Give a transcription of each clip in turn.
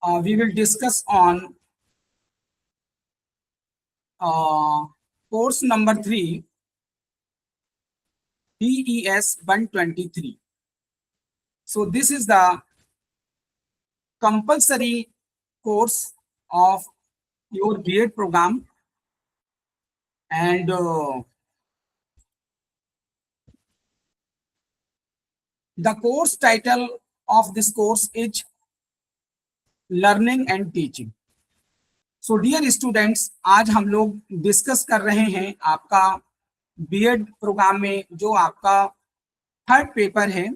we will discuss on course number 3, BES 123. So this is the compulsory course of your B.Ed program, and the course title of this course is Learning and Teaching. So dear students, आज हम लोग discuss कर रहे हैं आपका BEd programme में जो आपका थर्ड पेपर है,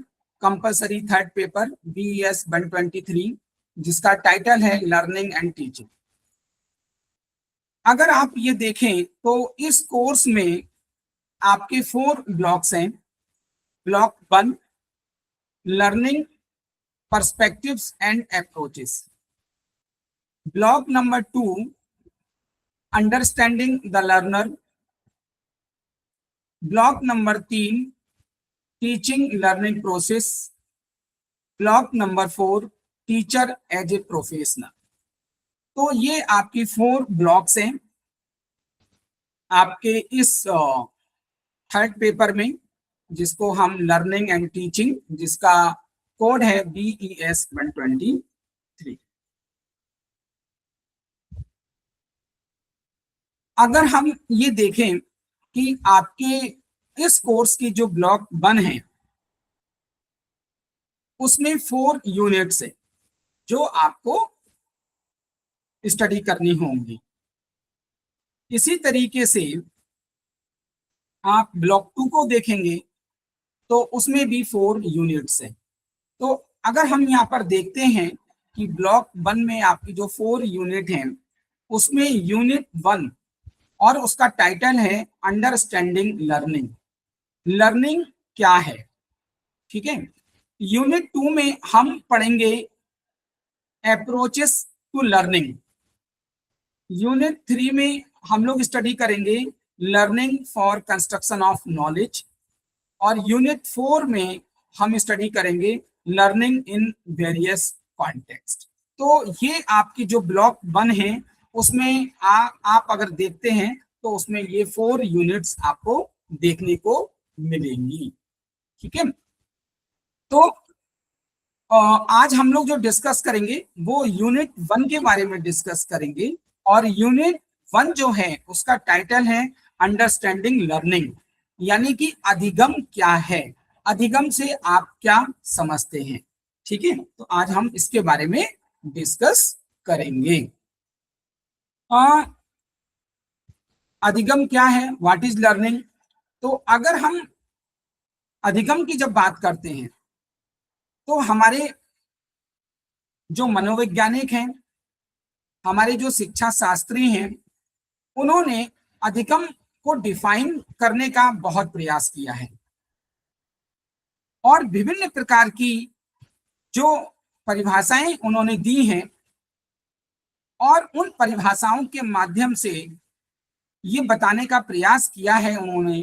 कंपलसरी थर्ड पेपर BES 123, जिसका टाइटल है लर्निंग एंड टीचिंग। अगर आप ये देखें तो इस कोर्स में आपके 4 ब्लॉक्स हैं। Block 1 learning perspectives and approaches, block number 2 understanding the learner, block number 3 teaching learning process, block number 4 teacher as a professional. तो ये आपकी 4 ब्लॉक्स हैं आपके इस थर्ड पेपर में, जिसको हम लर्निंग एंड टीचिंग, जिसका कोड है BES 123। अगर हम ये देखें कि आपके इस कोर्स की जो ब्लॉक 1 है उसमें 4 यूनिट्स है जो आपको स्टडी करनी होंगी। इसी तरीके से आप ब्लॉक 2 को देखेंगे तो उसमें भी 4 यूनिट्स है। तो अगर हम यहाँ पर देखते हैं कि ब्लॉक 1 में आपकी जो 4 यूनिट हैं उसमें यूनिट 1 और उसका टाइटल है अंडरस्टैंडिंग लर्निंग। लर्निंग क्या है, ठीक है। यूनिट 2 में हम पढ़ेंगे अप्रोचेस टू लर्निंग। यूनिट 3 में हम लोग स्टडी करेंगे learning for construction of knowledge, और यूनिट 4 में हम स्टडी करेंगे लर्निंग इन वेरियस कॉन्टेक्स्ट। तो ये आपकी जो ब्लॉक 1 है उसमें आप अगर देखते हैं तो उसमें ये 4 यूनिट्स आपको देखने को मिलेंगी, ठीक है। तो आज हम लोग जो डिस्कस करेंगे वो यूनिट 1 के बारे में डिस्कस करेंगे, और यूनिट 1 जो है उसका टाइटल है अंडरस्टैंडिंग लर्निंग, यानी कि अधिगम क्या है, अधिगम से आप क्या समझते हैं, ठीक है। तो आज हम इसके बारे में डिस्कस करेंगे। अधिगम क्या है, व्हाट इज लर्निंग। तो अगर हम अधिगम की जब बात करते हैं तो हमारे जो मनोवैज्ञानिक हैं, हमारे जो शिक्षा शास्त्री हैं, उन्होंने अधिगम को डिफाइन करने का बहुत प्रयास किया है, और विभिन्न प्रकार की जो परिभाषाएं उन्होंने दी हैं, और उन परिभाषाओं के माध्यम से ये बताने का प्रयास किया है उन्होंने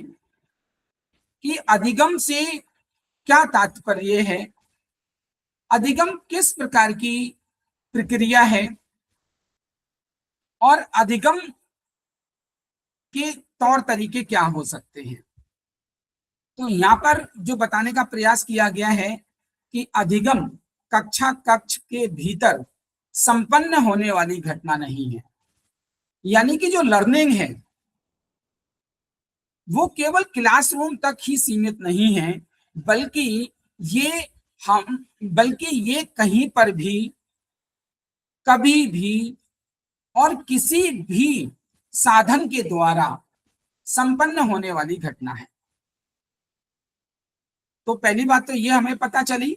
कि अधिगम से क्या तात्पर्य है, अधिगम किस प्रकार की प्रक्रिया है, और अधिगम के तौर तरीके क्या हो सकते हैं। तो यहाँ पर जो बताने का प्रयास किया गया है कि अधिगम कक्ष के भीतर संपन्न होने वाली घटना नहीं है, यानी कि जो लर्निंग है वो केवल क्लासरूम तक ही सीमित नहीं है, बल्कि ये कहीं पर भी, कभी भी और किसी भी साधन के द्वारा संपन्न होने वाली घटना है। तो पहली बात तो ये हमें पता चली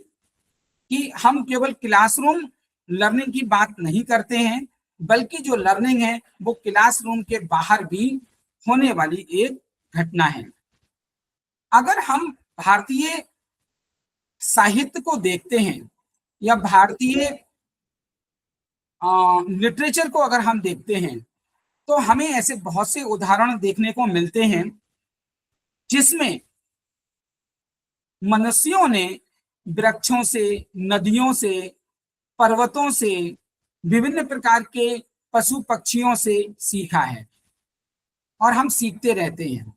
कि हम केवल क्लासरूम लर्निंग की बात नहीं करते हैं, बल्कि जो लर्निंग है वो क्लासरूम के बाहर भी होने वाली एक घटना है। अगर हम भारतीय साहित्य को देखते हैं या भारतीय लिटरेचर को अगर हम देखते हैं तो हमें ऐसे बहुत से उदाहरण देखने को मिलते हैं जिसमें मनुष्यों ने वृक्षों से, नदियों से, पर्वतों से विभिन्न प्रकार के पशु पक्षियों से सीखा है और हम सीखते रहते हैं।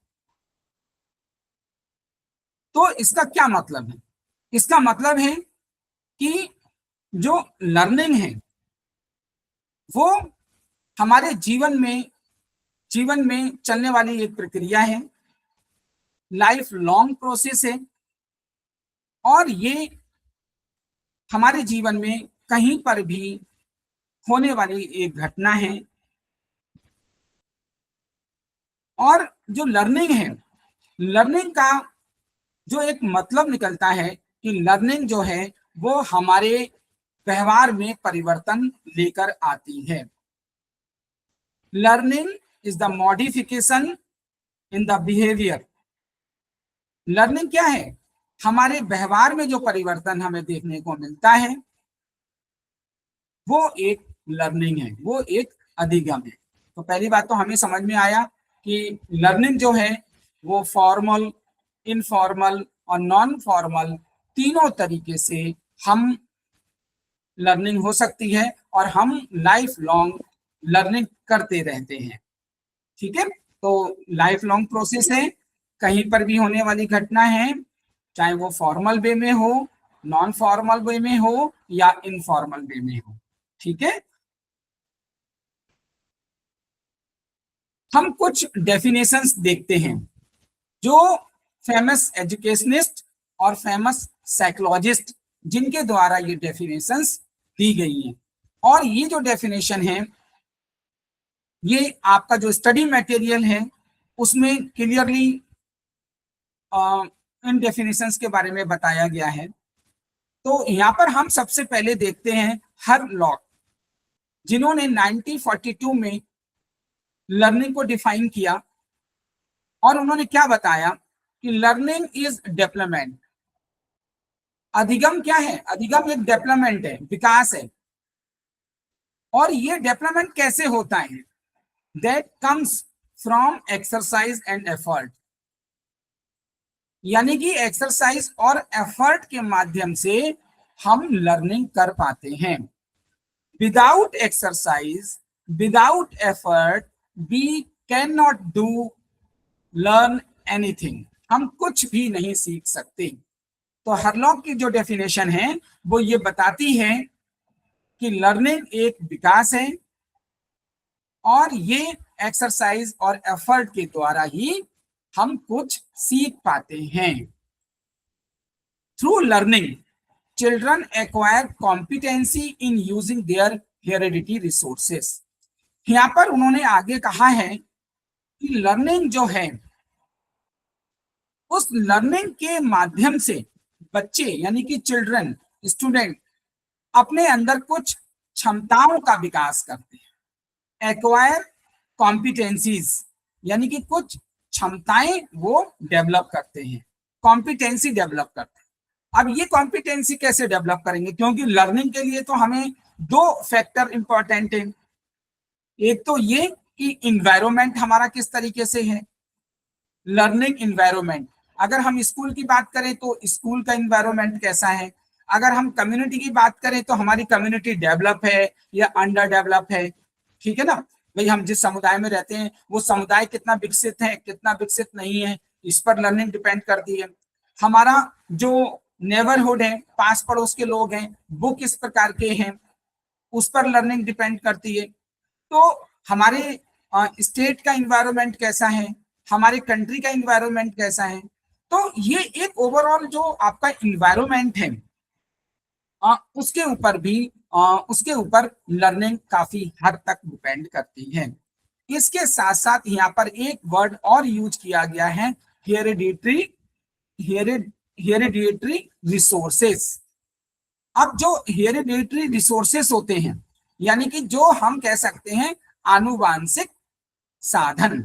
तो इसका क्या मतलब है? इसका मतलब है कि जो लर्निंग है वो हमारे जीवन में चलने वाली एक प्रक्रिया है, लाइफ लॉन्ग प्रोसेस है, और ये हमारे जीवन में कहीं पर भी होने वाली एक घटना है। और जो लर्निंग है, लर्निंग का जो एक मतलब निकलता है कि लर्निंग जो है वो हमारे व्यवहार में परिवर्तन लेकर आती है। Learning is the modification in the behaviour. Learning क्या है? हमारे व्यवहार में जो परिवर्तन हमें देखने को मिलता है वो एक लर्निंग है, वो एक अधिगम है। तो पहली बात तो हमें समझ में आया कि लर्निंग जो है वो फॉर्मल, इनफॉर्मल और नॉन फॉर्मल तीनों तरीके से हम लर्निंग हो सकती है और हम लाइफ लॉन्ग लर्निंग करते रहते हैं। ठीक है, तो लाइफ लॉन्ग प्रोसेस है, कहीं पर भी होने वाली घटना है, चाहे वो फॉर्मल वे में हो, नॉन फॉर्मल वे में हो या इनफॉर्मल वे में हो। ठीक है, हम कुछ डेफिनेशंस देखते हैं जो फेमस एजुकेशनिस्ट और फेमस साइकोलॉजिस्ट जिनके द्वारा ये डेफिनेशंस दी गई हैं। और ये जो डेफिनेशन है ये आपका जो स्टडी मटेरियल है उसमें क्लियरली इन डेफिनेशंस के बारे में बताया गया है। तो यहाँ पर हम सबसे पहले देखते हैं हरलॉक, जिन्होंने 1942 में लर्निंग को डिफाइन किया और उन्होंने क्या बताया कि लर्निंग इज डेवलपमेंट। अधिगम क्या है? अधिगम एक डेवलपमेंट है, विकास है। और ये डेवलपमेंट कैसे होता है? That comes from exercise and effort. यानी कि एक्सरसाइज और एफर्ट के माध्यम से हम लर्निंग कर पाते हैं। Without exercise, without effort we can not do learn anything. हम कुछ भी नहीं सीख सकते। तो हरलॉक की जो डेफिनेशन है वो ये बताती है कि लर्निंग एक विकास है और ये एक्सरसाइज और एफर्ट के द्वारा ही हम कुछ सीख पाते हैं। Through learning children acquire competency in using their heredity resources. यहां पर उन्होंने आगे कहा है कि लर्निंग जो है उस लर्निंग के माध्यम से बच्चे यानी कि चिल्ड्रन, स्टूडेंट अपने अंदर कुछ क्षमताओं का विकास करते हैं। एक्वायर कॉम्पिटेंसीज यानी कि कुछ क्षमताएं वो डेवलप करते हैं, कॉम्पिटेंसी डेवलप करते हैं। अब ये कॉम्पिटेंसी कैसे डेवलप करेंगे? क्योंकि लर्निंग के लिए तो हमें दो फैक्टर इंपॉर्टेंट है। एक तो ये कि इन्वायरमेंट हमारा किस तरीके से है, लर्निंग इन्वायरमेंट। अगर हम स्कूल की बात करें तो स्कूल का इन्वायरमेंट कैसा है, अगर हम कम्युनिटी की बात करें तो हमारी कम्युनिटी डेवलप है या अंडर डेवलप है। ठीक है ना भाई, हम जिस समुदाय में रहते हैं वो समुदाय कितना विकसित है कितना विकसित नहीं है, इस पर लर्निंग डिपेंड करती है। हमारा जो नेबरहुड है, पास पड़ोस के लोग हैं, वो किस प्रकार के हैं, उस पर लर्निंग डिपेंड करती है। तो हमारे स्टेट का इन्वायरमेंट कैसा है, हमारे कंट्री का इन्वायरमेंट कैसा है, तो ये एक ओवरऑल जो आपका इन्वायरमेंट है उसके ऊपर भी उसके ऊपर लर्निंग काफी हद तक डिपेंड करती है। इसके साथ साथ यहाँ पर एक वर्ड और यूज किया गया है, हेरिडिटरी, हेरिडिटरी रिसोर्सेस। अब जो हेरिडिटरी रिसोर्सेस होते हैं यानी कि जो हम कह सकते हैं आनुवांशिक साधन।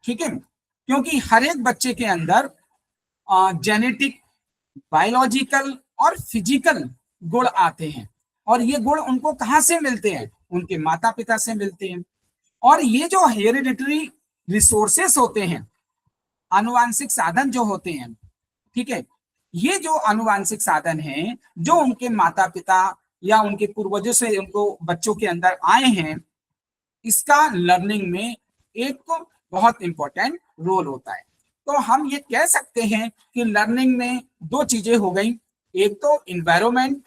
ठीक है, क्योंकि हर एक बच्चे के अंदर जेनेटिक, बायोलॉजिकल और फिजिकल गुण आते हैं और ये गुण उनको कहाँ से मिलते हैं? उनके माता पिता से मिलते हैं। और ये जो हेरिडिटरी रिसोर्सेस होते हैं, आनुवांशिक साधन जो होते हैं, ठीक है, ये जो आनुवांशिक साधन हैं जो उनके माता पिता या उनके पूर्वजों से उनको बच्चों के अंदर आए हैं, इसका लर्निंग में एक बहुत इंपॉर्टेंट रोल होता है। तो हम ये कह सकते हैं कि लर्निंग में दो चीजें हो गई, एक तो इन्वायरमेंट,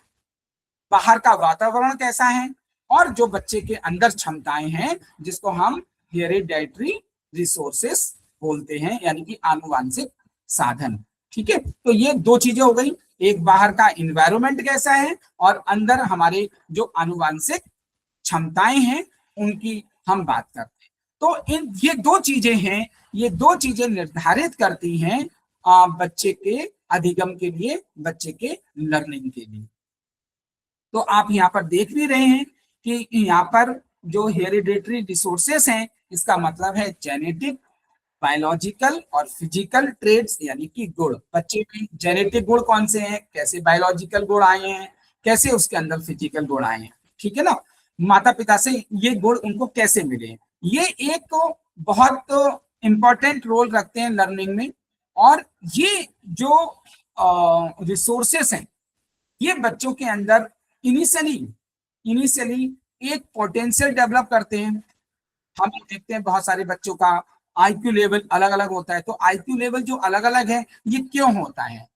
बाहर का वातावरण कैसा है, और जो बच्चे के अंदर क्षमताएं हैं जिसको हम हेरिडेटरी रिसोर्सेस बोलते हैं, यानी कि आनुवांशिक साधन। ठीक है, तो ये दो चीजें हो गई, एक बाहर का इन्वायरमेंट कैसा है और अंदर हमारे जो आनुवांशिक क्षमताएं हैं उनकी हम बात करते हैं। तो इन ये दो चीजें हैं, ये दो चीजें निर्धारित करती हैं बच्चे के अधिगम के लिए, बच्चे के लर्निंग के लिए। तो आप यहाँ पर देख भी रहे हैं कि यहाँ पर जो हेरिडेटरी रिसोर्सेस हैं, इसका मतलब है जेनेटिक, बायोलॉजिकल और फिजिकल ट्रेड्स, यानी कि गुण। बच्चे में जेनेटिक गुण कौन से हैं, कैसे बायोलॉजिकल गुण आए हैं, कैसे उसके अंदर फिजिकल गुण आए हैं, ठीक है ना, माता पिता से ये गुण उनको कैसे मिले हैं। ये एक बहुत इंपॉर्टेंट रोल रखते हैं लर्निंग में। और ये जो रिसोर्सेस हैं, ये बच्चों के अंदर इनिशियली एक पोटेंशियल डेवलप करते हैं। हम देखते हैं बहुत सारे बच्चों का आईक्यू लेवल अलग अलग होता है। तो आईक्यू लेवल जो अलग अलग है, ये क्यों होता है?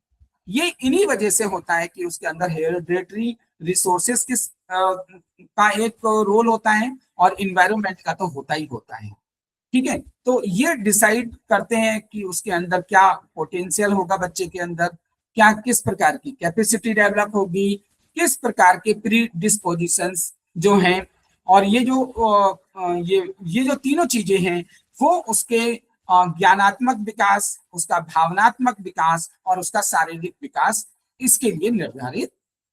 ये इन्हीं वजह से होता है कि उसके अंदर हेरिडेटरी रिसोर्सेस का एक रोल होता है और इन्वायरमेंट का तो होता ही होता है। ठीक है, तो ये डिसाइड करते हैं कि उसके अंदर क्या पोटेंशियल होगा, बच्चे के अंदर क्या, किस प्रकार की कैपेसिटी डेवलप होगी, किस प्रकार के प्री डिस्पोजिशंस जो हैं, और ये जो तीनों चीजें हैं वो उसके ज्ञानात्मक विकास, उसका भावनात्मक विकास और उसका शारीरिक विकास, इसके लिए निर्धारित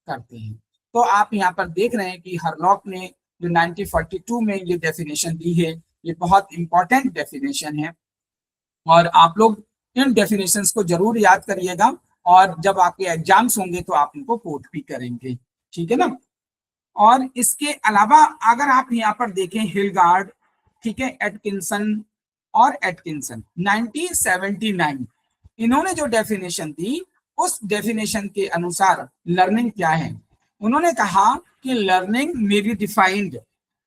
करते हैं। तो आप यहाँ पर देख रहे हैं कि हरलॉक ने जो 1942 में ये डेफिनेशन दी है, ये बहुत इंपॉर्टेंट डेफिनेशन है और आप लोग इन डेफिनेशंस को जरूर याद करिएगा, और जब आपके एग्जाम्स होंगे तो आप इनको कोट भी करेंगे, ठीक है ना। और इसके अलावा अगर आप यहाँ पर देखें हिलगार्ड, ठीक है, एटकिंसन और एटकिंसन 1979, इन्होंने जो डेफिनेशन दी, उस डेफिनेशन के अनुसार लर्निंग क्या है। उन्होंने कहा कि लर्निंग में बी डिफाइंड,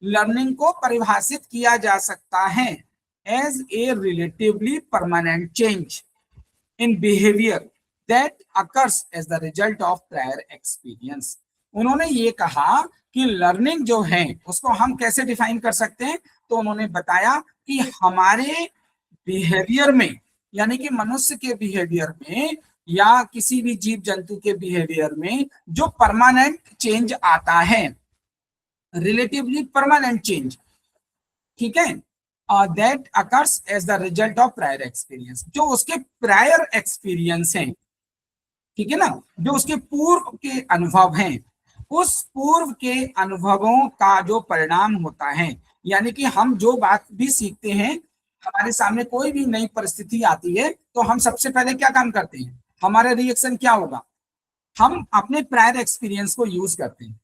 लर्निंग को परिभाषित किया जा सकता है as a relatively permanent change in behaviour that occurs as the result of prior experience. उन्होंने ये कहा कि लर्निंग जो है उसको हम कैसे डिफाइन कर सकते हैं, तो उन्होंने बताया कि हमारे बिहेवियर में, यानी कि मनुष्य के बिहेवियर में या किसी भी जीव जंतु के बिहेवियर में जो परमानेंट चेंज आता है, रिलेटिवली परमानेंट चेंज, ठीक है, that occurs as the result of prior experience, जो उसके प्रायर एक्सपीरियंस हैं, ठीक है ना, जो उसके पूर्व के अनुभव हैं, उस पूर्व के अनुभवों का जो परिणाम होता है। यानी कि हम जो बात भी सीखते हैं, हमारे सामने कोई भी नई परिस्थिति आती है तो हम सबसे पहले क्या काम करते हैं, हमारा रिएक्शन क्या होगा, हम अपने प्रायर एक्सपीरियंस को यूज करते हैं।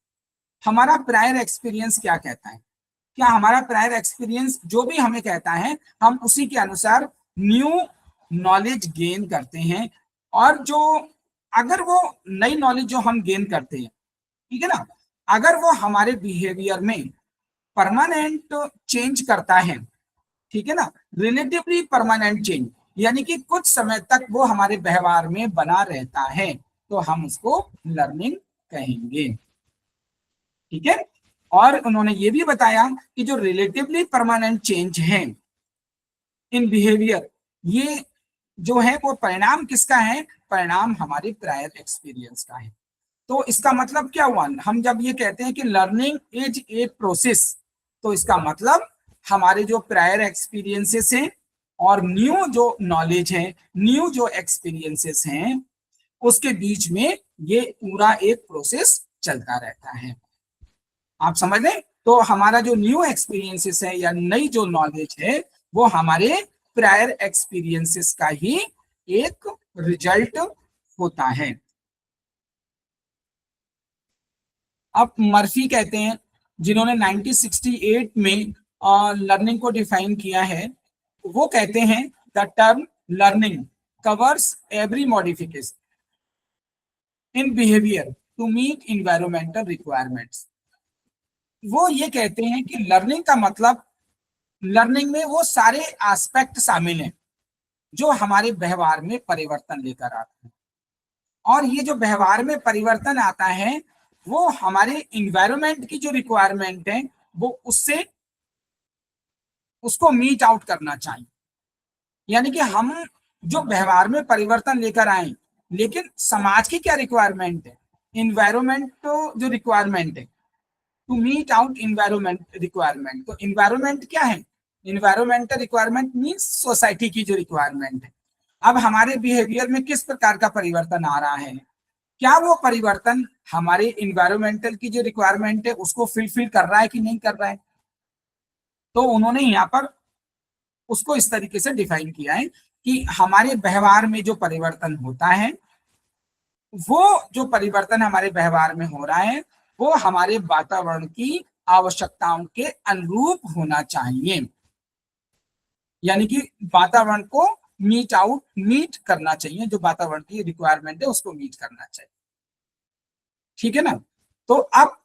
हमारा प्रायर एक्सपीरियंस क्या कहता है, क्या हमारा प्रायर एक्सपीरियंस जो भी हमें कहता है, हम उसी के अनुसार न्यू नॉलेज गेन करते हैं। और जो अगर वो नई नॉलेज जो हम गेन करते हैं, ठीक है ना, अगर वो हमारे बिहेवियर में परमानेंट चेंज करता है, ठीक है ना, रिलेटिवली परमानेंट चेंज, यानी कि कुछ समय तक वो हमारे व्यवहार में बना रहता है, तो हम उसको लर्निंग कहेंगे, ठीक है। और उन्होंने ये भी बताया कि जो रिलेटिवली परमानेंट चेंज है इन बिहेवियर, ये जो है वो परिणाम किसका है, परिणाम हमारे प्रायर एक्सपीरियंस का है। तो इसका मतलब क्या हुआ, हम जब ये कहते हैं कि लर्निंग इज ए प्रोसेस, तो इसका मतलब हमारे जो प्रायर एक्सपीरियंसेस हैं और न्यू जो नॉलेज है, न्यू जो एक्सपीरियंसेस हैं, उसके बीच में ये पूरा एक प्रोसेस चलता रहता है। आप समझ लें, तो हमारा जो न्यू एक्सपीरियंसेस है या नई जो नॉलेज है, वो हमारे प्रायर एक्सपीरियंसेस का ही एक रिजल्ट होता है। अब मर्फी कहते हैं, जिन्होंने 1968 में लर्निंग को डिफाइन किया है, वो कहते हैं the term learning covers every modification in behaviour to meet environmental requirements. वो ये कहते हैं कि लर्निंग का मतलब, लर्निंग में वो सारे एस्पेक्ट शामिल हैं जो हमारे व्यवहार में परिवर्तन लेकर आते हैं, और ये जो व्यवहार में परिवर्तन आता है वो हमारे इन्वायरमेंट की जो रिक्वायरमेंट है वो उससे उसको मीट आउट करना चाहिए। यानी कि हम जो व्यवहार में परिवर्तन लेकर आए, लेकिन समाज की क्या रिक्वायरमेंट है, इन्वायरमेंट तो जो रिक्वायरमेंट है, to meet out environment requirement. तो इन्वायरमेंट क्या है, इन्वायरमेंटल रिक्वायरमेंट मीन्स सोसाइटी की जो रिक्वायरमेंट है। अब हमारे बिहेवियर में किस प्रकार का परिवर्तन आ रहा है, क्या वो परिवर्तन हमारे इन्वायरमेंटल की जो रिक्वायरमेंट है उसको फिलफिल कर रहा है कि नहीं कर रहा है। तो उन्होंने यहाँ पर उसको इस तरीके से डिफाइन किया है कि हमारे व्यवहार में जो परिवर्तन होता है, वो जो परिवर्तन हमारे व्यवहार में हो रहा है वो हमारे वातावरण की आवश्यकताओं के अनुरूप होना चाहिए। यानी कि वातावरण को मीट करना चाहिए, जो वातावरण की रिक्वायरमेंट है उसको मीट करना चाहिए। ठीक है ना। तो अब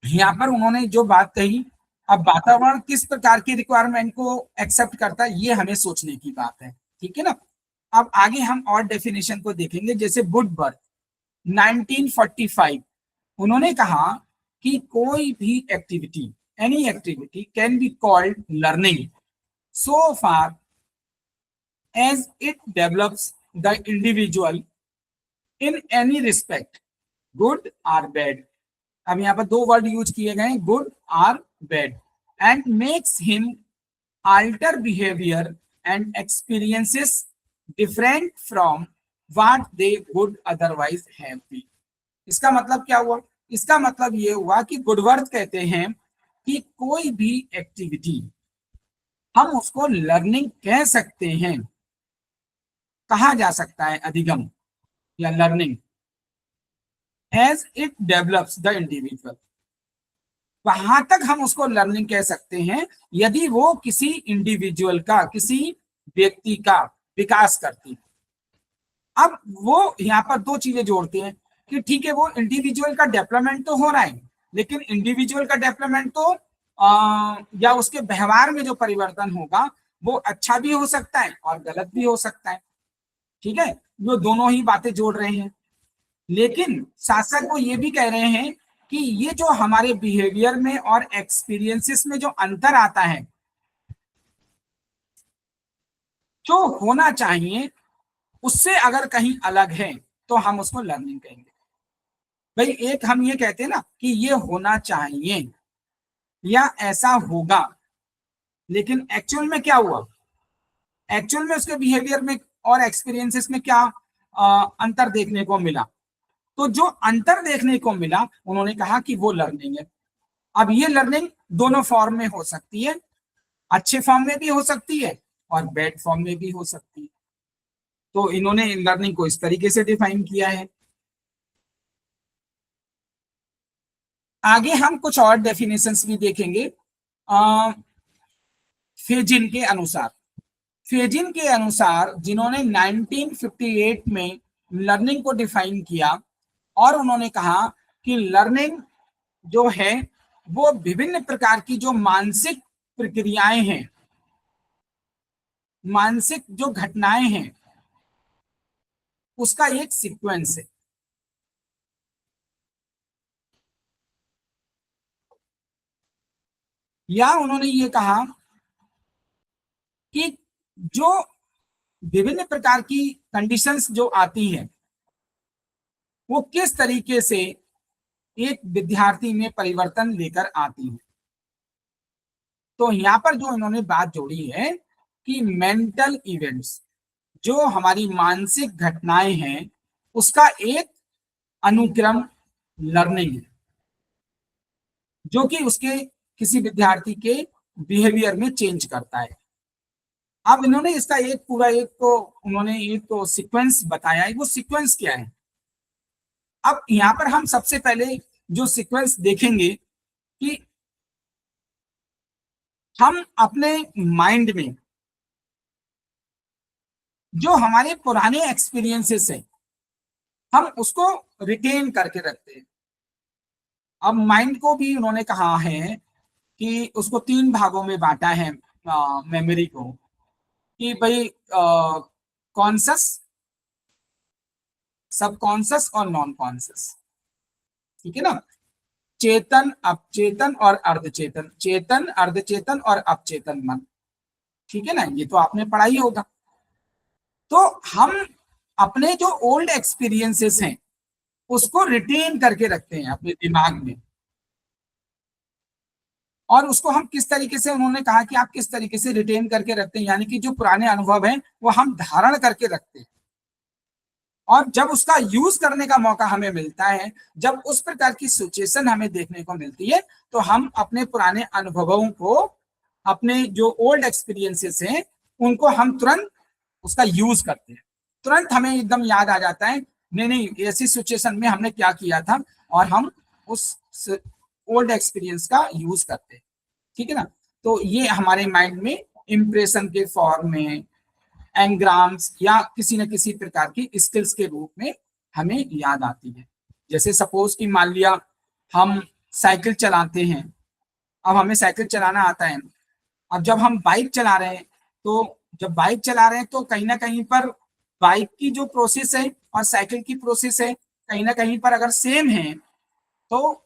यहाँ पर उन्होंने जो बात कही, अब वातावरण किस प्रकार की रिक्वायरमेंट को एक्सेप्ट करता है ये हमें सोचने की बात है। ठीक है ना। अब आगे हम और डेफिनेशन को देखेंगे, जैसे वुडबर्ग 1945 उन्होंने कहा कि कोई भी activity, any activity can be called learning so far as it develops the individual in any respect, good or bad. अब यहाँ पर दो वर्ड यूज किए गए, good or bad, and makes him alter behavior and experiences different from what they would otherwise have been। इसका मतलब क्या हुआ, इसका मतलब ये हुआ कि गुडवर्थ कहते हैं कि कोई भी एक्टिविटी हम उसको लर्निंग कह सकते हैं, कहा जा सकता है अधिगम या learning, as it develops the individual. वहां तक हम उसको लर्निंग कह सकते हैं यदि वो किसी इंडिविजुअल का, किसी व्यक्ति का विकास करती है। अब वो यहाँ पर दो चीजें जोड़ते हैं कि ठीक है वो इंडिविजुअल का डेवलपमेंट तो हो रहा है, लेकिन इंडिविजुअल का डेवलपमेंट तो या उसके व्यवहार में जो परिवर्तन होगा वो अच्छा भी हो सकता है और गलत भी हो सकता है। ठीक है, वो दोनों ही बातें जोड़ रहे हैं, लेकिन साथ साथ वो ये भी कह रहे हैं कि ये जो हमारे बिहेवियर में और एक्सपीरियंसेस में जो अंतर आता है, जो होना चाहिए उससे अगर कहीं अलग है तो हम उसको लर्निंग कहेंगे। भाई एक हम ये कहते हैं ना कि ये होना चाहिए या ऐसा होगा, लेकिन एक्चुअल में क्या हुआ, एक्चुअल में उसके बिहेवियर में और एक्सपीरियंसेस में क्या अंतर देखने को मिला। तो जो अंतर देखने को मिला उन्होंने कहा कि वो लर्निंग है। अब ये लर्निंग दोनों फॉर्म में हो सकती है, अच्छे फॉर्म में भी हो सकती है और बैड फॉर्म में भी हो सकती है। तो इन्होंने लर्निंग को इस तरीके से डिफाइन किया है। आगे हम कुछ और डेफिनेशंस भी देखेंगे। फेजिन के अनुसार, फेजिन के अनुसार जिन्होंने 1958 में लर्निंग को डिफाइन किया, और उन्होंने कहा कि लर्निंग जो है वो विभिन्न प्रकार की जो मानसिक प्रक्रियाएं हैं, मानसिक जो घटनाएं हैं उसका एक सीक्वेंस है। या उन्होंने ये कहा कि जो विभिन्न प्रकार की कंडीशंस जो आती हैं वो किस तरीके से एक विद्यार्थी में परिवर्तन लेकर आती है। तो यहाँ पर जो इन्होंने बात जोड़ी है कि मेंटल इवेंट्स, जो हमारी मानसिक घटनाएं हैं उसका एक अनुक्रम लर्निंग है, जो कि उसके किसी विद्यार्थी के बिहेवियर में चेंज करता है। अब इन्होंने इसका एक पूरा एक तो उन्होंने एक तो सीक्वेंस बताया है, वो सीक्वेंस क्या है। अब यहाँ पर हम सबसे पहले जो सीक्वेंस देखेंगे कि हम अपने माइंड में जो हमारे पुराने एक्सपीरियंसेस हैं हम उसको रिटेन करके रखते हैं। अब माइंड को भी उन्होंने कहा है कि उसको 3 भागों में बांटा है मेमोरी को, कि भाई कॉन्शस, सबकॉन्शस और नॉन कॉन्शस, ठीक है ना। चेतन, अवचेतन और अर्धचेतन, चेतन, अर्धचेतन और अवचेतन मन, ठीक है ना, ये तो आपने पढ़ा ही होगा। तो हम अपने जो ओल्ड एक्सपीरियंसेस हैं उसको रिटेन करके रखते हैं अपने दिमाग में, और उसको हम किस तरीके से, उन्होंने कहा कि आप किस तरीके से रिटेन करके रखते हैं, यानी कि जो पुराने अनुभव हैं वो हम धारण करके रखते हैं, और जब उसका यूज करने का मौका हमें मिलता है, जब उस प्रकार की सिचुएशन हमें देखने को मिलती है, तो हम अपने पुराने अनुभवों को, अपने जो ओल्ड एक्सपीरियंसेस हैं उनको हम तुरंत उसका यूज करते हैं, तुरंत हमें एकदम याद आ जाता है, नहीं नहीं ऐसी सिचुएशन में हमने क्या किया था, और हम उस ओल्ड एक्सपीरियंस का यूज करते हैं, ठीक है ना। तो ये हमारे माइंड में इंप्रेशन के फॉर्म में, एंग्राम्स या किसी न किसी प्रकार की स्किल्स के रूप में हमें याद आती है। जैसे सपोज कि मान लिया हम साइकिल चलाते हैं, अब हमें साइकिल चलाना आता है, अब जब हम बाइक चला रहे हैं, तो जब बाइक चला रहे हैं तो कहीं ना कहीं पर बाइक की जो प्रोसेस है और साइकिल की प्रोसेस है कहीं ना कहीं पर अगर सेम है, तो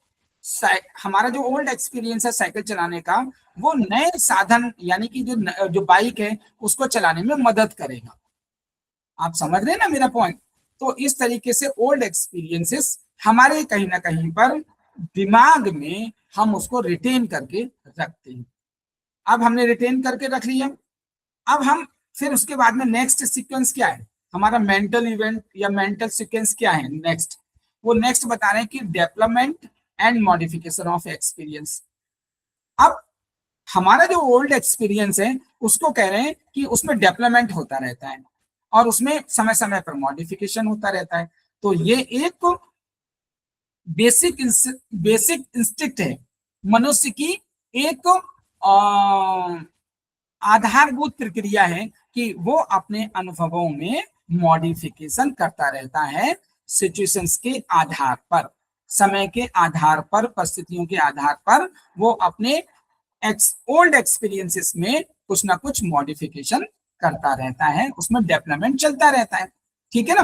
हमारा जो ओल्ड एक्सपीरियंस है साइकिल चलाने का, वो नए साधन यानी कि जो बाइक है उसको चलाने में मदद करेगा। आप समझ रहे हैं ना मेरा पॉइंट। तो इस तरीके से ओल्ड एक्सपीरियंसेस हमारे कहीं ना कहीं पर दिमाग में हम उसको रिटेन करके रखते हैं। अब हमने रिटेन करके रख लिया, अब हम फिर उसके बाद में नेक्स्ट सीक्वेंस क्या है, हमारा मेंटल इवेंट या मेंटल सीक्वेंस क्या है नेक्स्ट, वो नेक्स्ट बता रहे हैं कि development and modification of experience. अब हमारा जो ओल्ड एक्सपीरियंस है उसको कह रहे हैं कि उसमें डेवलपमेंट होता रहता है और उसमें समय समय पर मॉडिफिकेशन होता रहता है। तो ये एक बेसिक इंस्टिक्ट है मनुष्य की, एक आधारभूत प्रक्रिया है कि वो अपने अनुभवों में मॉडिफिकेशन करता रहता है, सिचुएशंस के आधार पर, समय के आधार पर, परिस्थितियों के आधार पर वो अपने ओल्ड एक्सपीरियंसेस में कुछ ना कुछ मॉडिफिकेशन करता रहता है, उसमें डेवलपमेंट चलता रहता है, ठीक है ना।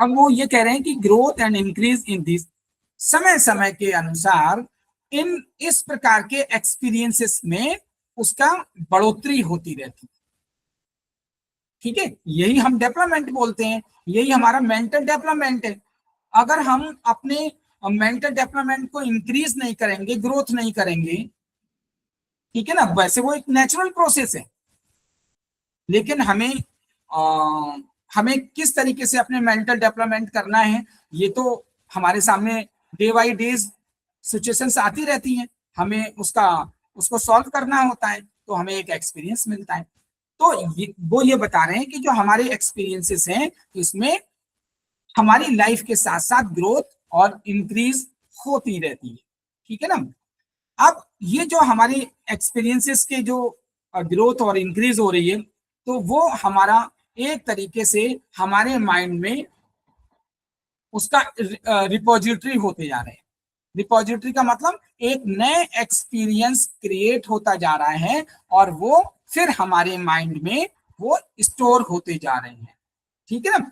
अब वो ये कह रहे हैं कि growth and increase in this, समय समय के अनुसार इन इस प्रकार के एक्सपीरियंसेस में उसका बढ़ोतरी होती रहती है, ठीक है, यही हम डेवलपमेंट बोलते हैं, यही हमारा मेंटल डेवलपमेंट है। अगर हम अपने मेंटल डेवलपमेंट को इंक्रीज नहीं करेंगे, ग्रोथ नहीं करेंगे, ठीक है ना, वैसे वो एक नेचुरल प्रोसेस है, लेकिन हमें किस तरीके से अपने मेंटल डेवलपमेंट करना है, ये तो हमारे सामने डे बाई डेज सिचुएशंस आती रहती हैं, हमें उसको सॉल्व करना होता है, तो हमें एक एक्सपीरियंस मिलता है। तो वो ये बता रहे हैं कि जो हमारे एक्सपीरियंसेस हैं इसमें हमारी लाइफ के साथ साथ ग्रोथ और इंक्रीज होती रहती है, ठीक है ना। अब ये जो हमारे एक्सपीरियंसेस के जो ग्रोथ और इंक्रीज हो रही है, तो वो हमारा एक तरीके से हमारे माइंड में उसका रिपोजिटरी होते जा रहे हैं। रिपोजिटरी का मतलब एक नए एक्सपीरियंस क्रिएट होता जा रहा है और वो फिर हमारे माइंड में वो स्टोर होते जा रहे हैं, ठीक है ना।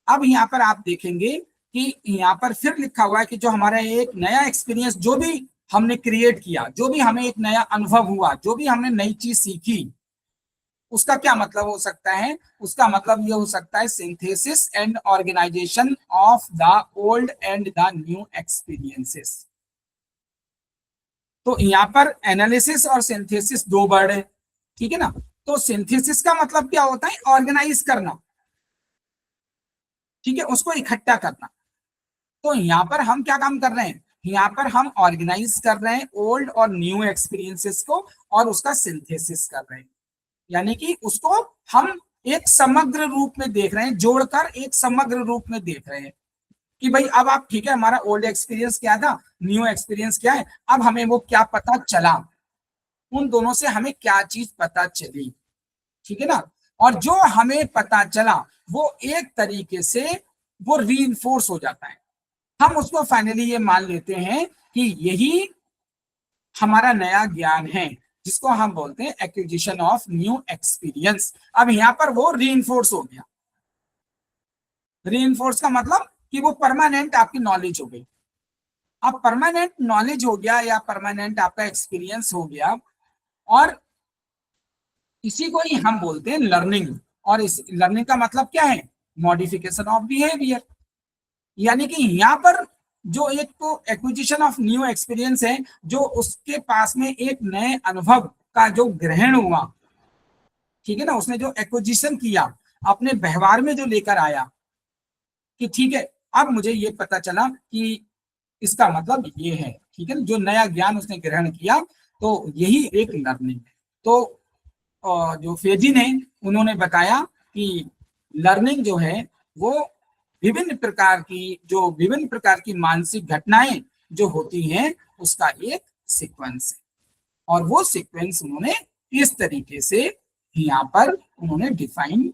अब यहाँ पर आप देखेंगे कि यहाँ पर फिर लिखा हुआ है कि जो हमारा एक नया एक्सपीरियंस, जो भी हमने क्रिएट किया, जो भी हमें एक नया अनुभव हुआ, जो भी हमने नई चीज सीखी, उसका क्या मतलब हो सकता है, उसका मतलब ये हो सकता है synthesis and organisation of the old and the new experiences. तो यहाँ पर एनालिसिस और सिंथेसिस दो वर्ड है, ठीक है ना। तो सिंथेसिस का मतलब क्या होता है, ऑर्गेनाइज करना, ठीक है, उसको इकट्ठा करना। तो यहाँ पर हम क्या काम कर रहे हैं, यहाँ पर हम ऑर्गेनाइज कर रहे हैं ओल्ड और न्यू एक्सपीरियंसेस को और उसका सिंथेसिस कर रहे हैं, यानी कि उसको हम एक समग्र रूप में देख रहे हैं, जोड़कर एक समग्र रूप में देख रहे हैं कि भाई अब आप, ठीक है, हमारा ओल्ड एक्सपीरियंस क्या था, न्यू एक्सपीरियंस क्या है, अब हमें वो क्या पता चला, उन दोनों से हमें क्या चीज पता चली, ठीक है ना। और जो हमें पता चला वो एक तरीके से वो रीइंफोर्स हो जाता है। हम उसको फाइनली ये मान लेते हैं कि यही हमारा नया ज्ञान है, जिसको हम बोलते हैं एक्विजिशन ऑफ न्यू एक्सपीरियंस। अब यहाँ पर वो रीइंफोर्स हो गया। रीइंफोर्स का मतलब कि वो परमानेंट आपकी नॉलेज हो गई। अब परमानेंट नॉलेज हो गया या परमानेंट आपका एक्सपीरियंस हो गया, और इसी को ही हम बोलते हैं लर्निंग। और इस लर्निंग का मतलब क्या है? Modification of behaviour. यानी कि यहाँ पर जो एक तो एक्विजिशन ऑफ न्यू एक्सपीरियंस है, जो उसके पास में एक नए अनुभव का जो ग्रहण हुआ, ठीक है ना, उसने जो एक्विजिशन किया, अपने व्यवहार में जो लेकर आया कि ठीक है अब मुझे ये पता चला कि इसका मतलब ये है, ठीक है ना, जो नया ज्ञान उसने ग्रहण किया, तो यही एक लर्निंग है। तो जो फेजिन है उन्होंने बताया कि लर्निंग जो है वो विभिन्न प्रकार की मानसिक घटनाएं जो होती हैं उसका एक सीक्वेंस है। और वो सीक्वेंस उन्होंने इस तरीके से यहाँ पर उन्होंने डिफाइन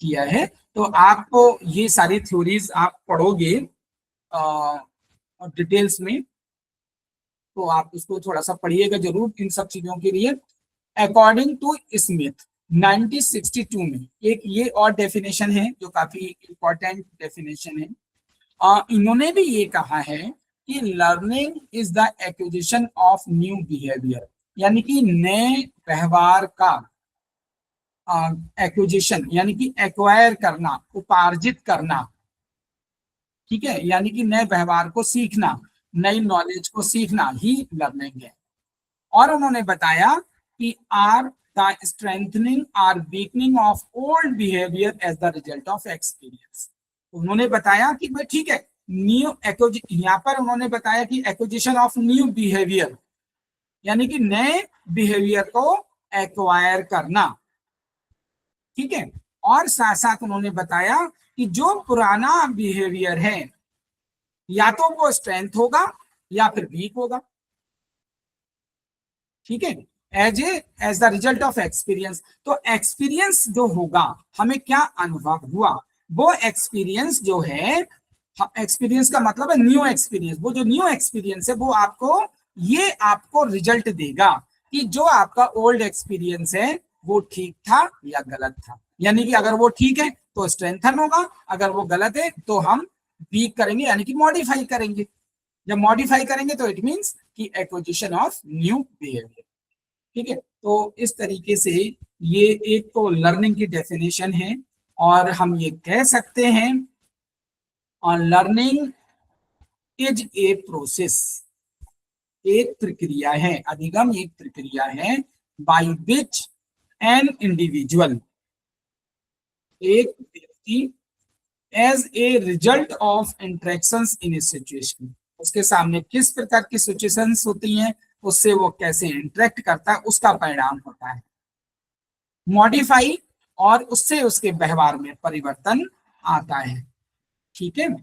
किया है। तो आपको ये सारी थ्योरीज आप पढ़ोगे डिटेल्स में, तो आप उसको थोड़ा सा पढ़िएगा जरूर इन सब चीजों के लिए। अकॉर्डिंग टू स्मिथ 1962 में एक ये और डेफिनेशन है जो काफी इंपॉर्टेंट डेफिनेशन है। इन्होंने भी ये कहा है कि learning is the acquisition of new behaviour, यानी कि नए व्यवहार का एक्विजिशन, यानी कि एक्वायर करना, उपार्जित करना, ठीक है, यानी कि नए व्यवहार को सीखना, नई नॉलेज को सीखना ही लर्निंग है। और उन्होंने बताया कि or the strengthening or weakening of old behaviour as the result of experience. उन्होंने बताया कि भाई ठीक है, न्यू यहाँ पर उन्होंने बताया कि एक्विजिशन ऑफ न्यू बिहेवियर, यानी कि नए बिहेवियर को एक्वायर करना, ठीक है। और साथ साथ उन्होंने बताया कि जो पुराना बिहेवियर है या तो वो स्ट्रेंथ होगा या फिर वीक होगा, ठीक है, as the result of experience. तो एक्सपीरियंस जो होगा, हमें क्या अनुभव हुआ, वो एक्सपीरियंस जो है, एक्सपीरियंस का मतलब है न्यू एक्सपीरियंस, वो जो न्यू एक्सपीरियंस है वो आपको रिजल्ट देगा कि जो आपका ओल्ड एक्सपीरियंस है वो ठीक था या गलत था। यानी कि अगर वो ठीक है तो स्ट्रेंथन होगा, अगर वो गलत है तो हम वीक करेंगे, यानी कि मॉडिफाई करेंगे। जब मॉडिफाई करेंगे तो इट मींस कि एक्विजिशन ऑफ न्यू बिहेवियर, ठीक है। तो इस तरीके से ये एक तो लर्निंग की डेफिनेशन है, और हम ये कह सकते हैं और लर्निंग इज ए प्रोसेस, एक प्रक्रिया है, अधिगम एक प्रक्रिया है, बाय विच एन इंडिविजुअल, एक व्यक्ति, as a result of interactions in a situation, उसके सामने किस प्रकार की सिचुएशंस होती हैं, उससे वो कैसे इंटरेक्ट करता है, उसका परिणाम होता है मॉडिफाई, और उससे उसके व्यवहार में परिवर्तन आता है, ठीक है।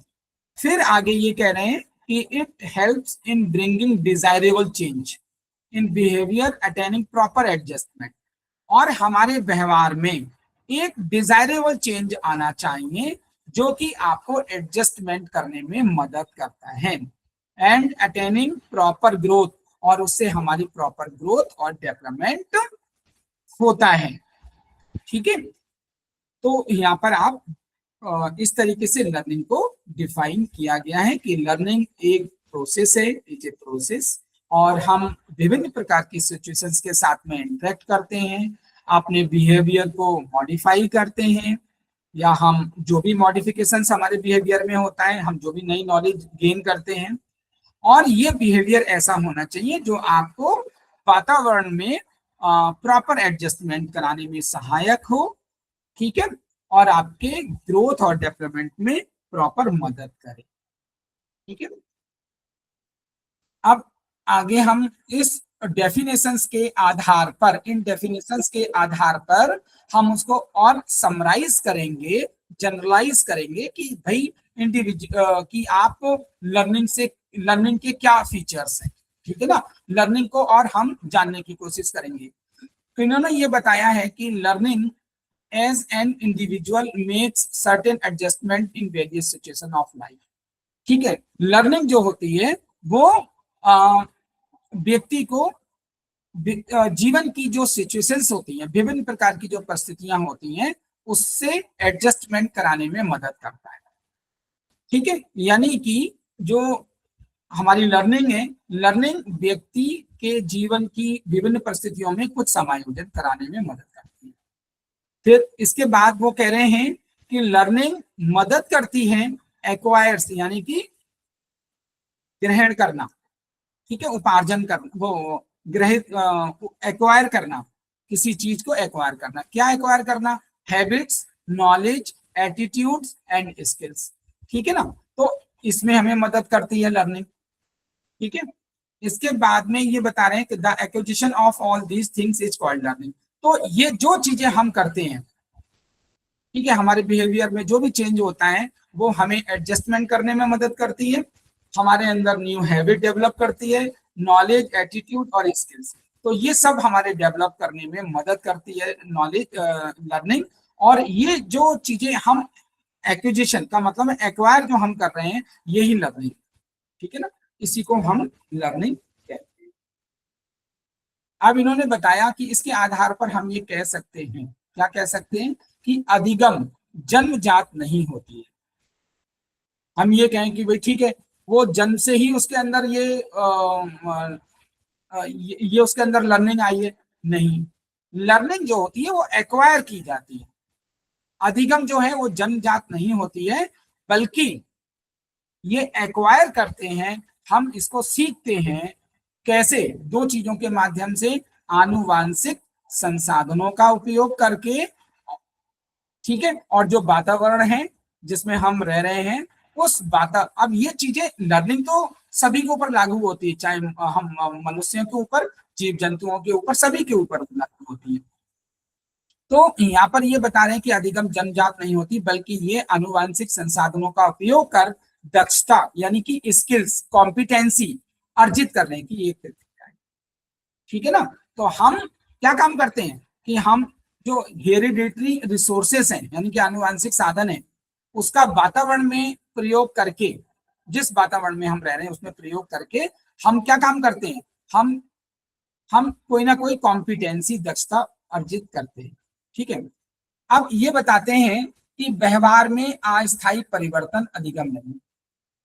फिर आगे ये कह रहे हैं कि it helps in bringing desirable change in behaviour attaining proper adjustment, और हमारे व्यवहार में एक डिजायरेबल चेंज आना चाहिए जो कि आपको एडजस्टमेंट करने में मदद करता है, एंड अटेनिंग प्रॉपर ग्रोथ, और उससे हमारी प्रॉपर ग्रोथ और डेवलपमेंट होता है, ठीक है। तो यहाँ पर आप इस तरीके से लर्निंग को डिफाइन किया गया है कि लर्निंग एक प्रोसेस है, इज ए प्रोसेस, और हम विभिन्न प्रकार की सिचुएशंस के साथ में इंटरेक्ट करते हैं, अपने बिहेवियर को मॉडिफाई करते हैं, या हम जो भी मॉडिफिकेशंस हमारे बिहेवियर में होता है, हम जो भी नई नॉलेज गेन करते हैं, और ये बिहेवियर ऐसा होना चाहिए जो आपको वातावरण में प्रॉपर एडजस्टमेंट कराने में सहायक हो, ठीक है, और आपके ग्रोथ और डेवलपमेंट में प्रॉपर मदद करे, ठीक है। अब आगे हम इस डेफिनेशंस के आधार पर, इन डेफिनेशंस के आधार पर हम उसको और समराइज करेंगे, जनरलाइज करेंगे कि भाई इंडिविजुअल कि आप लर्निंग के क्या फीचर्स हैं, ठीक है ना, लर्निंग को और हम जानने की कोशिश करेंगे। तो इन्होंने ये बताया है कि learning as an individual makes certain adjustment in various situation of life. ठीक है, लर्निंग जो होती है वो व्यक्ति को जीवन की जो सिचुएशंस होती हैं, विभिन्न प्रकार की जो परिस्थितियां होती हैं, उससे एडजस्टमेंट कराने में मदद करता है। ठीक है, यानी कि जो हमारी लर्निंग है, लर्निंग व्यक्ति के जीवन की विभिन्न परिस्थितियों में कुछ समायोजन कराने में मदद करती है। फिर इसके बाद वो कह रहे हैं कि लर्निंग मदद करती है एक्वायर्स, यानी कि ग्रहण करना, ठीक है, उपार्जन करना, वो ग्रहित एक्वायर करना, किसी चीज को एक्वायर करना। क्या एक्वायर करना? Habits, knowledge, attitudes and skills. ठीक है ना, तो इसमें हमें मदद करती है लर्निंग। ठीक है, इसके बाद में ये बता रहे हैं कि the acquisition of all these things is called learning. तो ये जो चीजें हम करते हैं, ठीक है, हमारे बिहेवियर में जो भी चेंज होता है वो हमें एडजस्टमेंट करने में मदद करती है, हमारे अंदर न्यू हैबिट डेवलप करती है, नॉलेज, एटीट्यूड और स्किल्स। तो ये सब हमारे डेवलप करने में मदद करती है नॉलेज, लर्निंग। और ये जो चीजें हम एक्विजिशन का मतलब एक्वायर जो हम कर रहे हैं, यही लर्निंग। ठीक है ना, इसी को हम लर्निंग कहते हैं। अब इन्होंने बताया कि इसके आधार पर हम ये कह सकते हैं, क्या कह सकते हैं, कि अधिगम जन्मजात नहीं होती है। हम ये कहें कि भाई ठीक है, वो जन्म से ही उसके अंदर ये उसके अंदर लर्निंग आई है, नहीं। लर्निंग जो होती है वो एक्वायर की जाती है। अधिगम जो है वो जन्मजात नहीं होती है, बल्कि ये एक्वायर करते हैं, हम इसको सीखते हैं। कैसे? दो चीजों के माध्यम से, आनुवांशिक संसाधनों का उपयोग करके, ठीक है, और जो वातावरण है जिसमें हम रह रहे हैं उस अब ये चीजें लर्निंग तो सभी के ऊपर लागू होती है, चाहे हम मनुष्यों के ऊपर, जीव जंतुओं के ऊपर, सभी के ऊपर लागू होती है। तो यहाँ पर ये बता रहे हैं कि अधिगम जन्मजात नहीं होती, बल्कि ये आनुवांशिक संसाधनों का उपयोग कर दक्षता यानी कि स्किल्स, कॉम्पिटेंसी अर्जित करने की एक प्रक्रिया है। ठीक है ना, तो हम क्या काम करते हैं कि हम जो हेरिडेटरी रिसोर्सेस हैं, यानी कि आनुवांशिक साधन है, उसका वातावरण में प्रयोग करके, जिस वातावरण में हम रह रहे हैं उसमें प्रयोग करके हम क्या काम करते हैं, हम कोई ना कोई कॉम्पिटेंसी, दक्षता अर्जित करते हैं। ठीक है, अब ये बताते हैं कि व्यवहार में अस्थायी परिवर्तन अधिगम नहीं।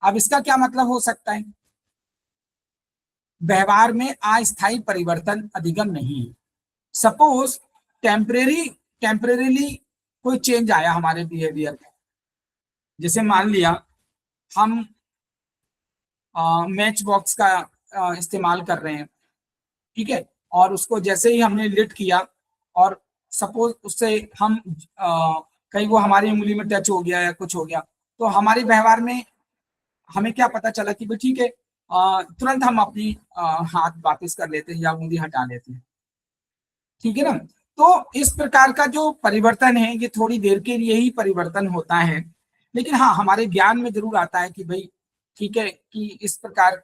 अब इसका क्या मतलब हो सकता है? व्यवहार में अस्थायी परिवर्तन अधिगम नहीं है। सपोज टेम्परेरीली कोई चेंज आया हमारे बिहेवियर में, जैसे मान लिया हम मैच बॉक्स का इस्तेमाल कर रहे हैं, ठीक है, और उसको जैसे ही हमने लिट किया और सपोज उससे हम कहीं वो हमारी उंगली में टच हो गया या कुछ हो गया, तो हमारे व्यवहार में हमें क्या पता चला कि भाई ठीक है, तुरंत हम अपनी हाथ वापस कर लेते हैं या उंगली हटा लेते हैं। ठीक है ना, तो इस प्रकार का जो परिवर्तन है ये थोड़ी देर के लिए ही परिवर्तन होता है, लेकिन हाँ हमारे ज्ञान में जरूर आता है कि भाई ठीक है, कि इस प्रकार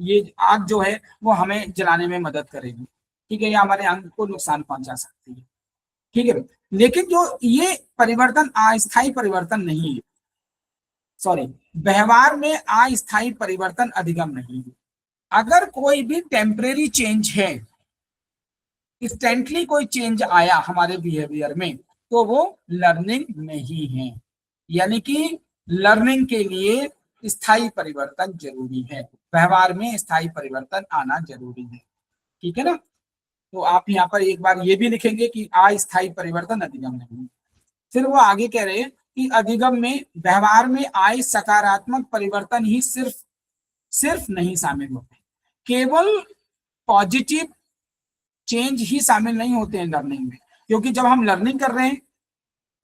ये आग जो है वो हमें जलाने में मदद करेगी, ठीक है, या हमारे अंग को नुकसान पहुंचा सकती है। ठीक है, लेकिन जो ये परिवर्तन अस्थायी परिवर्तन नहीं है, सॉरी, व्यवहार में अस्थायी परिवर्तन अधिगम नहीं है। अगर कोई भी टेम्परेरी चेंज है, इंस्टेंटली कोई चेंज आया हमारे बिहेवियर में, तो वो लर्निंग नहीं है। यानी कि लर्निंग के लिए स्थायी परिवर्तन जरूरी है, व्यवहार में स्थायी परिवर्तन आना जरूरी है। ठीक है ना, तो आप यहाँ पर एक बार ये भी लिखेंगे कि अस्थायी परिवर्तन अधिगम नहीं। फिर वो आगे कह रहे हैं कि अधिगम में व्यवहार में आए सकारात्मक परिवर्तन ही सिर्फ नहीं शामिल होते, केवल पॉजिटिव चेंज ही शामिल नहीं होते हैं लर्निंग में। क्योंकि जब हम लर्निंग कर रहे हैं,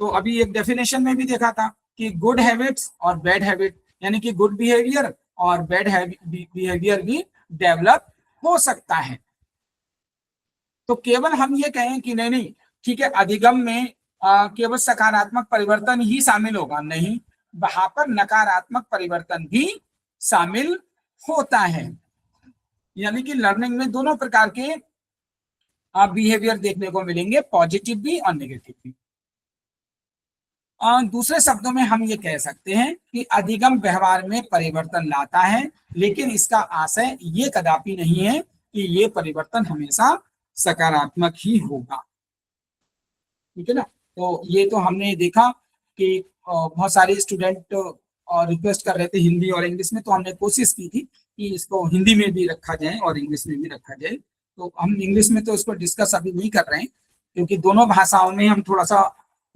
तो अभी एक डेफिनेशन में भी देखा था कि गुड हैबिट्स और बैड हैबिट, यानी कि गुड बिहेवियर और बैड बिहेवियर भी डेवलप हो सकता है। तो केवल हम ये कहें कि नहीं नहीं ठीक है, अधिगम में केवल सकारात्मक परिवर्तन ही शामिल होगा, नहीं, वहां पर नकारात्मक परिवर्तन भी शामिल होता है। यानी कि लर्निंग में दोनों प्रकार के बिहेवियर देखने को मिलेंगे, पॉजिटिव भी और नेगेटिव भी। दूसरे शब्दों में हम ये कह सकते हैं कि अधिगम व्यवहार में परिवर्तन लाता है, लेकिन इसका आशय ये कदापि नहीं है कि ये परिवर्तन हमेशा सकारात्मक ही होगा। ठीक है ना। तो ये तो हमने देखा कि बहुत सारे स्टूडेंट रिक्वेस्ट कर रहे थे हिंदी और इंग्लिश में, तो हमने कोशिश की थी कि इसको हिंदी में भी रखा जाए और इंग्लिश में भी रखा जाए। तो हम इंग्लिश में तो इसको डिस्कस अभी नहीं कर रहे हैं, क्योंकि दोनों भाषाओं में हम थोड़ा सा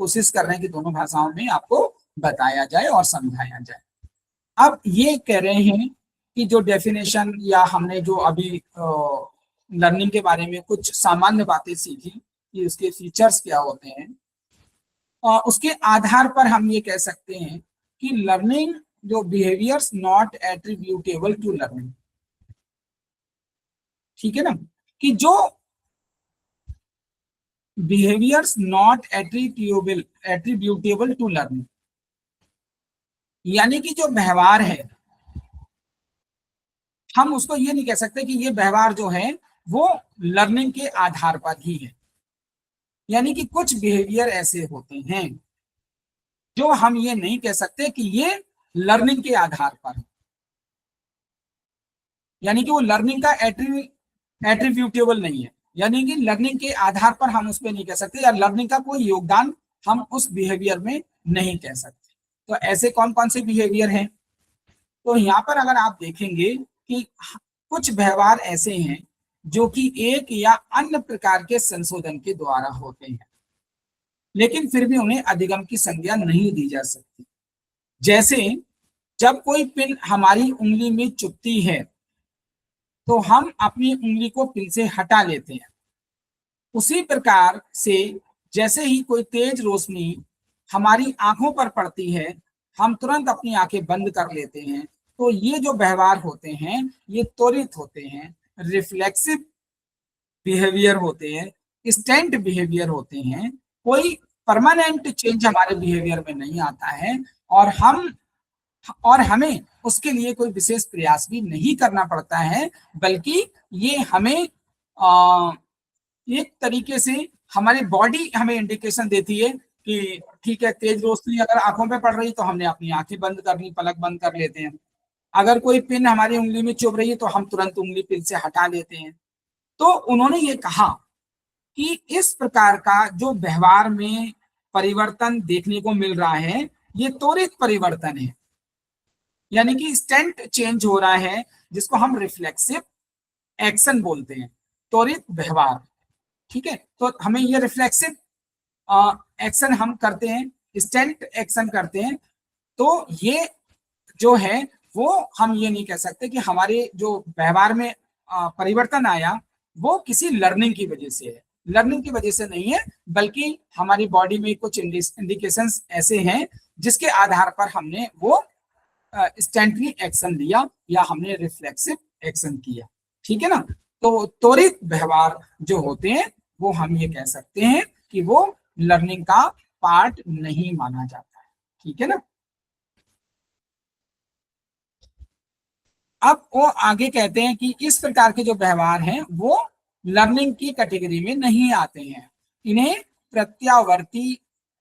कोशिश कर रहे हैं कि दोनों भाषाओं में आपको बताया जाए और समझाया जाए। अब ये कह रहे हैं कि जो डेफिनेशन या हमने जो अभी लर्निंग के बारे में कुछ सामान्य बातें सीखी कि उसके फीचर्स क्या होते हैं, उसके आधार पर हम ये कह सकते हैं कि लर्निंग जो behaviours not attributable to learning, ठीक है ना, कि जो behaviours not attributable to learning, यानी कि जो व्यवहार है हम उसको ये नहीं कह सकते कि ये व्यवहार जो है वो लर्निंग के आधार पर ही है। यानी कि कुछ बिहेवियर ऐसे होते हैं जो हम ये नहीं कह सकते कि ये लर्निंग के आधार पर है, यानी कि वो लर्निंग का एट्रीब्यूटेबल नहीं है, यानी कि लर्निंग के आधार पर हम उस पर नहीं कह सकते, या लर्निंग का कोई योगदान हम उस बिहेवियर में नहीं कह सकते। तो ऐसे कौन कौन से बिहेवियर हैं, तो यहाँ पर अगर आप देखेंगे कि कुछ व्यवहार ऐसे हैं जो कि एक या अन्य प्रकार के संशोधन के द्वारा होते हैं, लेकिन फिर भी उन्हें अधिगम की संज्ञा नहीं दी जा सकती। जैसे जब कोई पिन हमारी उंगली में चुभती है तो हम अपनी उंगली को पिन से हटा लेते हैं। उसी प्रकार से जैसे ही कोई तेज रोशनी हमारी आंखों पर पड़ती है हम तुरंत अपनी आंखें बंद कर लेते हैं। तो ये जो व्यवहार होते हैं ये त्वरित होते हैं, रिफ्लेक्सिव बिहेवियर होते हैं, इंस्टेंट बिहेवियर होते हैं। कोई परमानेंट चेंज हमारे बिहेवियर में नहीं आता है और हमें उसके लिए कोई विशेष प्रयास भी नहीं करना पड़ता है, बल्कि ये हमें एक तरीके से हमारी बॉडी हमें इंडिकेशन देती है कि ठीक है, तेज रोशनी अगर आंखों पे पड़ रही तो हमने अपनी आंखें बंद कर ली, पलक बंद कर लेते हैं। अगर कोई पिन हमारी उंगली में चुभ रही है तो हम तुरंत उंगली पिन से हटा लेते हैं। तो उन्होंने ये कहा कि इस प्रकार का जो व्यवहार में परिवर्तन देखने को मिल रहा है ये त्वरित परिवर्तन है, यानी कि इंस्टेंट चेंज हो रहा है, जिसको हम रिफ्लेक्सिव एक्शन बोलते हैं, त्वरित व्यवहार। ठीक है, तो हमें ये रिफ्लेक्सिव एक्शन हम करते हैं, इंस्टेंट एक्शन करते हैं। तो ये जो है वो हम ये नहीं कह सकते कि हमारे जो व्यवहार में परिवर्तन आया वो किसी लर्निंग की वजह से है, लर्निंग की वजह से नहीं है, बल्कि हमारी बॉडी में कुछ इंडिकेशंस ऐसे हैं जिसके आधार पर हमने वो इंस्टेंटली एक्शन लिया या हमने रिफ्लेक्सिव एक्शन किया। ठीक है ना। तो त्वरित व्यवहार जो होते हैं वो हम ये कह सकते हैं कि वो लर्निंग का पार्ट नहीं माना जाता है। ठीक है ना। अब वो आगे कहते हैं कि इस प्रकार के जो व्यवहार हैं वो लर्निंग की कैटेगरी में नहीं आते हैं। इन्हें प्रत्यावर्ती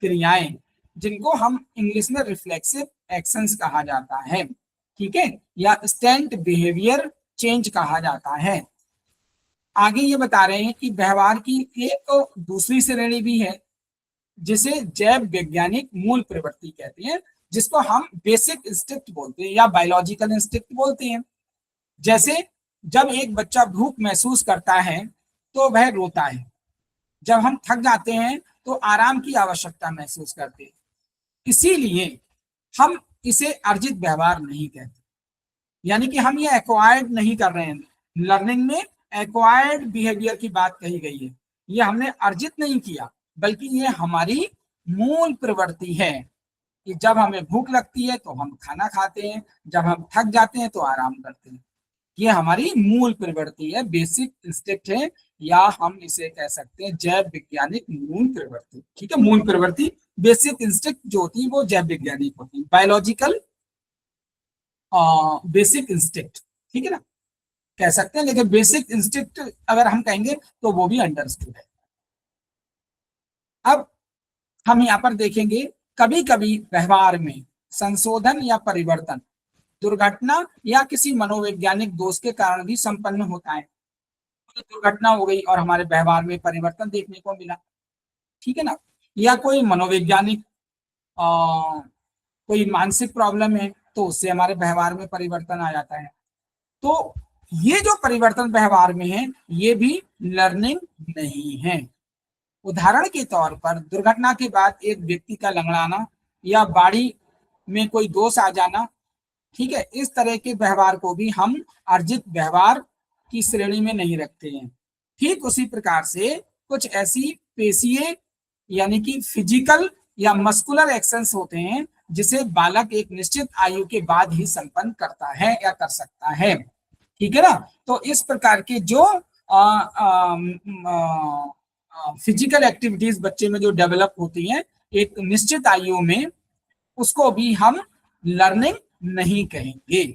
क्रियाएं, जिनको हम इंग्लिश में रिफ्लेक्सिव एक्शंस कहा जाता है, ठीक है, या इंस्टेंट बिहेवियर चेंज कहा जाता है। आगे ये बता रहे हैं कि व्यवहार की एक दूसरी श्रेणी भी है जिसे जैव वैज्ञानिक मूल प्रवृत्ति कहते हैं, जिसको हम बेसिक इंस्टिंक्ट बोलते हैं या बायोलॉजिकल इंस्टिंक्ट बोलते हैं। जैसे जब एक बच्चा भूख महसूस करता है तो वह रोता है, जब हम थक जाते हैं तो आराम की आवश्यकता महसूस करते हैं। इसीलिए हम इसे अर्जित व्यवहार नहीं कहते, यानी कि हम ये एक्वायर्ड नहीं कर रहे हैं। लर्निंग में एक्वायर्ड बिहेवियर की बात कही गई है, ये हमने अर्जित नहीं किया, बल्कि ये हमारी मूल प्रवृत्ति है कि जब हमें भूख लगती है तो हम खाना खाते हैं, जब हम थक जाते हैं तो आराम करते हैं। ये हमारी मूल प्रवृत्ति है, बेसिक इंस्टिंक्ट है, या हम इसे कह सकते हैं जैव वैज्ञानिक मूल प्रवृत्ति। ठीक है, मूल प्रवृत्ति बेसिक इंस्टिंक्ट जो होती है वो जैव वैज्ञानिक होती है, बायोलॉजिकल बेसिक इंस्टिंक्ट, ठीक है ना, कह सकते हैं। लेकिन बेसिक इंस्टिंक्ट अगर हम कहेंगे तो वो भी अंडरस्टूड है। अब हम यहाँ पर देखेंगे कभी कभी व्यवहार में संशोधन या परिवर्तन दुर्घटना या किसी मनोवैज्ञानिक दोष के कारण भी संपन्न होता है। तो दुर्घटना हो गई और हमारे व्यवहार में परिवर्तन देखने को मिला, ठीक है ना, या कोई मनोवैज्ञानिक कोई मानसिक प्रॉब्लम है तो उससे हमारे व्यवहार में परिवर्तन आ जाता है। तो ये जो परिवर्तन व्यवहार में है ये भी लर्निंग नहीं है। उदाहरण के तौर पर दुर्घटना के बाद एक व्यक्ति का लंगड़ाना या बाड़ी में कोई दोष आ जाना, ठीक है, इस तरह के व्यवहार को भी हम अर्जित व्यवहार की श्रेणी में नहीं रखते हैं। ठीक उसी प्रकार से कुछ ऐसी पेशीय यानी कि फिजिकल या मस्कुलर एक्शंस होते हैं जिसे बालक एक निश्चित आयु के बाद ही संपन्न करता है या कर सकता है, ठीक है ना। तो इस प्रकार के जो फिजिकल एक्टिविटीज बच्चे में जो डेवलप होती हैं एक निश्चित आयु में, उसको भी हम लर्निंग नहीं कहेंगे,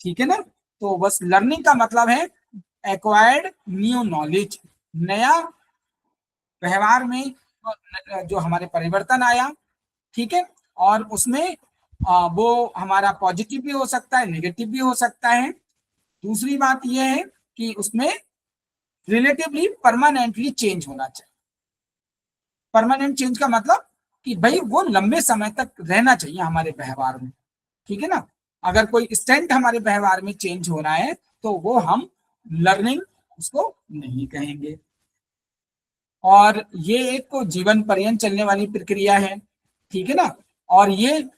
ठीक है ना। तो बस लर्निंग का मतलब है एक्वायर्ड न्यू नॉलेज, नया व्यवहार में जो हमारे परिवर्तन आया, ठीक है, और उसमें वो हमारा पॉजिटिव भी हो सकता है, नेगेटिव भी हो सकता है। दूसरी बात यह है कि उसमें रिलेटिवली परमानेंटली चेंज होना चाहिए। परमानेंट चेंज का मतलब कि भाई वो लंबे समय तक रहना चाहिए हमारे व्यवहार में, ठीक है ना। अगर कोई स्टेंट हमारे व्यवहार में चेंज हो रहा है तो वो हम लर्निंग उसको नहीं कहेंगे। और ये एक जीवन पर्यंत चलने वाली प्रक्रिया है, ठीक है ना। और ये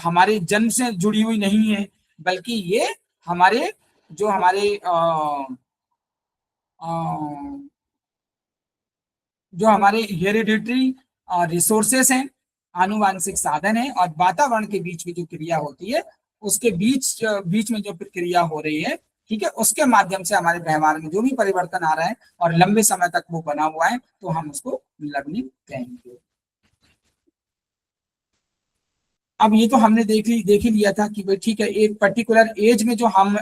हमारे जन्म से जुड़ी हुई नहीं है, बल्कि ये हमारे जो हमारे जो हमारे हेरिडिटरी रिसोर्सेस हैं, आनुवांशिक साधन है, और वातावरण के बीच की जो क्रिया होती है उसके बीच में जो प्रक्रिया हो रही है, ठीक है, उसके माध्यम से हमारे व्यवहार में जो भी परिवर्तन आ रहा है और लंबे समय तक वो बना हुआ है तो हम उसको लर्निंग कहेंगे। अब ये तो हमने देख ही लिया था कि भाई ठीक है, एक पर्टिकुलर एज में जो हम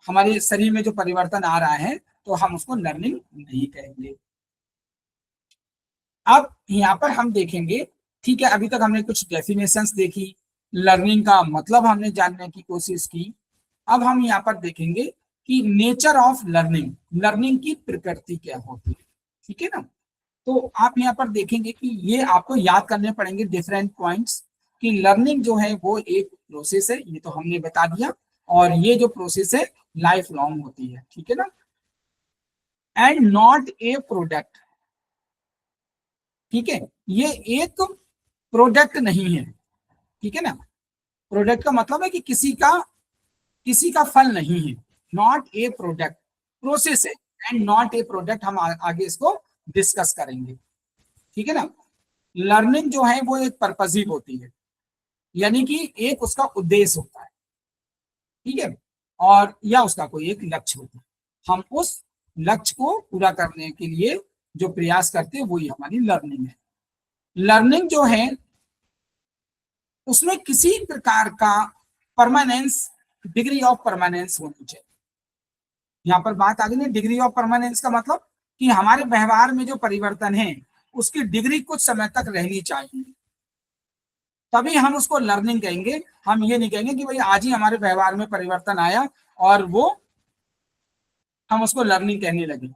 हमारे शरीर में जो परिवर्तन आ रहा है तो हम उसको लर्निंग नहीं कहेंगे। अब यहाँ पर हम देखेंगे, ठीक है, अभी तक हमने कुछ डेफिनेशंस देखी, लर्निंग का मतलब हमने जानने की कोशिश की। अब हम यहाँ पर देखेंगे कि नेचर ऑफ लर्निंग, लर्निंग की प्रकृति क्या होती है, ठीक है ना। तो आप यहाँ पर देखेंगे कि ये आपको याद करने पड़ेंगे डिफरेंट पॉइंट्स, कि लर्निंग जो है वो एक प्रोसेस है, ये तो हमने बता दिया, और ये जो प्रोसेस है लाइफ लॉन्ग होती है, ठीक है ना, एंड नॉट ए प्रोडक्ट, ठीक है, ये एक प्रोडक्ट नहीं है, ठीक है ना। प्रोडक्ट का मतलब है कि किसी का फल नहीं है, नॉट ए प्रोडक्ट, प्रोसेस है, एंड नॉट ए प्रोडक्ट। हम आगे इसको डिस्कस करेंगे, ठीक है ना। लर्निंग जो है वो एक पर्पसिव होती है, यानी कि एक उसका उद्देश्य होता है, ठीक है, और या उसका कोई एक लक्ष्य होता है। हम उस लक्ष्य को पूरा करने के लिए जो प्रयास करते हैं वही हमारी लर्निंग है। लर्निंग जो है उसमें किसी प्रकार का परमानेंस, डिग्री ऑफ परमानेंस होनी चाहिए। यहाँ पर बात आ गई ना, डिग्री ऑफ परमानेंस का मतलब कि हमारे व्यवहार में जो परिवर्तन है उसकी डिग्री कुछ समय तक रहनी चाहिए, तभी हम उसको लर्निंग कहेंगे। हम ये नहीं कहेंगे कि भाई आज ही हमारे व्यवहार में परिवर्तन आया और वो हम उसको लर्निंग कहने लगे,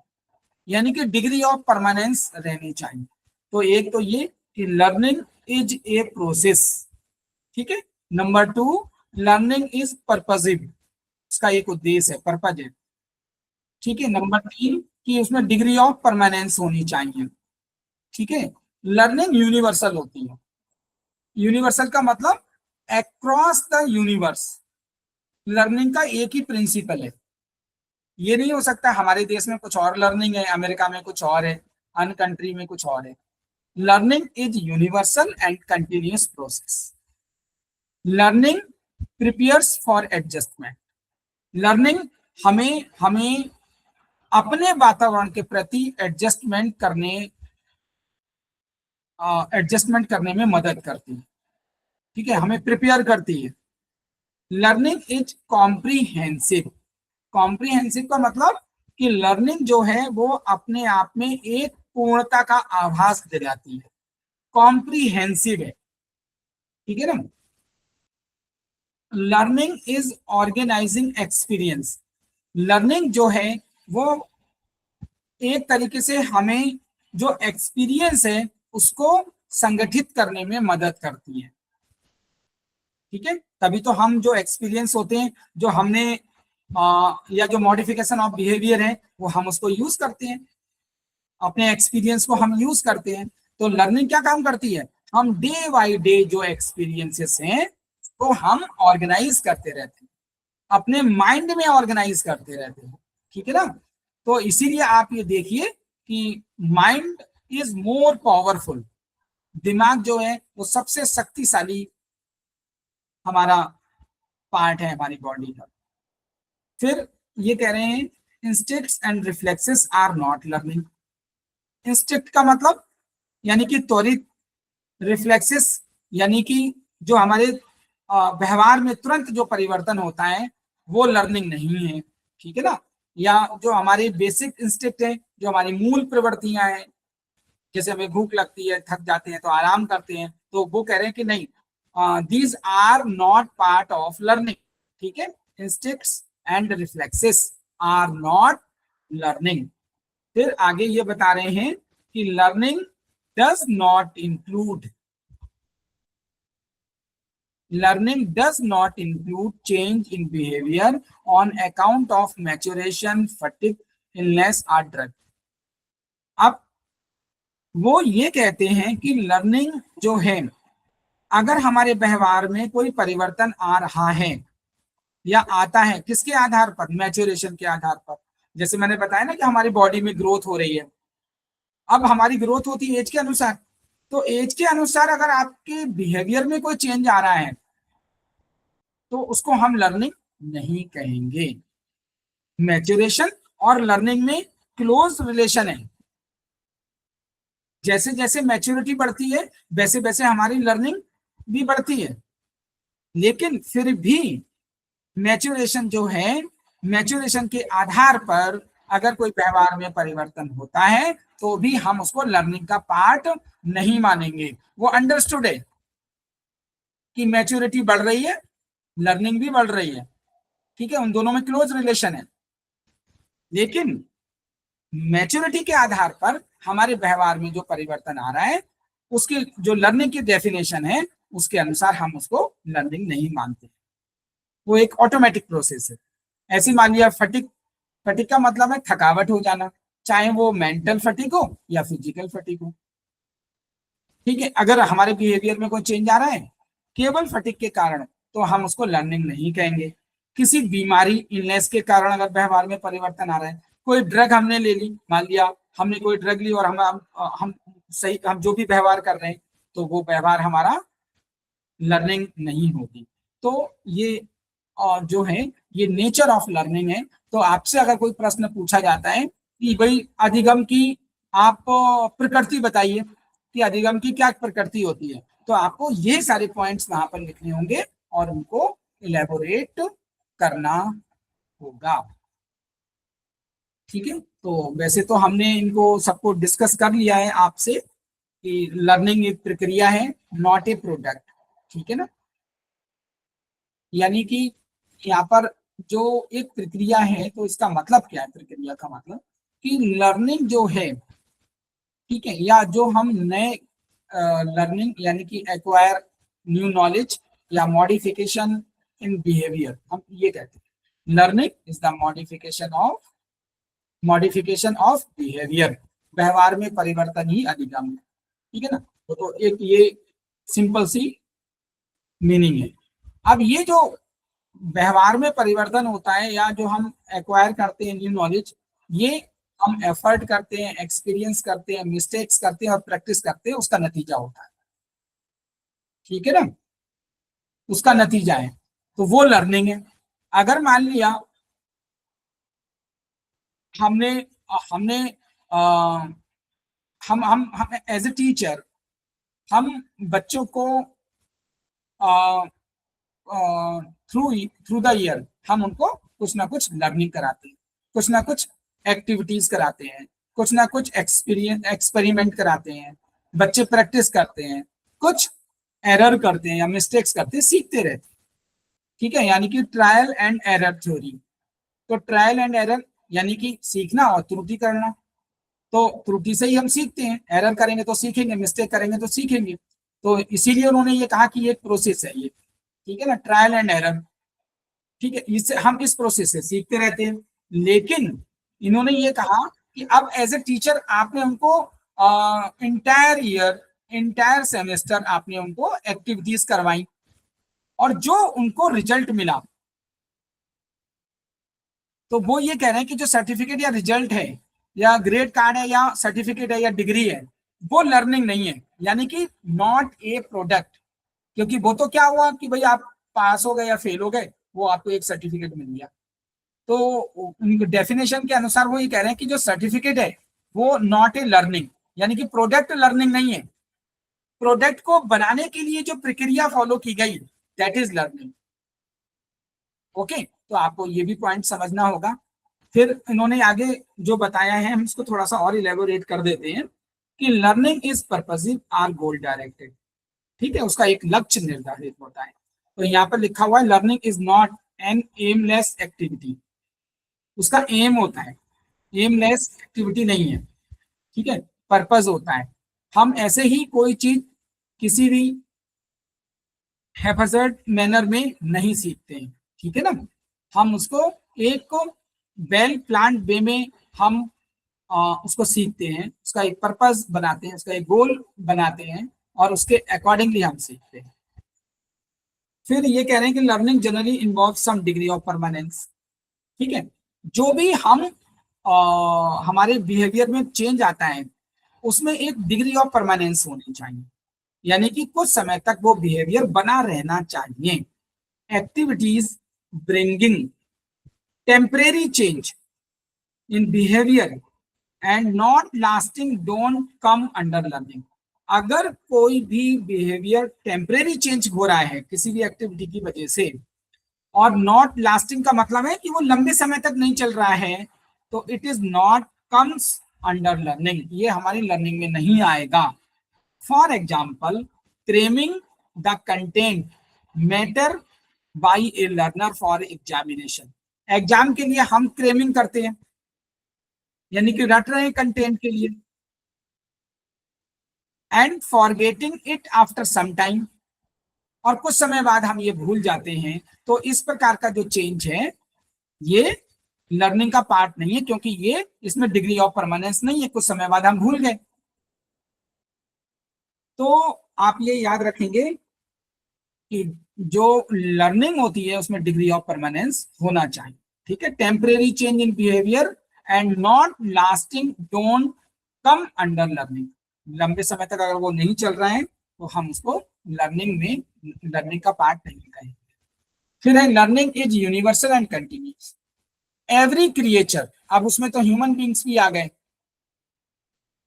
यानी कि डिग्री ऑफ परमानेंस रहनी चाहिए। तो एक तो ये कि लर्निंग इज ए प्रोसेस, ठीक है। नंबर 2, लर्निंग इज पर्पसिव, इसका एक उद्देश्य है, पर्पज है, ठीक है। नंबर 3 कि उसमें डिग्री ऑफ परमानेंस होनी चाहिए, ठीक है। लर्निंग यूनिवर्सल होती है, यूनिवर्सल का मतलब अक्रॉस द यूनिवर्स, लर्निंग का एक ही प्रिंसिपल है। ये नहीं हो सकता हमारे देश में कुछ और लर्निंग है, अमेरिका में कुछ और है, अन्य कंट्री में कुछ और है। Learning is universal and continuous process. Learning prepares for adjustment, learning हमें हमें अपने वातावरण के प्रति एडजस्टमेंट करने में मदद करती है, ठीक है, हमें प्रिपेयर करती है। लर्निंग इज कॉम्प्रीहेंसिव, कॉम्प्रीहेंसिव का मतलब कि लर्निंग जो है वो अपने आप में एक पूर्णता का आभास दिलाती है, कॉम्प्रीहेंसिव है, ठीक है ना। Learning is organising experience. Learning जो है वो एक तरीके से हमें जो एक्सपीरियंस है उसको संगठित करने में मदद करती है, ठीक है। तभी तो हम जो एक्सपीरियंस होते हैं, जो हमने या जो मॉडिफिकेशन ऑफ बिहेवियर है वो हम उसको यूज करते हैं, अपने एक्सपीरियंस को हम यूज करते हैं। तो लर्निंग क्या काम करती है, हम डे बाय डे जो एक्सपीरियंसेस हैं तो हम ऑर्गेनाइज करते रहते हैं, अपने माइंड में ऑर्गेनाइज करते रहते हैं, ठीक है ना। तो इसीलिए आप ये देखिए कि माइंड इज मोर पावरफुल। दिमाग जो है वो सबसे शक्तिशाली हमारा पार्ट है हमारी बॉडी का। फिर ये कह रहे हैं instincts and reflexes are not learning. Instinct का मतलब यानी कि त्वरित, रिफ्लेक्सेस यानी कि जो हमारे व्यवहार में तुरंत जो परिवर्तन होता है वो लर्निंग नहीं है, ठीक है ना। या जो हमारी बेसिक इंस्टिंक्ट है, जो हमारी मूल प्रवृत्तियां हैं, जैसे हमें भूख लगती है, थक जाते हैं तो आराम करते हैं, तो वो कह रहे हैं कि नहीं, these are not part of learning, ठीक है। Instincts and reflexes are not learning. फिर आगे ये बता रहे हैं कि learning does not include, learning does not include change in behavior on account of maturation, fatigue, illness or drug। अब वो ये कहते हैं कि लर्निंग जो है, अगर हमारे व्यवहार में कोई परिवर्तन आ रहा है या आता है, किसके आधार पर, मैच्योरेशन के आधार पर। जैसे मैंने बताया ना कि हमारी बॉडी में ग्रोथ हो रही है, अब हमारी ग्रोथ होती है एज के अनुसार, तो एज के अनुसार अगर आपके बिहेवियर में कोई चेंज आ रहा है तो उसको हम लर्निंग नहीं कहेंगे। मैच्योरेशन और लर्निंग में क्लोज रिलेशन है। जैसे जैसे मैच्योरिटी बढ़ती है वैसे वैसे हमारी लर्निंग भी बढ़ती है, लेकिन फिर भी मैच्योरेशन जो है, मैच्योरेशन के आधार पर अगर कोई व्यवहार में परिवर्तन होता है तो भी हम उसको लर्निंग का पार्ट नहीं मानेंगे। वो अंडरस्टूड है कि मैच्योरिटी बढ़ रही है, लर्निंग भी बढ़ रही है, ठीक है, उन दोनों में क्लोज रिलेशन है। लेकिन मैच्योरिटी के आधार पर हमारे व्यवहार में जो परिवर्तन आ रहा है उसकी जो लर्निंग की डेफिनेशन है उसके अनुसार हम उसको लर्निंग नहीं मानते, वो एक ऑटोमेटिक प्रोसेस है। ऐसी मान लिया फटिक, फटिक का मतलब है थकावट हो जाना, चाहे वो मेंटल फटिक हो या फिजिकल फटिक हो, ठीक है। अगर हमारे बिहेवियर में कोई चेंज आ रहा है केवल फटिक के कारण तो हम उसको लर्निंग नहीं कहेंगे। किसी बीमारी, इलनेस के कारण अगर व्यवहार में परिवर्तन आ रहा है, कोई ड्रग हमने ले ली, मान लिया हमने कोई ड्रग ली और हम सही, हम जो भी व्यवहार कर रहे हैं तो वो व्यवहार हमारा लर्निंग नहीं होगी। तो ये जो है ये नेचर ऑफ लर्निंग है। तो आपसे अगर कोई प्रश्न पूछा जाता है कि भाई अधिगम की आप प्रकृति बताइए कि अधिगम की क्या प्रकृति होती है, तो आपको ये सारे पॉइंट्स वहां पर लिखने होंगे और उनको इलेबोरेट करना होगा, ठीक है। तो वैसे तो हमने इनको सबको डिस्कस कर लिया है आपसे कि लर्निंग एक प्रक्रिया है, नॉट ए प्रोडक्ट, ठीक है ना। यानी कि यहाँ पर जो एक प्रक्रिया है तो इसका मतलब क्या है, प्रक्रिया का मतलब कि लर्निंग जो है, ठीक है, या जो हम नए लर्निंग यानी कि एक्वायर न्यू नॉलेज या मॉडिफिकेशन इन बिहेवियर, हम ये कहते हैं learning is the modification of behaviour. व्यवहार में परिवर्तन ही अधिगम है, ठीक है ना। तो एक ये सिंपल सी मीनिंग है। अब ये जो व्यवहार में परिवर्तन होता है या जो हम एक्वायर करते हैं न्यू नॉलेज, ये हम एफर्ट करते हैं, एक्सपीरियंस करते हैं, मिस्टेक्स करते हैं और प्रैक्टिस करते हैं, उसका नतीजा होता है, ठीक है ना, उसका नतीजा है, तो वो लर्निंग है। अगर मान लिया हमने हमने आ, हम एज ए टीचर हम बच्चों को थ्रू थ्रू द ईयर हम उनको कुछ ना कुछ लर्निंग कराते हैं, कुछ ना कुछ एक्टिविटीज कराते हैं, कुछ ना कुछ एक्सपीरियंस एक्सपेरिमेंट कराते हैं, बच्चे प्रैक्टिस करते हैं, कुछ एरर करते हैं या मिस्टेक्स करते हैं, सीखते रहते हैं। ठीक है, यानी कि ट्रायल एंड एरर थ्योरी। तो ट्रायल एंड एरर यानी कि सीखना और त्रुटि करना। तो त्रुटि से ही हम सीखते हैं, एरर करेंगे तो सीखेंगे, मिस्टेक करेंगे तो सीखेंगे। तो इसीलिए उन्होंने ये कहा कि ये एक प्रोसेस है ये, ठीक है ना, ट्रायल एंड एरर। ठीक है, इससे हम इस प्रोसेस से सीखते रहते हैं। लेकिन इन्होंने ये कहा कि अब एज ए टीचर आपने उनको इंटायर ईयर, इंटायर सेमेस्टर आपने उनको एक्टिविटीज करवाई, और जो उनको रिजल्ट मिला, तो वो ये कह रहे हैं कि जो सर्टिफिकेट या रिजल्ट है या ग्रेड कार्ड है या सर्टिफिकेट है या डिग्री है, वो लर्निंग नहीं है, यानी कि नॉट ए प्रोडक्ट। क्योंकि वो तो क्या हुआ कि भाई आप पास हो गए या फेल हो गए, वो आपको एक सर्टिफिकेट मिल गया। तो उनके डेफिनेशन के अनुसार वो ये कह रहे हैं कि जो सर्टिफिकेट है वो नॉट ए लर्निंग, यानी कि प्रोडक्ट लर्निंग नहीं है। प्रोडक्ट को बनाने के लिए जो प्रक्रिया फॉलो की गई, दैट इज लर्निंग। ओके, तो आपको ये भी पॉइंट समझना होगा। फिर इन्होंने आगे जो बताया है, हम इसको थोड़ा सा और इलेबोरेट कर देते हैं कि learning is purposive or goal directed. ठीक है, उसका एक लक्ष्य निर्धारित होता है। तो यहाँ पर लिखा हुआ है learning is not an aimless activity. उसका एम होता है, एमलेस एक्टिविटी नहीं है। ठीक है, पर्पस होता है। हम ऐसे ही कोई चीज किसी भी हैफजर्ड मैनर में नहीं सीखते हैं। ठीक है ना, हम उसको एक वेल प्लान्ड वे में हम उसको सीखते हैं, उसका एक पर्पस बनाते हैं, उसका एक गोल बनाते हैं, और उसके अकॉर्डिंगली हम सीखते हैं। फिर ये कह रहे हैं कि learning generally involve some degree of permanence. ठीक है, जो भी हम हमारे बिहेवियर में चेंज आता है, उसमें एक डिग्री ऑफ परमानेंस होनी चाहिए, यानी कि कुछ समय तक वो बिहेवियर बना रहना चाहिए। Activities bringing temporary change in behaviour and not lasting don't come under learning. अगर कोई भी बिहेवियर टेम्परेरी चेंज हो रहा है किसी भी एक्टिविटी की वजह से, और नॉट लास्टिंग का मतलब है कि वो लंबे समय तक नहीं चल रहा है, तो it is not comes under learning, ये हमारी लर्निंग में नहीं आएगा। For example, cramming the content matter by a learner for examination. Exam के लिए हम क्रेमिंग करते हैं, यानी कि रट रहे हैं कंटेंट के लिए, and forgetting it after some time, और कुछ समय बाद हम ये भूल जाते हैं। तो इस प्रकार का जो चेंज है ये लर्निंग का पार्ट नहीं है, क्योंकि ये इसमें डिग्री ऑफ परमानेंस नहीं है, कुछ समय बाद हम भूल गए। तो आप ये याद रखेंगे कि जो लर्निंग होती है उसमें डिग्री ऑफ परमानेंस होना चाहिए। ठीक है, temporary change in behaviour and not lasting don't come under learning. लंबे समय तक अगर वो नहीं चल रहा है तो हम उसको लर्निंग में, लर्निंग का पार्ट नहीं कहेंगे। फिर है learning is universal and continuous. Every creature, अब उसमें तो ह्यूमन बींग्स भी आ गए,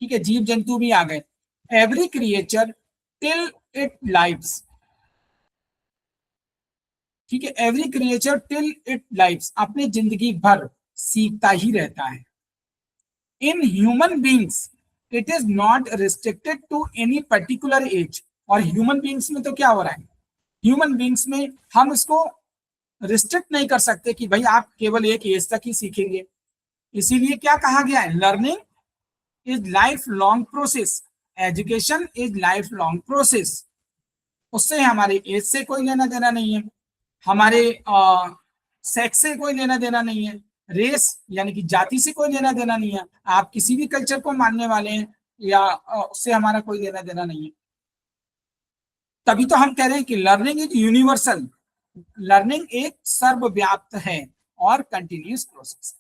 ठीक है, जीव जंतु भी आ गए। Every creature till it lives, ठीक है, every creature till it lives, अपनी जिंदगी भर सीखता ही रहता है। In human beings it is not restricted to any particular age. और ह्यूमन बींग्स में तो क्या हो रहा है, ह्यूमन बींग्स में हम इसको रिस्ट्रिक्ट नहीं कर सकते कि भाई आप केवल एक एज तक ही सीखेंगे। इसीलिए क्या कहा गया है, learning is life long process, education is life long process. उससे हमारे एज से कोई लेना देना नहीं है, हमारे सेक्स से कोई लेना देना नहीं है, रेस यानी कि जाति से कोई लेना देना नहीं है, आप किसी भी कल्चर को मानने वाले हैं या उससे हमारा कोई लेना देना नहीं है। तभी तो हम कह रहे हैं कि लर्निंग इज यूनिवर्सल। लर्निंग एक सर्वव्याप्त है और continuous process.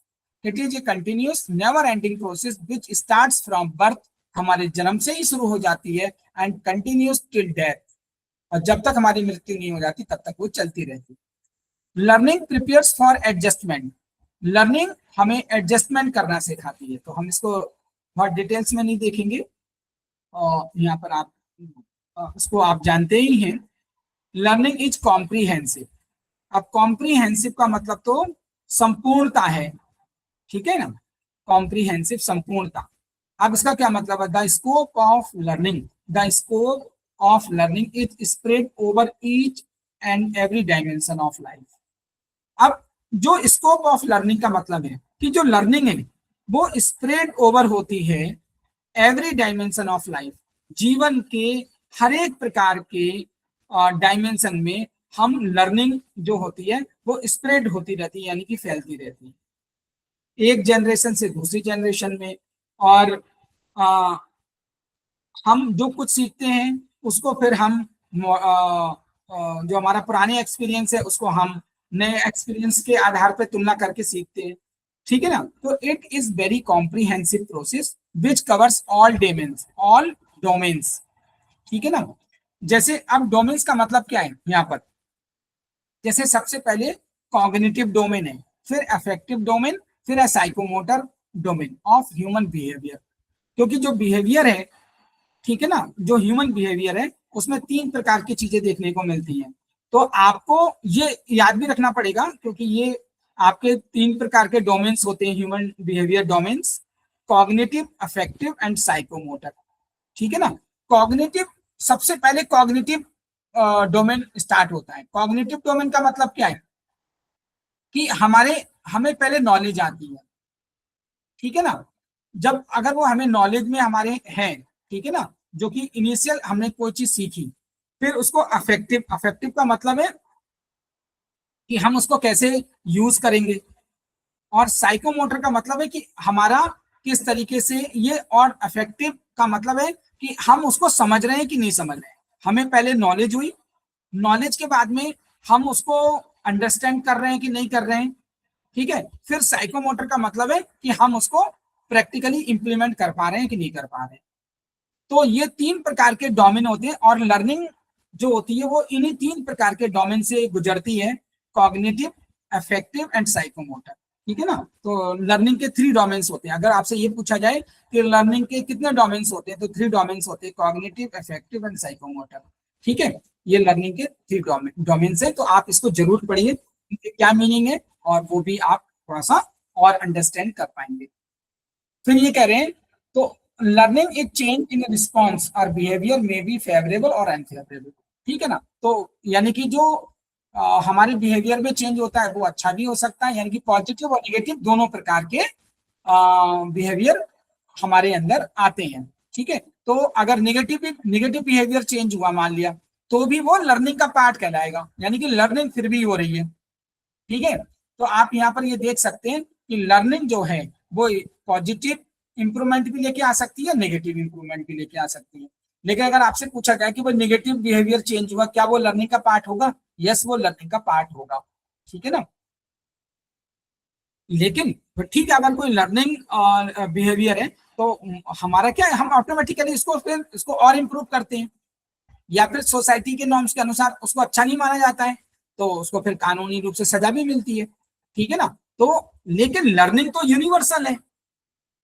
It is a continuous never ending process which starts from birth, हमारे जन्म से ही शुरू हो जाती है, एंड कंटिन्यूस टिल डेथ, और जब तक हमारी मृत्यु नहीं हो जाती तब तक वो चलती रहती है। Learning prepares for adjustment. Learning हमें एडजस्टमेंट करना सिखाती है। तो हम इसको बहुत डिटेल्स में नहीं देखेंगे, और यहाँ पर आप उसको आप जानते ही हैं। Learning is comprehensive. अब कॉम्प्रीहेंसिव का मतलब तो संपूर्णता है, ठीक है ना, कॉम्प्रीहेंसिव संपूर्णता। अब इसका क्या मतलब है, the scope of learning the scope of learning is spread over each and every dimension of life. अब जो स्कोप ऑफ लर्निंग का मतलब है कि जो लर्निंग है वो स्प्रेड ओवर होती है एवरी डायमेंशन ऑफ लाइफ, जीवन के हर एक प्रकार के डायमेंशन में हम लर्निंग जो होती है वो स्प्रेड होती रहती है, यानी कि फैलती रहती है एक जनरेशन से दूसरी जनरेशन में। और हम जो कुछ सीखते हैं उसको फिर हम जो हमारा पुराने एक्सपीरियंस है उसको हम नए एक्सपीरियंस के आधार पर तुलना करके सीखते हैं, ठीक है ना। तो it is very comprehensive process which covers all domains, ठीक है ना। जैसे अब डोमेन्स का मतलब क्या है यहाँ पर, जैसे सबसे पहले कॉग्निटिव डोमेन है, फिर अफेक्टिव डोमेन, फिर है psychomotor domain of human behaviour. क्योंकि जो बिहेवियर है, ठीक है ना, जो ह्यूमन बिहेवियर है उसमें 3 प्रकार की चीजें देखने को मिलती हैं। तो आपको ये याद भी रखना पड़ेगा क्योंकि ये आपके 3 प्रकार के डोमेन्स होते हैं human behaviour domains, cognitive, affective and psychomotor, ठीक है ना। कॉग्निटिव, सबसे पहले कॉग्निटिव डोमेन स्टार्ट होता है। कॉग्निटिव डोमेन का मतलब क्या है कि हमें पहले नॉलेज आती है, ठीक है ना। जब अगर वो हमें नॉलेज में हमारे हैं, ठीक है ना, जो कि इनिशियल हमने कोई चीज सीखी, फिर उसको अफेक्टिव, अफेक्टिव का मतलब है कि हम उसको कैसे यूज करेंगे। और साइकोमोटर का मतलब है कि हमारा किस तरीके से ये, और अफेक्टिव का मतलब है कि हम उसको समझ रहे हैं कि नहीं समझ रहे हैं। हमें पहले नॉलेज हुई, नॉलेज के बाद में हम उसको अंडरस्टैंड कर रहे हैं कि नहीं कर रहे हैं, ठीक है। फिर साइकोमोटर का मतलब है कि हम उसको प्रैक्टिकली इंप्लीमेंट कर पा रहे हैं कि नहीं कर पा रहे हैं। तो ये 3 प्रकार के डोमेन होते हैं और लर्निंग जो होती है वो इन्हीं 3 प्रकार के डोमेन से गुजरती है, कॉग्निटिव, अफेक्टिव एंड साइकोमोटर, ठीक है ना। तो लर्निंग के 3 डोमेन्स होते हैं। अगर आपसे ये पूछा जाए कि लर्निंग के कितने डोमेन्स होते हैं, तो 3 डोमेन्स होते हैं, कॉग्निटिव, अफेक्टिव एंड साइकोमोटर, ठीक है। ये लर्निंग के 3 डोमेन्स है। तो आप इसको जरूर पढ़िए, इनके क्या मीनिंग है और वो भी आप थोड़ा सा और अंडरस्टैंड कर पाएंगे। फिर ये कह रहे हैं, तो learning is change in response और बिहेवियर में बी फेवरेबल और अनफेवरेबल, ठीक है ना। तो यानी कि जो हमारे बिहेवियर में चेंज होता है वो अच्छा भी हो सकता है, यानी कि पॉजिटिव और निगेटिव दोनों प्रकार के बिहेवियर हमारे अंदर आते हैं, ठीक है। तो अगर निगेटिव बिहेवियर चेंज हुआ मान लिया, तो भी वो लर्निंग का पार्ट कहलाएगा, यानी कि लर्निंग फिर भी हो रही है, ठीक है। तो आप यहाँ पर ये देख सकते हैं कि लर्निंग जो है वो पॉजिटिव इंप्रूवमेंट भी लेके आ सकती है, नेगेटिव इंप्रूवमेंट भी लेके आ सकती है। लेकिन अगर आपसे पूछा जाए कि वो नेगेटिव बिहेवियर चेंज हुआ, क्या वो लर्निंग का पार्ट होगा? यस, वो लर्निंग का पार्ट होगा, ठीक है ना। लेकिन ठीक है, अगर कोई लर्निंग बिहेवियर है तो हमारा क्या है, हम ऑटोमेटिकली इसको और इम्प्रूव करते हैं, या फिर सोसाइटी के नॉर्म्स के अनुसार उसको अच्छा नहीं माना जाता है तो उसको फिर कानूनी रूप से सजा भी मिलती है, ठीक है ना। तो लेकिन लर्निंग तो यूनिवर्सल है,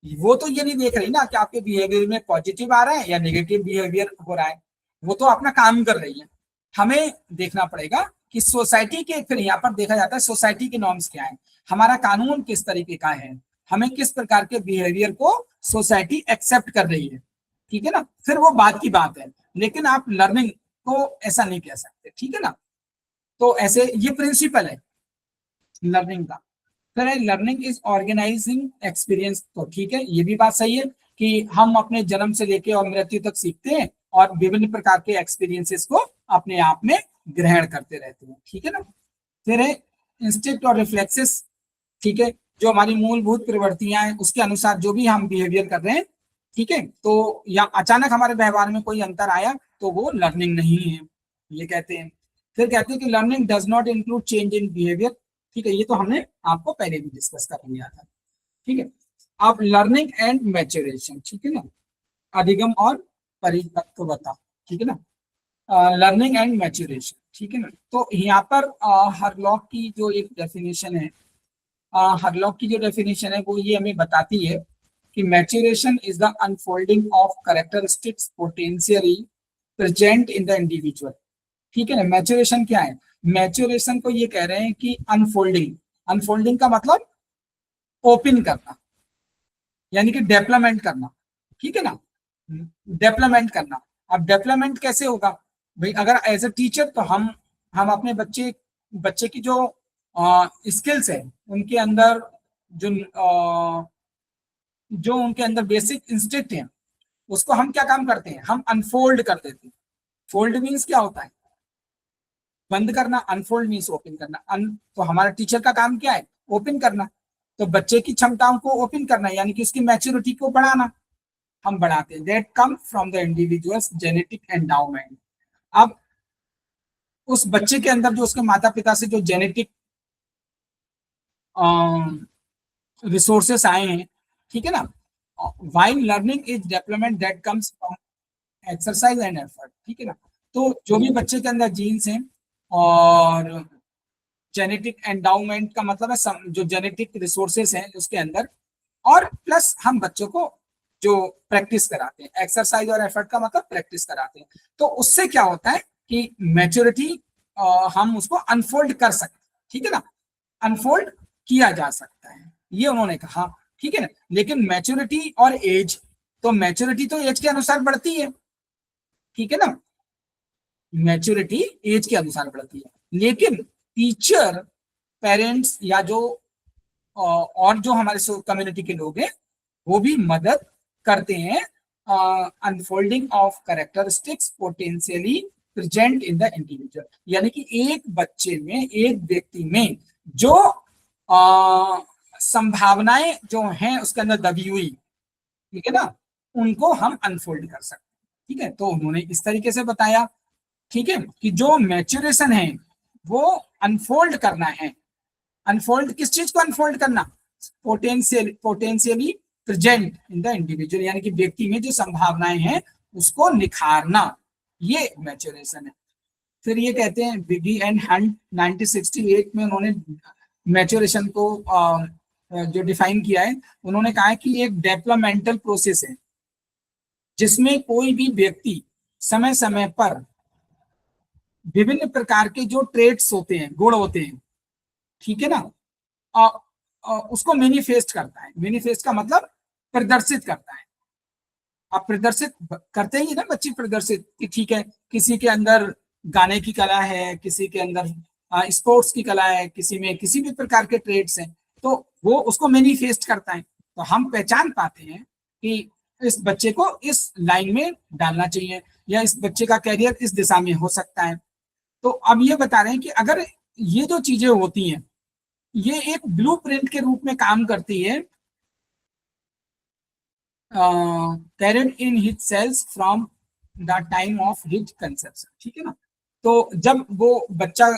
वो तो ये नहीं देख रही ना कि आपके बिहेवियर में पॉजिटिव आ रहा है या नेगेटिव बिहेवियर हो रहा है, वो तो अपना काम कर रही है। हमें देखना पड़ेगा कि सोसाइटी के, फिर यहाँ पर देखा जाता है सोसाइटी के नॉर्म्स क्या है, हमारा कानून किस तरीके का है, हमें किस प्रकार के बिहेवियर को सोसाइटी एक्सेप्ट कर रही है, ठीक है ना। फिर वो बात की बात है, लेकिन आप लर्निंग को ऐसा नहीं कह सकते, ठीक है ना। तो ऐसे ये प्रिंसिपल है लर्निंग का। फिर लर्निंग इज ऑर्गेनाइजिंग एक्सपीरियंस, तो ठीक है, ये भी बात सही है कि हम अपने जन्म से लेके और मृत्यु तक सीखते हैं और विभिन्न प्रकार के एक्सपीरियंसेस को अपने आप में ग्रहण करते रहते हैं, ठीक है ना। फिर है इंस्टिंक्ट और रिफ्लेक्सेस, ठीक है, जो हमारी मूलभूत प्रवृत्तियां हैं उसके अनुसार जो भी हम बिहेवियर कर रहे हैं, ठीक है। तो या अचानक हमारे व्यवहार में कोई अंतर आया तो वो लर्निंग नहीं है, ये कहते हैं। फिर कहते हैं कि learning does not include change in behaviour, ठीक है, ये तो हमने आपको पहले भी डिस्कस कर लिया था, ठीक है। अब लर्निंग एंड मैच्योरेशन, ठीक है ना, अधिगम और परिपक्वता, ठीक है ना, लर्निंग एंड मैच्योरेशन, ठीक है ना। तो यहाँ पर हरलॉक की जो एक डेफिनेशन है, हरलॉक की जो डेफिनेशन है वो ये हमें बताती है कि maturation is the unfolding of characteristics potentially present in the individual, ठीक है ना। मैच्योरेशन क्या है? मैच्योरेशन को ये कह रहे हैं कि अनफोल्डिंग, अनफोल्डिंग का मतलब ओपन करना, यानी कि डेवलपमेंट करना, ठीक है ना, डेवलपमेंट करना। अब डेवलपमेंट कैसे होगा भाई, अगर एज अ टीचर तो हम अपने बच्चे की जो स्किल्स है, उनके अंदर जो जो उनके अंदर बेसिक इंस्टिंक्ट है, उसको हम क्या काम करते हैं, हम अनफोल्ड कर देते हैं। फोल्ड मीन्स क्या होता है, बंद करना, अनफोल्ड मीन्स ओपन करना। तो हमारा टीचर का काम क्या है, ओपन करना। तो बच्चे की क्षमताओं को ओपन करना, यानी कि उसकी मैच्योरिटी को बढ़ाना, हम बढ़ाते हैं। That come from the individuals genetic endowment. अब उस बच्चे के अंदर जो उसके माता पिता से जो जेनेटिक रिसोर्सेस आए हैं, ठीक है ना, while learning is development that comes from exercise and effort, ठीक है ना। तो जो भी बच्चे के अंदर जीन्स हैं, और जेनेटिक एंडाउमेंट का मतलब है जो जेनेटिक रिसोर्सेस हैं उसके अंदर, और प्लस हम बच्चों को जो प्रैक्टिस कराते हैं, एक्सरसाइज और एफर्ट का मतलब प्रैक्टिस कराते हैं, तो उससे क्या होता है कि मैच्योरिटी हम उसको अनफोल्ड कर सकते हैं, ठीक है ना, अनफोल्ड किया जा सकता है, ये उन्होंने कहा, ठीक है ना। लेकिन मैच्योरिटी और एज, तो मैच्योरिटी तो एज के अनुसार बढ़ती है, ठीक है ना, मैच्योरिटी एज के अनुसार बढ़ती है। लेकिन टीचर, पेरेंट्स या जो और जो हमारे कम्युनिटी के लोग हैं, वो भी मदद करते हैं unfolding of characteristics potentially present in the individual. यानी कि एक बच्चे में, एक व्यक्ति में जो संभावनाएं जो हैं उसके अंदर दबी हुई, ठीक है ना, उनको हम अनफोल्ड कर सकते हैं, ठीक है। तो उन्होंने इस तरीके से बताया, ठीक है, कि जो मैच्योरेशन है वो अनफोल्ड करना है। अनफोल्ड किस चीज को अनफोल्ड करना, potentially present in the individual, यानी कि व्यक्ति में जो संभावनाएं हैं उसको निखारना, ये मैच्योरेशन है। फिर ये कहते हैं बिगी एंड हंट 1968 में उन्होंने मैच्योरेशन को जो डिफाइन किया है, उन्होंने कहा है कि एक डेवलपमेंटल प्रोसेस है जिसमें कोई भी व्यक्ति समय समय पर विभिन्न प्रकार के जो ट्रेड्स होते हैं, गुण होते हैं, ठीक है ना, आ, उसको मैनिफेस्ट करता है। मैनिफेस्ट का मतलब प्रदर्शित करता है। आप प्रदर्शित करते ही ना बच्चे, प्रदर्शित कि ठीक है, किसी के अंदर गाने की कला है, किसी के अंदर स्पोर्ट्स की कला है, किसी में किसी भी प्रकार के ट्रेड्स हैं, तो वो उसको मैनिफेस्ट करता है। तो हम पहचान पाते हैं कि इस बच्चे को इस लाइन में डालना चाहिए, या इस बच्चे का कैरियर इस दिशा में हो सकता है। तो अब ये बता रहे हैं कि अगर ये जो चीजें होती हैं, ये एक ब्लूप्रिंट के रूप में काम करती है, carried in his cells from the time of his conception, ठीक है ना। तो जब वो बच्चा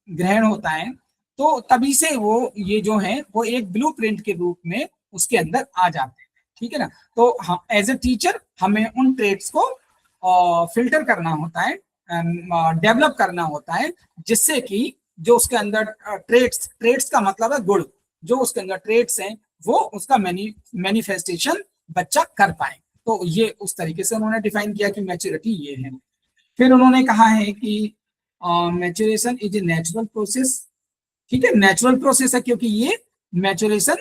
ग्रहण होता है, तो तभी से वो ये जो है वो एक ब्लूप्रिंट के रूप में उसके अंदर आ जाते हैं, ठीक है ना। तो हम एज ए टीचर हमें उन ट्रेड्स को फिल्टर करना होता है, डेवलप करना होता है, जिससे कि जो उसके अंदर ट्रेड्स का मतलब है गुण, जो उसके अंदर ट्रेड्स हैं वो उसका मैनिफेस्टेशन बच्चा कर पाए। तो ये उस तरीके से उन्होंने डिफाइन किया कि मैच्योरिटी ये है। फिर उन्होंने कहा है कि maturation is a natural process, ठीक है, नेचुरल प्रोसेस है, क्योंकि ये मैच्योरेशन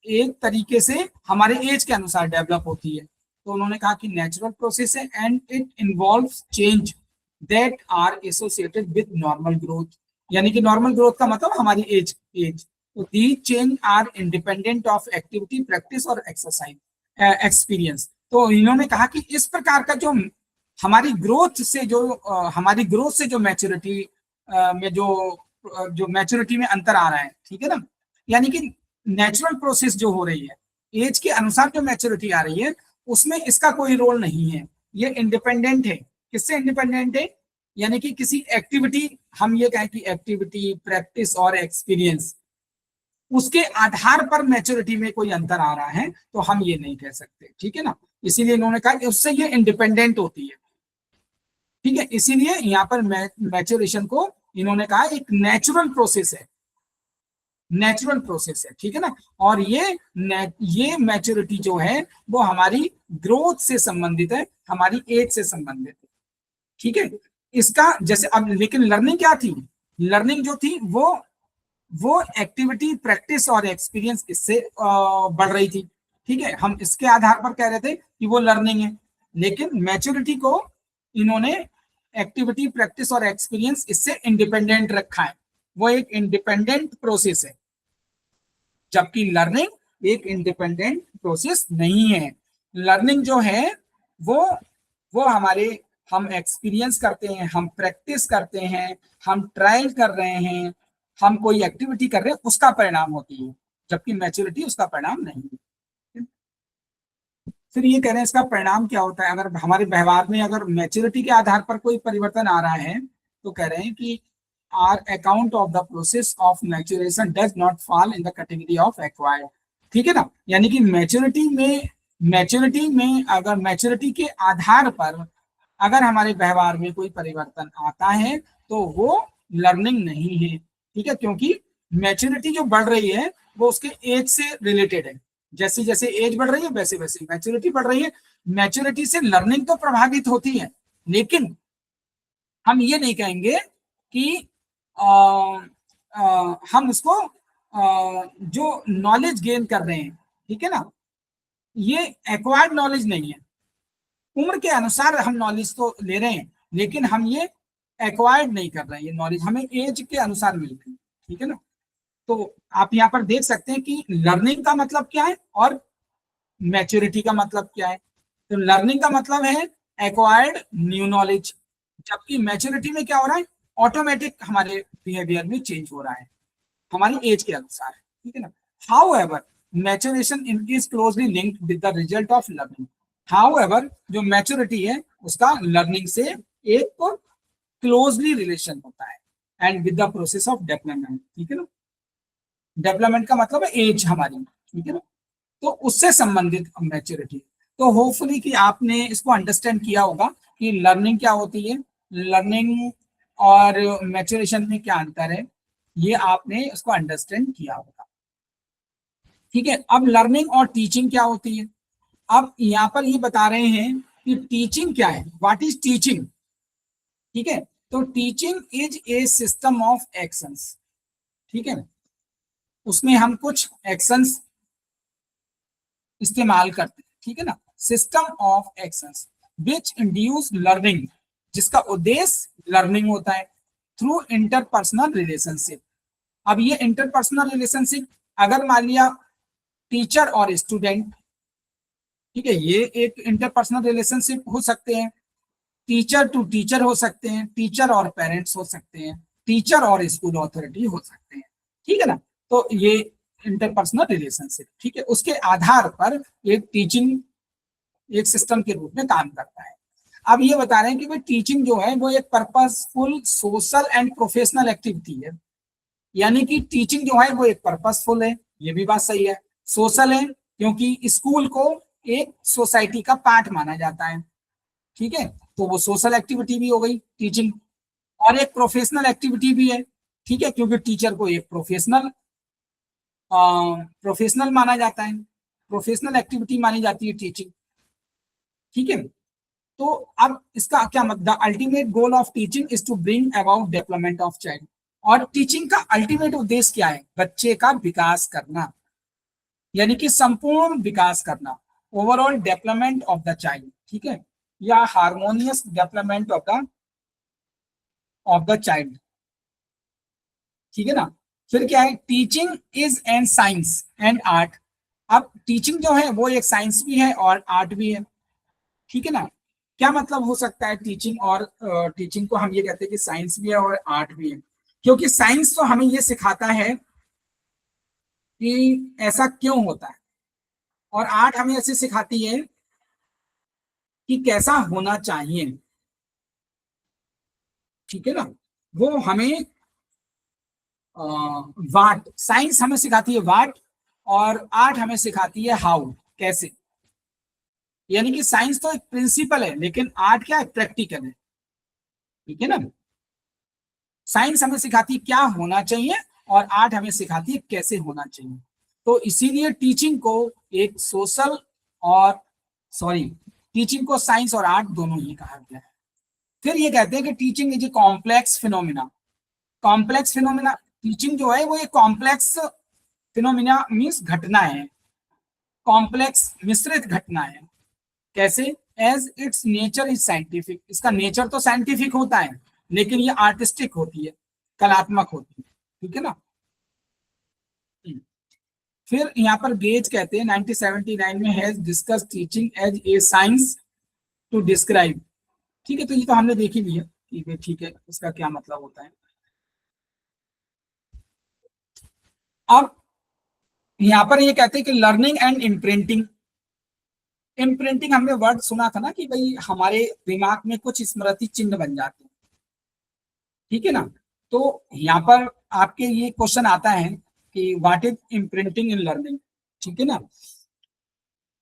एक तरीके से हमारे एज के अनुसार डेवलप होती है। तो उन्होंने कहा कि नेचुरल प्रोसेस है and it involves change that are associated with normal growth, यानी कि नॉर्मल ग्रोथ का मतलब हमारी एज। तो these change are independent of activity, practice और एक्सरसाइज एक्सपीरियंस। तो इन्होंने कहा कि इस प्रकार का जो हमारी ग्रोथ से जो मैच्योरिटी में जो मैच्योरिटी में अंतर आ रहा है, ठीक है ना, यानी कि नेचुरल प्रोसेस जो हो रही है, एज के अनुसार जो मैच्योरिटी आ रही है, उसमें इसका कोई रोल नहीं है, ये इंडिपेंडेंट है। किससे इंडिपेंडेंट है, यानी कि किसी एक्टिविटी, हम ये कहें कि एक्टिविटी, प्रैक्टिस और एक्सपीरियंस, उसके आधार पर मैच्योरिटी में कोई अंतर आ रहा है तो हम ये नहीं कह सकते, ठीक है ना। इसीलिए इन्होंने कहा कि उससे ये इंडिपेंडेंट होती है, ठीक है। इसीलिए यहाँ पर मैच्योरेशन को इन्होंने कहा एक नेचुरल प्रोसेस है, नेचुरल प्रोसेस है, ठीक है ना। और ये मैच्योरिटी जो है वो हमारी ग्रोथ से संबंधित है, हमारी एज से संबंधित है, ठीक है। इसका जैसे अब, लेकिन लर्निंग क्या थी, लर्निंग जो थी वो एक्टिविटी, प्रैक्टिस और एक्सपीरियंस इससे बढ़ रही थी, ठीक है। हम इसके आधार पर कह रहे थे कि वो लर्निंग है। लेकिन मैच्योरिटी को इन्होंने एक्टिविटी, प्रैक्टिस और एक्सपीरियंस इससे इंडिपेंडेंट रखा है, वो एक इंडिपेंडेंट प्रोसेस है, जबकि लर्निंग एक इंडिपेंडेंट प्रोसेस नहीं है। लर्निंग जो है वो हमारे, हम एक्सपीरियंस करते हैं, हम प्रैक्टिस करते हैं, हम ट्रायल कर रहे हैं, हम कोई एक्टिविटी कर रहे हैं, उसका परिणाम होती है, जबकि मैच्योरिटी उसका परिणाम नहीं है। फिर ये कह रहे हैं इसका परिणाम क्या होता है, अगर हमारे व्यवहार में अगर मैच्योरिटी के आधार पर कोई परिवर्तन आ रहा है, तो कह रहे हैं कि or account of the process of maturation does not fall in the category of acquired. ठीक है ना, यानी कि मैच्योरिटी में अगर मैच्योरिटी के आधार पर अगर हमारे व्यवहार में कोई परिवर्तन आता है तो वो लर्निंग नहीं है। ठीक है, क्योंकि मैच्योरिटी जो बढ़ रही है वो उसके एज से रिलेटेड है, जैसे जैसे एज बढ़ रही है वैसे वैसे मैच्योरिटी बढ़ रही है। मैच्योरिटी से लर्निंग तो प्रभावित होती है, लेकिन हम ये नहीं कहेंगे कि हम उसको जो नॉलेज गेन कर रहे हैं, ठीक है ना, ये एक्वायर्ड नॉलेज नहीं है। उम्र के अनुसार हम नॉलेज तो ले रहे हैं, लेकिन हम ये एक्वायर्ड नहीं कर रहे हैं, ये नॉलेज हमें एज के अनुसार मिल रही है। ठीक है ना, तो आप यहाँ पर देख सकते हैं कि लर्निंग का मतलब क्या है और मैच्योरिटी का मतलब क्या है। तो लर्निंग का मतलब है एक्वायर्ड न्यू नॉलेज, जबकि मैच्योरिटी में क्या हो रहा है, ऑटोमेटिक हमारे बिहेवियर में चेंज हो रहा है हमारी एज के अनुसार। ठीक है ना, however maturation is closely linked with the result of learning. However जो मैच्योरिटी है उसका लर्निंग से एक क्लोजली रिलेशन होता है and with the process of development. ठीक है ना, डेवलपमेंट का मतलब है एज हमारी। ठीक है ना, तो उससे संबंधित मैच्योरिटी। तो होपफुली कि आपने इसको अंडरस्टैंड किया होगा कि लर्निंग क्या होती है, लर्निंग और मैच्योरेशन में क्या अंतर है, ये आपने इसको अंडरस्टैंड किया होगा। ठीक है, अब लर्निंग और टीचिंग क्या होती है। अब यहाँ पर ये बता रहे हैं कि टीचिंग क्या है, व्हाट इज टीचिंग। ठीक है, तो teaching is a system of actions. ठीक है, उसमें हम कुछ एक्शंस इस्तेमाल करते हैं। ठीक है ना, system of actions which induce learning, जिसका उद्देश्य लर्निंग होता है थ्रू इंटरपर्सनल रिलेशनशिप। अब ये इंटरपर्सनल रिलेशनशिप अगर मान लिया टीचर और स्टूडेंट, ठीक है, ये एक इंटरपर्सनल रिलेशनशिप हो सकते हैं, टीचर टू टीचर हो सकते हैं, टीचर और पेरेंट्स हो सकते हैं, टीचर और स्कूल अथॉरिटी हो सकते हैं। ठीक है ना, तो ये इंटरपर्सनल रिलेशनशिप, ठीक है, उसके आधार पर एक टीचिंग एक सिस्टम के रूप में काम करता है। अब ये बता रहे हैं कि भाई टीचिंग जो है वो एक purposeful social and professional activity है, यानी कि टीचिंग जो है वो एक पर्पसफुल है, ये भी बात सही है, सोशल है क्योंकि स्कूल को एक सोसाइटी का पार्ट माना जाता है। ठीक है, तो वो सोशल एक्टिविटी भी हो गई टीचिंग, और एक प्रोफेशनल एक्टिविटी भी है। ठीक है, क्योंकि टीचर को एक प्रोफेशनल माना जाता है, प्रोफेशनल एक्टिविटी मानी जाती है टीचिंग। ठीक है, तो अब इसका क्या मतलब, ultimate goal of teaching is to bring about development of child. और टीचिंग का अल्टीमेट उद्देश्य क्या है, बच्चे का विकास करना, यानी कि संपूर्ण विकास करना, overall development of the child. ठीक है, या harmonious development of the child. ठीक है ना, फिर क्या है, teaching is an science and art. अब टीचिंग जो है वो एक साइंस भी है और आर्ट भी है। ठीक है ना, क्या मतलब हो सकता है टीचिंग और टीचिंग को हम ये कहते हैं कि साइंस भी है और आर्ट भी है, क्योंकि साइंस तो हमें ये सिखाता है कि ऐसा क्यों होता है, और आर्ट हमें ऐसे सिखाती है कि कैसा होना चाहिए। ठीक है ना, वो हमें वाट, साइंस हमें सिखाती है वाट, और आर्ट हमें सिखाती है हाउ, कैसे। यानी कि साइंस तो एक प्रिंसिपल है, लेकिन आर्ट क्या है, प्रैक्टिकल है। ठीक है ना, साइंस हमें सिखाती है क्या होना चाहिए और आर्ट हमें सिखाती है कैसे होना चाहिए। तो इसीलिए टीचिंग को एक सोशल और टीचिंग को साइंस और आर्ट दोनों ही कहा गया है। फिर ये कहते हैं कि teaching is a complex phenomena. Complex phenomena, teaching जो है वो एक कॉम्प्लेक्स फिनोमिना मीन्स घटना है, कॉम्प्लेक्स मिश्रित घटना है। कैसे, as its nature is scientific, इसका नेचर तो साइंटिफिक होता है लेकिन ये आर्टिस्टिक होती है, कलात्मक होती है, ठीक है ना। फिर यहाँ पर गेज कहते हैं 1979 में, has discuss teaching as a science to describe, ठीक है, तो ये तो हमने देखी भी है, ठीक है, ठीक है, इसका क्या मतलब होता है। अब यहाँ पर ये कहते हैं कि लर्निंग एंड इम्प्रिंटिंग, इम्प्रिंटिंग हमने वर्ड सुना था ना कि भाई हमारे दिमाग में कुछ स्मृति चिन्ह बन जाते हैं, ठीक है ना। तो यहाँ पर आपके ये क्वेश्चन आता है कि what is imprinting in learning, ठीक है ना।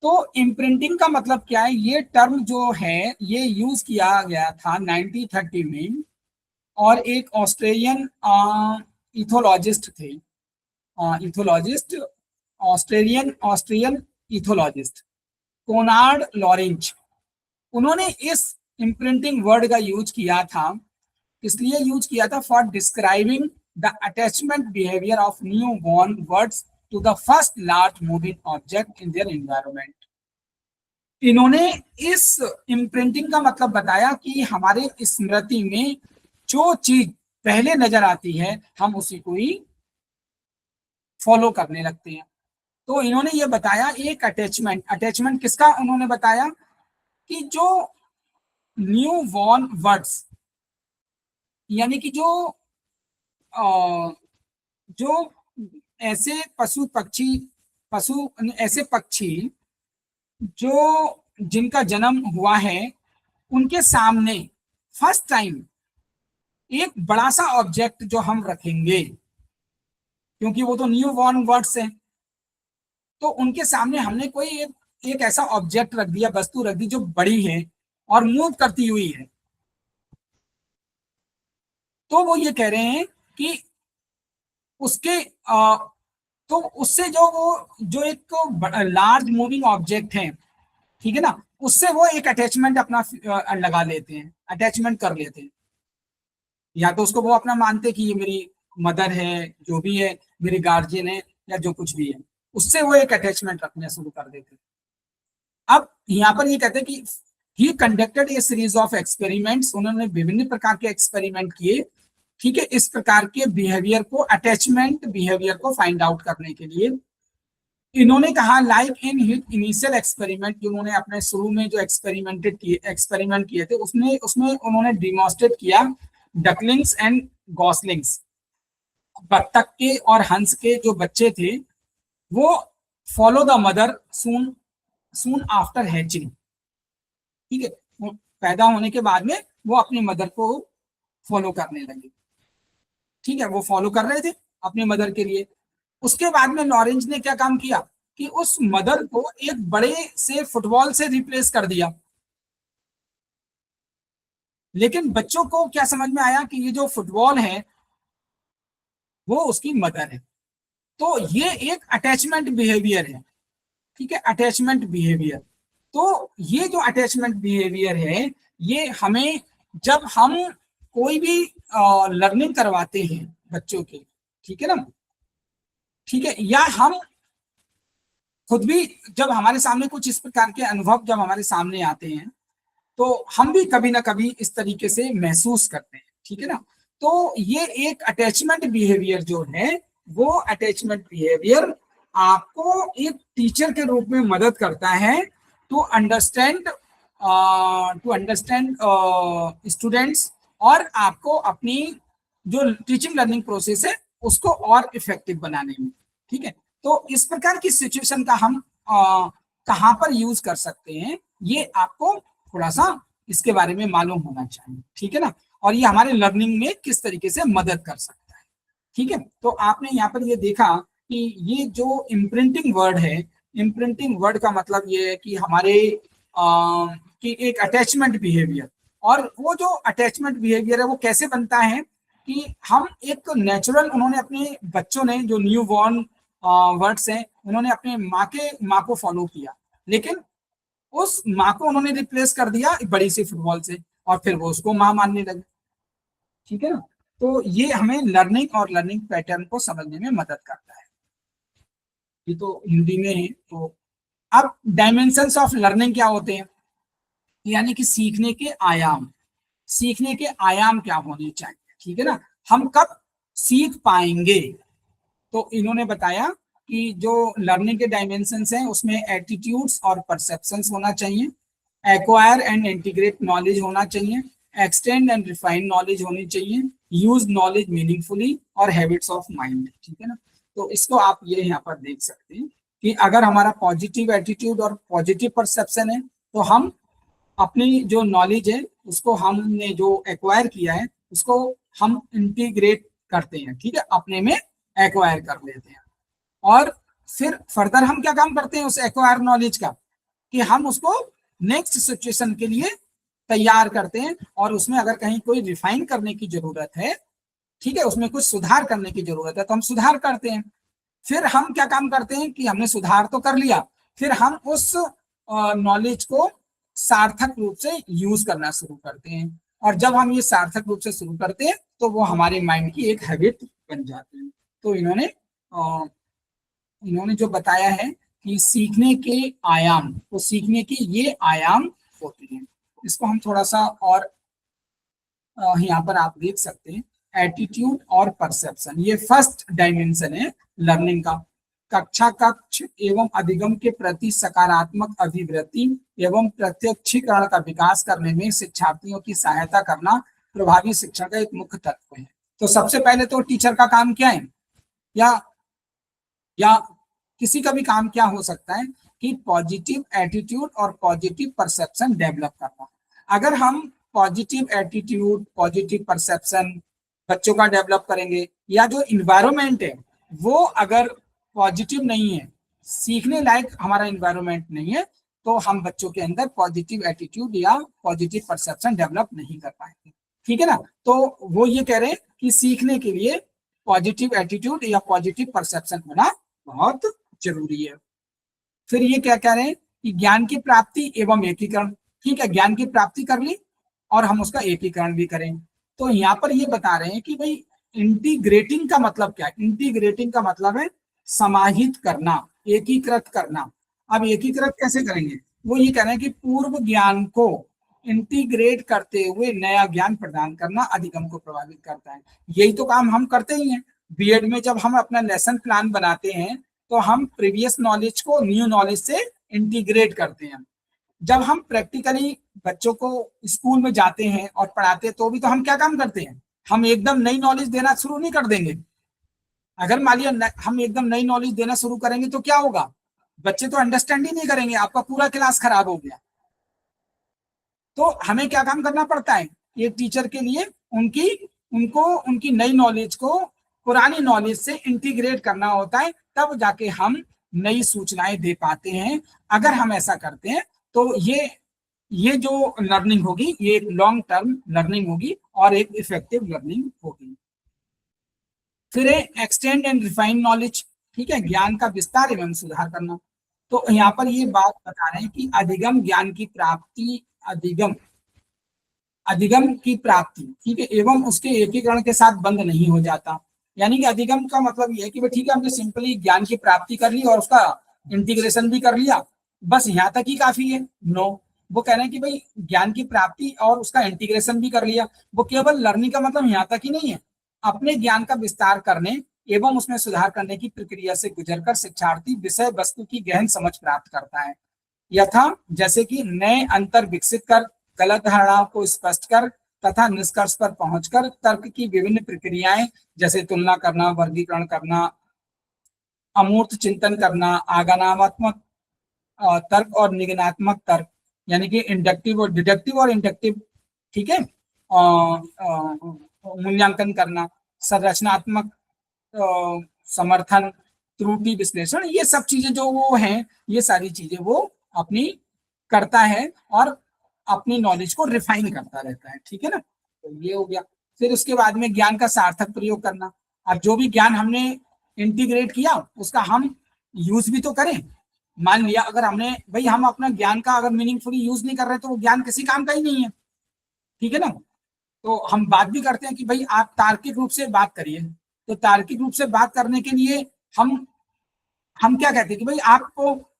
तो इम्प्रिंटिंग का मतलब क्या है, ये टर्म जो है ये यूज किया गया था 1930 में, और एक ऑस्ट्रेलियन इथोलॉजिस्ट थे, ethologist, Australian Austrian ethologist Konrad Lorenz, उन्होंने इस इम्प्रिंटिंग वर्ड का यूज किया था, इसलिए यूज किया था for describing the attachment behaviour of newborn birds to the first large moving object in their environment. इन्होंने इस इम्प्रिंटिंग का मतलब बताया कि हमारे स्मृति में जो चीज पहले नजर आती है हम उसी को ही फॉलो करने लगते हैं। तो इन्होंने ये बताया एक अटैचमेंट, अटैचमेंट किसका उन्होंने बताया कि जो न्यू बॉर्न वर्ड्स, यानी कि जो ऐसे पशु ऐसे पक्षी जो जिनका जन्म हुआ है उनके सामने फर्स्ट टाइम एक बड़ा सा ऑब्जेक्ट जो हम रखेंगे, क्योंकि वो तो न्यू बॉर्न वर्ड्स हैं, तो उनके सामने हमने कोई एक ऐसा ऑब्जेक्ट रख दिया, वस्तु रख दी जो बड़ी है और मूव करती हुई है, तो वो ये कह रहे हैं कि उसके तो उससे जो वो जो एक लार्ज मूविंग ऑब्जेक्ट है, ठीक है ना, उससे वो एक अटैचमेंट अपना लगा लेते हैं, अटैचमेंट कर लेते हैं, या तो उसको वो अपना मानते कि ये मेरी मदर है, जो भी है मेरी गार्जियन है या जो कुछ भी है, उससे वो एक अटैचमेंट रखना शुरू कर देते हैं। अब यहाँ पर ये कहते हैं कि ही conducted A series of experiments, उन्होंने विभिन्न प्रकार के एक्सपेरिमेंट किए, ठीक है, इस प्रकार के बिहेवियर को, अटैचमेंट बिहेवियर को फाइंड आउट करने के लिए। इन्होंने कहा लाइक इन इनिशियल एक्सपेरिमेंट, जो उन्होंने अपने शुरू में जो एक्सपेरिमेंट किए थे उसमें उसमें उन्होंने डिमॉन्स्ट्रेट किया डकलिंग्स एंड गॉसलिंग्स, बत्तख के और हंस के जो बच्चे थे वो follow the mother soon soon after hatching, ठीक है, वो पैदा होने के बाद में वो अपनी मदर को फॉलो करने लगे, ठीक है, वो फॉलो कर रहे थे अपने मदर के लिए। उसके बाद में लॉरेंज ने क्या काम किया कि उस मदर को एक बड़े से फुटबॉल से रिप्लेस कर दिया, लेकिन बच्चों को क्या समझ में आया कि ये जो फुटबॉल है वो उसकी मदर है, तो ये एक अटैचमेंट बिहेवियर है, ठीक है, अटैचमेंट बिहेवियर। तो ये जो अटैचमेंट बिहेवियर है ये हमें, जब हम कोई भी लर्निंग करवाते हैं बच्चों के, ठीक है ना, ठीक है, या हम खुद भी जब हमारे सामने कुछ इस प्रकार के अनुभव जब हमारे सामने आते हैं तो हम भी कभी ना कभी इस तरीके से महसूस करते हैं, ठीक है ना। तो ये एक अटैचमेंट बिहेवियर जो है, वो अटैचमेंट बिहेवियर आपको एक टीचर के रूप में मदद करता है टू अंडरस्टैंड स्टूडेंट्स, और आपको अपनी जो टीचिंग लर्निंग प्रोसेस है उसको और इफेक्टिव बनाने में, ठीक है। तो इस प्रकार की सिचुएशन का हम कहाँ पर यूज कर सकते हैं, ये आपको थोड़ा सा इसके बारे में मालूम होना चाहिए, ठीक है ना, और ये हमारे लर्निंग में किस तरीके से मदद कर सकता है, ठीक है। तो आपने यहाँ पर ये देखा कि ये जो इम्प्रिंटिंग वर्ड है, इम्प्रिंटिंग वर्ड का मतलब ये है कि हमारे कि एक अटैचमेंट बिहेवियर, और वो जो अटैचमेंट बिहेवियर है वो कैसे बनता है कि हम एक नेचुरल, उन्होंने अपने बच्चों ने जो न्यू बॉर्न वर्ड्स हैं उन्होंने अपने माँ को फॉलो किया, लेकिन उस माँ को उन्होंने रिप्लेस कर दिया बड़ी सी फुटबॉल से, और फिर वो उसको माँ मानने लगे, ठीक है ना। तो ये हमें लर्निंग और लर्निंग पैटर्न को समझने में मदद करता है। ये तो हिंदी में है। तो अब डायमेंशंस ऑफ लर्निंग क्या होते हैं, यानी कि सीखने के आयाम, सीखने के आयाम क्या होने चाहिए, ठीक है ना, हम कब सीख पाएंगे। तो इन्होंने बताया कि जो लर्निंग के डायमेंशंस हैं उसमें एटीट्यूड्स और परसेप्शंस होना चाहिए, एक्वायर एंड इंटीग्रेट नॉलेज होना चाहिए, एक्सटेंड एंड रिफाइन नॉलेज होनी चाहिए, यूज नॉलेज मीनिंगफुली और हैबिट्स ऑफ माइंड, ठीक है ना। तो इसको आप ये यहाँ पर देख सकते हैं कि अगर हमारा पॉजिटिव एटीट्यूड और पॉजिटिव परसेप्शन है तो हम अपनी जो नॉलेज है उसको हमने जो एक्वायर किया है उसको हम इंटीग्रेट करते हैं, ठीक है, अपने में एक्वायर कर लेते हैं। और फिर फर्दर हम क्या काम करते हैं उस एक्वायर नॉलेज का, कि हम उसको नेक्स्ट सिचुएशन के लिए तैयार करते हैं, और उसमें अगर कहीं कोई रिफाइन करने की जरूरत है, ठीक है, उसमें कुछ सुधार करने की जरूरत है तो हम सुधार करते हैं। फिर हम क्या काम करते हैं कि हमने सुधार तो कर लिया, फिर हम उस नॉलेज को सार्थक रूप से यूज करना शुरू करते हैं, और जब हम ये सार्थक रूप से शुरू करते हैं तो वो हमारे माइंड की एक हैबिट बन जाती है। तो इन्होंने जो बताया है कि सीखने के आयाम, तो सीखने के ये आयाम होते हैं। इसको हम थोड़ा सा और यहाँ पर आप देख सकते हैं, एटीट्यूड और परसेप्शन, ये फर्स्ट डायमेंशन है लर्निंग का। कक्षा कक्ष एवं अधिगम के प्रति सकारात्मक अभिवृत्ति एवं प्रत्यक्षीकरण का विकास करने में शिक्षार्थियों की सहायता करना प्रभावी शिक्षण का एक मुख्य तत्व है। तो सबसे पहले तो टीचर का काम क्या है, या किसी का भी काम क्या हो सकता है कि पॉजिटिव एटीट्यूड और पॉजिटिव परसेप्शन डेवलप करना। अगर हम पॉजिटिव एटीट्यूड पॉजिटिव परसेप्शन बच्चों का डेवलप करेंगे, या जो इन्वायरमेंट है वो अगर पॉजिटिव नहीं है, सीखने लायक हमारा इन्वायरमेंट नहीं है, तो हम बच्चों के अंदर पॉजिटिव एटीट्यूड या पॉजिटिव परसेप्शन डेवलप नहीं कर पाएंगे, ठीक है ना। तो वो ये कह रहे हैं कि सीखने के लिए पॉजिटिव एटीट्यूड या पॉजिटिव परसेप्शन होना बहुत जरूरी है। फिर ये क्या कह रहे हैं कि ज्ञान की प्राप्ति एवं एकीकरण, ठीक है, ज्ञान की प्राप्ति कर ली और हम उसका एकीकरण भी करें। तो यहाँ पर ये बता रहे हैं कि भाई इंटीग्रेटिंग का मतलब क्या है, इंटीग्रेटिंग का मतलब है समाहित करना, एकीकृत करना। अब एकीकृत कैसे करेंगे, वो ये कह रहे हैं कि पूर्व ज्ञान को इंटीग्रेट करते हुए नया ज्ञान प्रदान करना अधिगम को प्रभावित करता है। यही तो काम हम करते ही हैं। बीएड में जब हम अपना लेसन प्लान बनाते हैं तो हम प्रीवियस नॉलेज को न्यू नॉलेज से इंटीग्रेट करते हैं। जब हम प्रैक्टिकली बच्चों को स्कूल में जाते हैं और पढ़ाते हैं तो भी तो हम क्या काम करते हैं, हम एकदम नई नॉलेज देना शुरू नहीं कर देंगे। अगर मान लिया हम एकदम नई नॉलेज देना शुरू करेंगे तो क्या होगा, बच्चे तो अंडरस्टैंड ही नहीं करेंगे, आपका पूरा क्लास खराब हो गया। तो हमें क्या काम करना पड़ता है, एक टीचर के लिए उनकी नई नॉलेज को पुरानी नॉलेज से इंटीग्रेट करना होता है, तब जाके हम नई सूचनाएं दे पाते हैं। अगर हम ऐसा करते हैं तो ये जो लर्निंग होगी ये एक लॉन्ग टर्म लर्निंग होगी और एक इफेक्टिव लर्निंग होगी। फिर एक्सटेंड एंड रिफाइन नॉलेज, ठीक है, ज्ञान का विस्तार एवं सुधार करना। तो यहाँ पर ये बात बता रहे हैं कि अधिगम ज्ञान की प्राप्ति, अधिगम की प्राप्ति, ठीक है, एवं उसके एकीकरण के साथ बंद नहीं हो जाता। यानी कि अधिगम का मतलब ये है कि ठीक है हमने सिंपली ज्ञान की प्राप्ति कर ली और उसका इंटीग्रेशन भी कर लिया, बस यहाँ तक ही काफी है। नो, वो कह रहे हैं कि भाई ज्ञान की प्राप्ति और उसका इंटीग्रेशन भी कर लिया, वो केवल लर्निंग का मतलब यहाँ तक ही नहीं है। अपने ज्ञान का विस्तार करने एवं उसमें सुधार करने की प्रक्रिया से गुजरकर शिक्षार्थी विषय वस्तु की गहन समझ प्राप्त करता है, यथा जैसे कि नए अंतर विकसित कर, गलत धारणाओं को स्पष्ट कर तथा निष्कर्ष पर पहुंचकर तर्क की विभिन्न प्रक्रियाएं जैसे तुलना करना, वर्गीकरण करना, अमूर्त चिंतन करना, आगमनात्मक तर्क और निगमनात्मक तर्क, यानी कि इंडक्टिव और डिडक्टिव और इंडक्टिव, ठीक है, मूल्यांकन करना, संरचनात्मक समर्थन, त्रुटि विश्लेषण, ये सब चीजें जो वो हैं, ये सारी चीजें वो अपनी करता है और अपनी नॉलेज को रिफाइन करता रहता है, ठीक है ना। तो ये हो गया। फिर उसके बाद में ज्ञान का सार्थक प्रयोग करना। अब जो भी ज्ञान हमने इंटीग्रेट किया उसका हम यूज भी तो करें। मान लिया अगर हमने भाई हम अपना ज्ञान का अगर मीनिंगफुली यूज नहीं कर रहे तो वो ज्ञान किसी काम का ही नहीं है, ठीक है ना। तो हम बात भी करते हैं कि भाई आप तार्किक रूप से बात करिए, तो तार्किक रूप से बात करने के लिए हम क्या कहते हैं कि भाई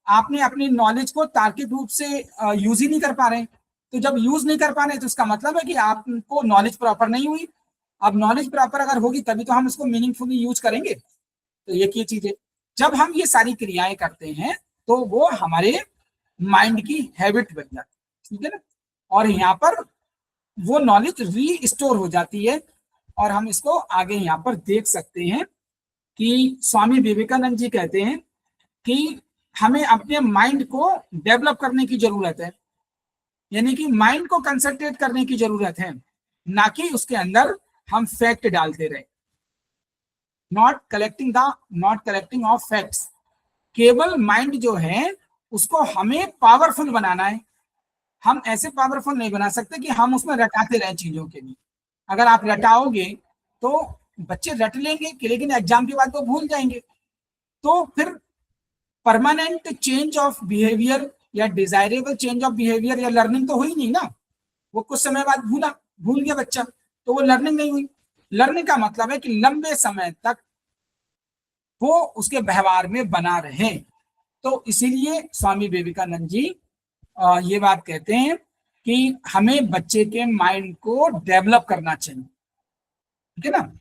आपने अपनी नॉलेज को तार्किक रूप से यूज ही नहीं कर पा रहे हैं, तो जब यूज नहीं कर पा रहे तो उसका मतलब है कि आपको नॉलेज प्रॉपर नहीं हुई। अब नॉलेज प्रॉपर अगर होगी तभी तो हम इसको मीनिंगफुली यूज करेंगे। तो एक ये चीज है। जब हम ये सारी क्रियाएं करते हैं तो वो हमारे माइंड की हैबिट बन जाती है, ठीक है ना। और यहाँ पर वो नॉलेज रीस्टोर हो जाती है। और हम इसको आगे यहाँ पर देख सकते हैं कि स्वामी विवेकानंद जी कहते हैं कि हमें अपने माइंड को डेवलप करने की जरूरत है, यानी कि माइंड को कंसंट्रेट करने की जरूरत है, ना कि उसके अंदर हम फैक्ट डालते रहे। Not collecting of facts. केवल माइंड जो है उसको हमें पावरफुल बनाना है। हम ऐसे पावरफुल नहीं बना सकते कि हम उसमें रटाते रहे चीजों के लिए। अगर आप रटाओगे तो बच्चे रट लेंगे कि लेकिन एग्जाम के बाद वो भूल जाएंगे। तो फिर परमानेंट चेंज ऑफ बिहेवियर या डिजायरेबल चेंज ऑफ बिहेवियर या लर्निंग तो हुई नहीं ना। वो कुछ समय बाद भूल गया बच्चा, तो वो लर्निंग नहीं हुई। लर्निंग का मतलब है कि लंबे समय तक वो उसके व्यवहार में बना रहे। तो इसीलिए स्वामी विवेकानंद जी ये बात कहते हैं कि हमें बच्चे के माइंड को डेवलप करना चाहिए, ठीक है ना।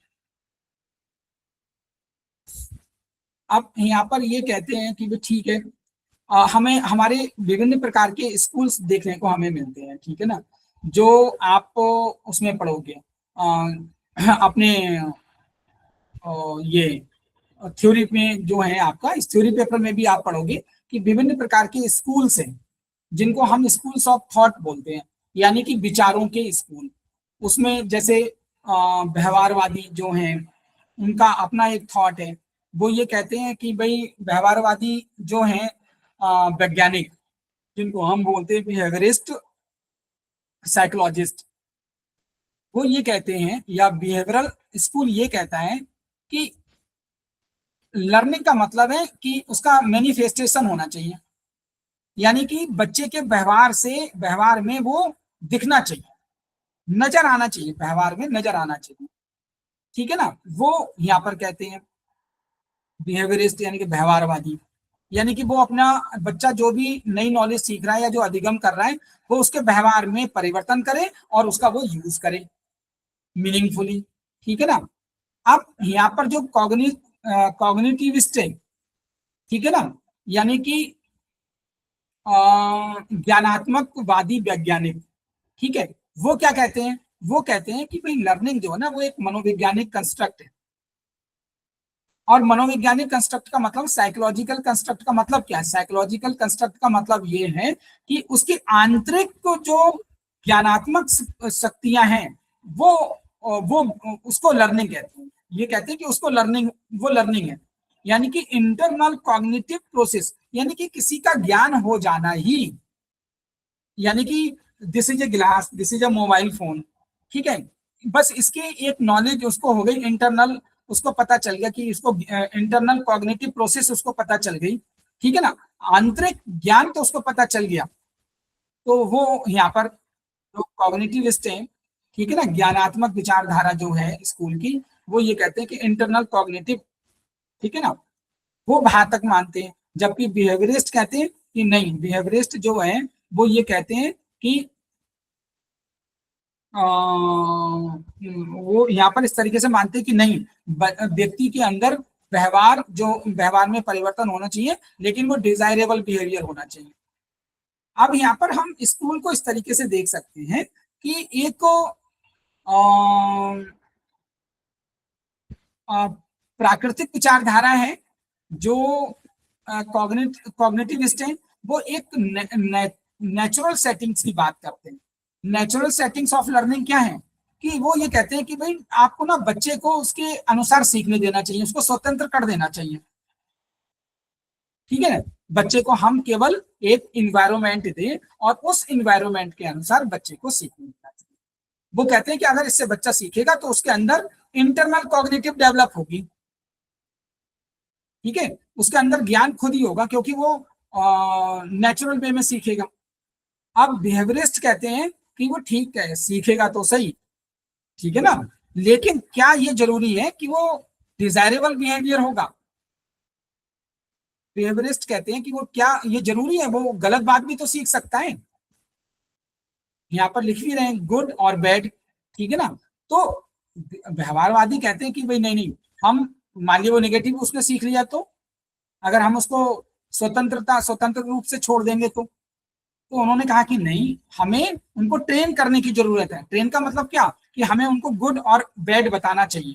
अब यहाँ पर ये कहते हैं कि ठीक है, हमें हमारे विभिन्न प्रकार के स्कूल्स देखने को हमें मिलते हैं, ठीक है ना। जो आप उसमें पढ़ोगे अपने ये थ्योरी में जो है आपका, इस थ्योरी पेपर में भी आप पढ़ोगे कि विभिन्न प्रकार के स्कूल्स हैं जिनको हम स्कूल्स ऑफ थॉट बोलते हैं, यानी कि विचारों के स्कूल। उसमें जैसे व्यवहारवादी जो हैं उनका अपना एक थॉट है। वो ये कहते हैं कि भाई व्यवहारवादी जो हैं वैज्ञानिक, जिनको हम बोलते हैं बिहेवियरिस्ट साइकोलॉजिस्ट, वो ये कहते हैं, या बिहेवियरल स्कूल ये कहता है कि लर्निंग का मतलब है कि उसका मैनिफेस्टेशन होना चाहिए, यानी कि बच्चे के व्यवहार से व्यवहार में वो दिखना चाहिए, नजर आना चाहिए, व्यवहार में नजर आना चाहिए, ठीक है ना। वो यहाँ पर कहते हैं बिहेवियरिस्ट यानी कि व्यवहारवादी, यानी कि वो अपना बच्चा जो भी नई नॉलेज सीख रहा है या जो अधिगम कर रहा है वो उसके व्यवहार में परिवर्तन करे और उसका वो यूज करे मीनिंगफुली, ठीक है ना। अब यहाँ पर जो कॉग्निटिविस्ट है, ठीक है ना, यानी कि ज्ञानात्मकवादी वैज्ञानिक, ठीक है, वो क्या कहते हैं, वो कहते हैं कि भाई लर्निंग जो है ना वो एक मनोवैज्ञानिक कंस्ट्रक्ट है। और मनोवैज्ञानिक कंस्ट्रक्ट का मतलब, साइकोलॉजिकल कंस्ट्रक्ट का मतलब क्या है, साइकोलॉजिकल कंस्ट्रक्ट का मतलब ये है कि उसकी आंतरिक जो ज्ञानात्मक शक्तियां हैं वो उसको लर्निंग कहते हैं। ये कहते हैं कि उसको लर्निंग, वो लर्निंग है, यानी कि इंटरनल कॉग्निटिव प्रोसेस, यानी कि किसी का ज्ञान हो जाना ही, यानी कि this is a glass, this is a mobile phone, ठीक है, बस इसकी एक नॉलेज उसको हो गई इंटरनल, उसको पता चल गया कि इसको इंटरनल कॉग्निटिव प्रोसेस उसको पता चल गई, ठीक है ना। आंतरिक ज्ञान तो उसको पता चल गया। तो वो यहाँ पर जो कॉग्निटिविस्ट हैं, ठीक है ना, ज्ञानात्मक विचारधारा जो है स्कूल की, वो ये कहते हैं कि इंटरनल कॉग्निटिव, ठीक है ना, वो वहां तक मानते हैं। जबकि बिहेवियरिस्ट कहते हैं कि नहीं, बिहेवियरिस्ट जो है वो ये कहते हैं कि वो यहाँ पर इस तरीके से मानते हैं कि नहीं, व्यक्ति के अंदर व्यवहार में परिवर्तन होना चाहिए, लेकिन वो डिजायरेबल बिहेवियर होना चाहिए। अब यहाँ पर हम स्कूल को इस तरीके से देख सकते हैं कि एक प्राकृतिक विचारधारा है जो कॉग्निटिविस्ट है, वो एक नेचुरल सेटिंग्स की बात करते हैं। नेचुरल सेटिंग्स ऑफ लर्निंग क्या है कि वो ये कहते हैं कि भाई आपको ना बच्चे को उसके अनुसार सीखने देना चाहिए, उसको स्वतंत्र कर देना चाहिए, ठीक है। बच्चे को हम केवल एक इन्वायरमेंट दें और उस इन्वायरमेंट के अनुसार बच्चे को सीखने देना चाहिए। वो कहते हैं कि अगर इससे बच्चा सीखेगा तो उसके अंदर इंटरनल कॉग्निटिव डेवलप होगी, ठीक है, उसके अंदर ज्ञान खुद ही होगा क्योंकि वो नेचुरल वे में सीखेगा। अब बिहेवियरिस्ट कहते हैं कि वो ठीक है सीखेगा तो सही, ठीक है ना, लेकिन क्या ये जरूरी है कि वो डिजायरेबल बिहेवियर होगा। बिहेवियरिस्ट कहते हैं कि वो क्या ये जरूरी है, वो गलत बात भी तो सीख सकता है। यहाँ पर लिख भी रहे हैं गुड और बैड, ठीक है ना। तो व्यवहारवादी कहते हैं कि भाई नहीं नहीं, हम मान लीजिए वो नेगेटिव उसने सीख लिया, तो अगर हम उसको स्वतंत्र रूप से छोड़ देंगे तो उन्होंने कहा कि नहीं, हमें उनको ट्रेन करने की जरूरत है। ट्रेन का मतलब क्या, कि हमें उनको गुड और बैड बताना चाहिए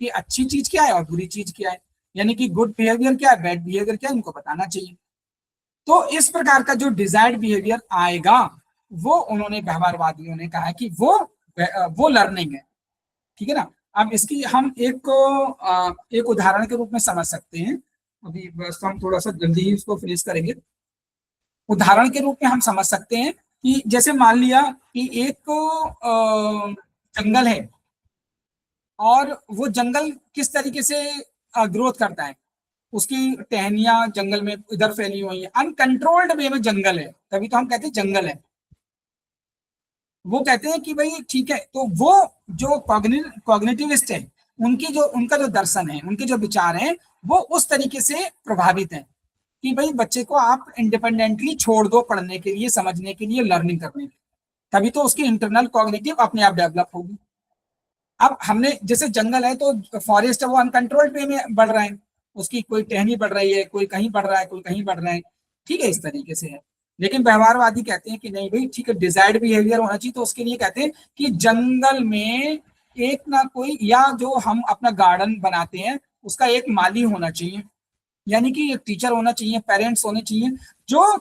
कि अच्छी चीज क्या है और बुरी चीज क्या है, यानी कि गुड बिहेवियर क्या है, बैड बिहेवियर क्या है, उनको बताना चाहिए। तो इस प्रकार का जो डिजायर्ड बिहेवियर आएगा, वो उन्होंने व्यवहारवादियों ने कहा कि वो लर्निंग है, ठीक है ना। अब इसकी हम एक उदाहरण के रूप में समझ सकते हैं। अभी बस हम थोड़ा सा जल्दी ही उसको फिनिश करेंगे। उदाहरण के रूप में हम समझ सकते हैं कि जैसे मान लिया कि एक जंगल है, और वो जंगल किस तरीके से ग्रोथ करता है, उसकी टहनियां जंगल में इधर फैली हुई है, अनकंट्रोल्ड वे में जंगल है, तभी तो हम कहते हैं जंगल है। वो कहते हैं कि भाई ठीक है, तो वो जो कॉग्निटिविस्ट है, उनका जो दर्शन है, उनके जो विचार हैं, वो उस तरीके से प्रभावित है कि भाई बच्चे को आप इंडिपेंडेंटली छोड़ दो पढ़ने के लिए, समझने के लिए, लर्निंग करने के लिए, तभी तो उसकी इंटरनल कॉग्निटिव अपने आप डेवलप होगी। अब हमने जैसे जंगल है तो फॉरेस्ट है, वो अनकंट्रोल्ड वे में बढ़ रहा है, उसकी कोई टहनी बढ़ रही है, कोई कहीं बढ़ रहा है, कोई कहीं बढ़ रहा है, ठीक है, इस तरीके से है। लेकिन व्यवहारवादी कहते हैं कि नहीं भाई ठीक है, डिजायर्ड बिहेवियर होना चाहिए, तो उसके लिए कहते हैं कि जंगल में एक ना कोई, या जो हम अपना गार्डन बनाते हैं उसका एक माली होना चाहिए, यानी कि एक टीचर होना चाहिए, पेरेंट्स होने चाहिए, जो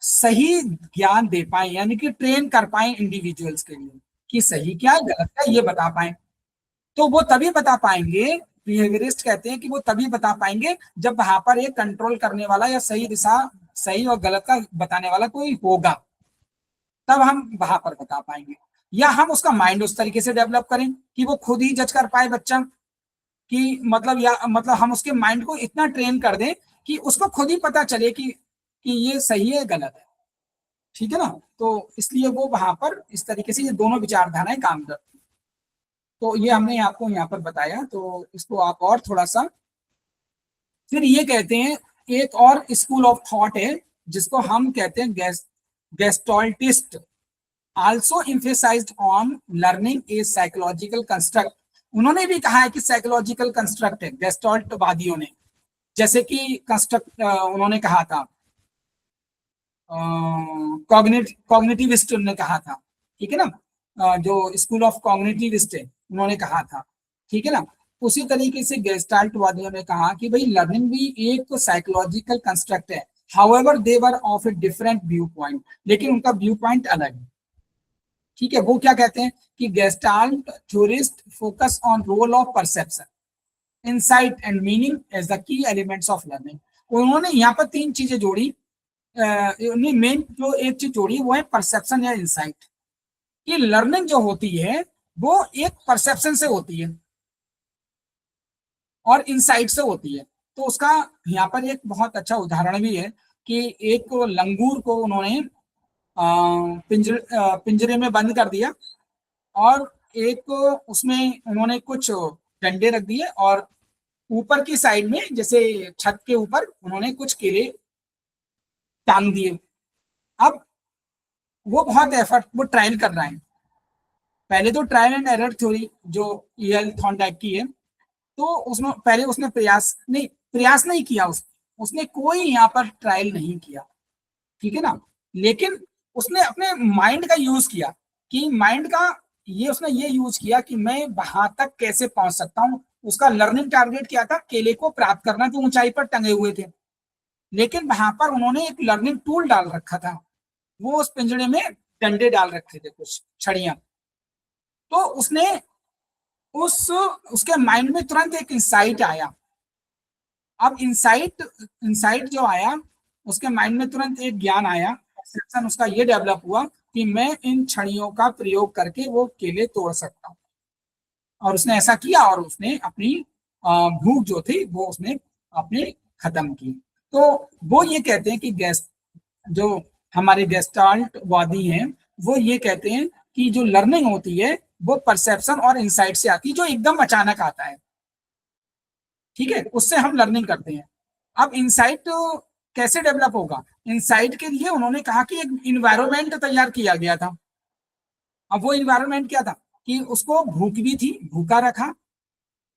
सही ज्ञान दे पाए, यानी कि ट्रेन कर पाए इंडिविजुअल्स के लिए कि सही क्या है गलत क्या है, ये बता पाए। तो वो तभी बता पाएंगे, बिहेवियरिस्ट कहते हैं कि वो तभी बता पाएंगे जब वहां पर एक कंट्रोल करने वाला या सही दिशा, सही और गलत का बताने वाला कोई होगा, तब हम वहां पर बता पाएंगे। या हम उसका माइंड उस तरीके से डेवलप करें कि वो खुद ही जज कर पाए बच्चा, कि मतलब, या मतलब हम उसके माइंड को इतना ट्रेन कर दें कि उसको खुद ही पता चले कि ये सही है गलत है, ठीक है ना। तो इसलिए वो वहां पर इस तरीके से ये दोनों विचारधाराएं काम करती हैं। तो ये हमने आपको यहाँ पर बताया, तो इसको आप और थोड़ा सा, फिर ये कहते हैं, एक और स्कूल ऑफ थॉट है जिसको हम कहते हैं gestaltist, also emphasized on learning a psychological construct. उन्होंने भी कहा है कि साइकोलॉजिकल कंस्ट्रक्ट है, गेस्टोल्ट वादियों ने। जैसे कि कंस्ट्रक्ट उन्होंने कहा था, कॉग्निटिविस्ट ने कहा था, ठीक है ना, जो स्कूल ऑफ कॉग्निटिविस्ट है उन्होंने कहा था, ठीक है ना। उसी तरीके से गेस्टाल्ट वादियों ने कहा कि भाई लर्निंग भी एक साइकोलॉजिकल कंस्ट्रक्ट है, however they were of a different view point, लेकिन उनका व्यू पॉइंट अलग है, ठीक है। वो क्या कहते हैं कि gestalt theorist focus on role of perception, insight and meaning as the key elements of learning. उन्होंने यहाँ पर तीन चीजें जोड़ी, मेन जो एक चीज जोड़ी वो है परसेप्शन या इंसाइट, कि लर्निंग जो होती है वो एक परसेप्शन से होती है और इंसाइट से होती है। तो उसका यहाँ पर एक बहुत अच्छा उदाहरण भी है कि एक लंगूर को उन्होंने पिंजरे में बंद कर दिया, और एक उसमें उन्होंने कुछ डंडे रख दिए, और ऊपर की साइड में जैसे छत के ऊपर उन्होंने कुछ केले टांग दिए। अब वो बहुत एफर्ट, वो ट्रायल कर रहा है, पहले तो ट्रायल एंड एरर थ्योरी जो ईएल थॉर्नडाइक की है, तो उसमें पहले उसने प्रयास नहीं किया, उसने कोई यहाँ पर ट्रायल नहीं किया, ठीक है ना। लेकिन उसने अपने माइंड का यूज किया, कि माइंड का उसने ये यूज किया कि मैं वहां तक कैसे पहुंच सकता हूँ। उसका लर्निंग टारगेट क्या था, केले को प्राप्त करना जो ऊंचाई पर टंगे हुए थे, लेकिन वहां पर उन्होंने एक लर्निंग टूल डाल रखा था, वो उस पिंजड़े में डंडे डाल रखे थे, कुछ छड़ियां। तो उसने उसके माइंड में तुरंत एक इंसाइट आया। अब इंसाइट इंसाइट जो आया, उसके माइंड में तुरंत एक ज्ञान आया, परसेप्शन उसका ये डेवलप हुआ कि मैं इन छड़ियों का प्रयोग करके वो केले तोड़ सकता हूँ, और उसने ऐसा किया, और उसने अपनी भूख जो थी वो उसने अपने खत्म की। तो वो ये कहते हैं कि जो हमारे गेस्टाल्ट वादी हैं, वो ये कहते हैं कि जो लर्निंग होती है वो परसेप्शन और इंसाइट से आती है, जो एकदम अचानक आता है, ठीक है, उससे हम लर्निंग करते हैं। अब इंसाइट कैसे डेवलप होगा, इंसाइट के लिए उन्होंने कहा कि एक इन्वायरमेंट तैयार किया गया था, अब वो इन्वायरमेंट क्या था कि उसको भूख भी थी, भूखा रखा,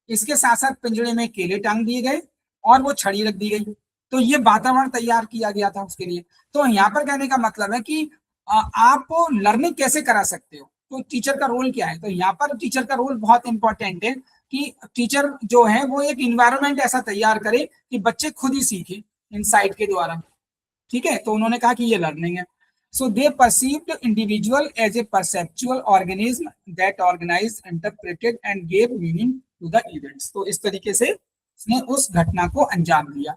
इसके साथ साथ पिंजरे में केले टांग दिए गए और वो छड़ी रख दी गई। तो ये वातावरण तैयार किया गया था उसके लिए। तो यहाँ पर कहने का मतलब है कि आप लर्निंग कैसे करा सकते हो, तो टीचर का रोल क्या है। तो यहाँ पर टीचर का रोल बहुत इंपॉर्टेंट है कि टीचर जो है वो एक इन्वायरमेंट ऐसा तैयार करे कि बच्चे खुद ही सीखे इनसाइट के द्वारा। ठीक है, तो उन्होंने कहा कि ये लर्निंग है। So they perceived individual as a perceptual organism that organise, interpreted and gave meaning to the events. तो इस तरीके से उसने उस घटना को अंजाम दिया।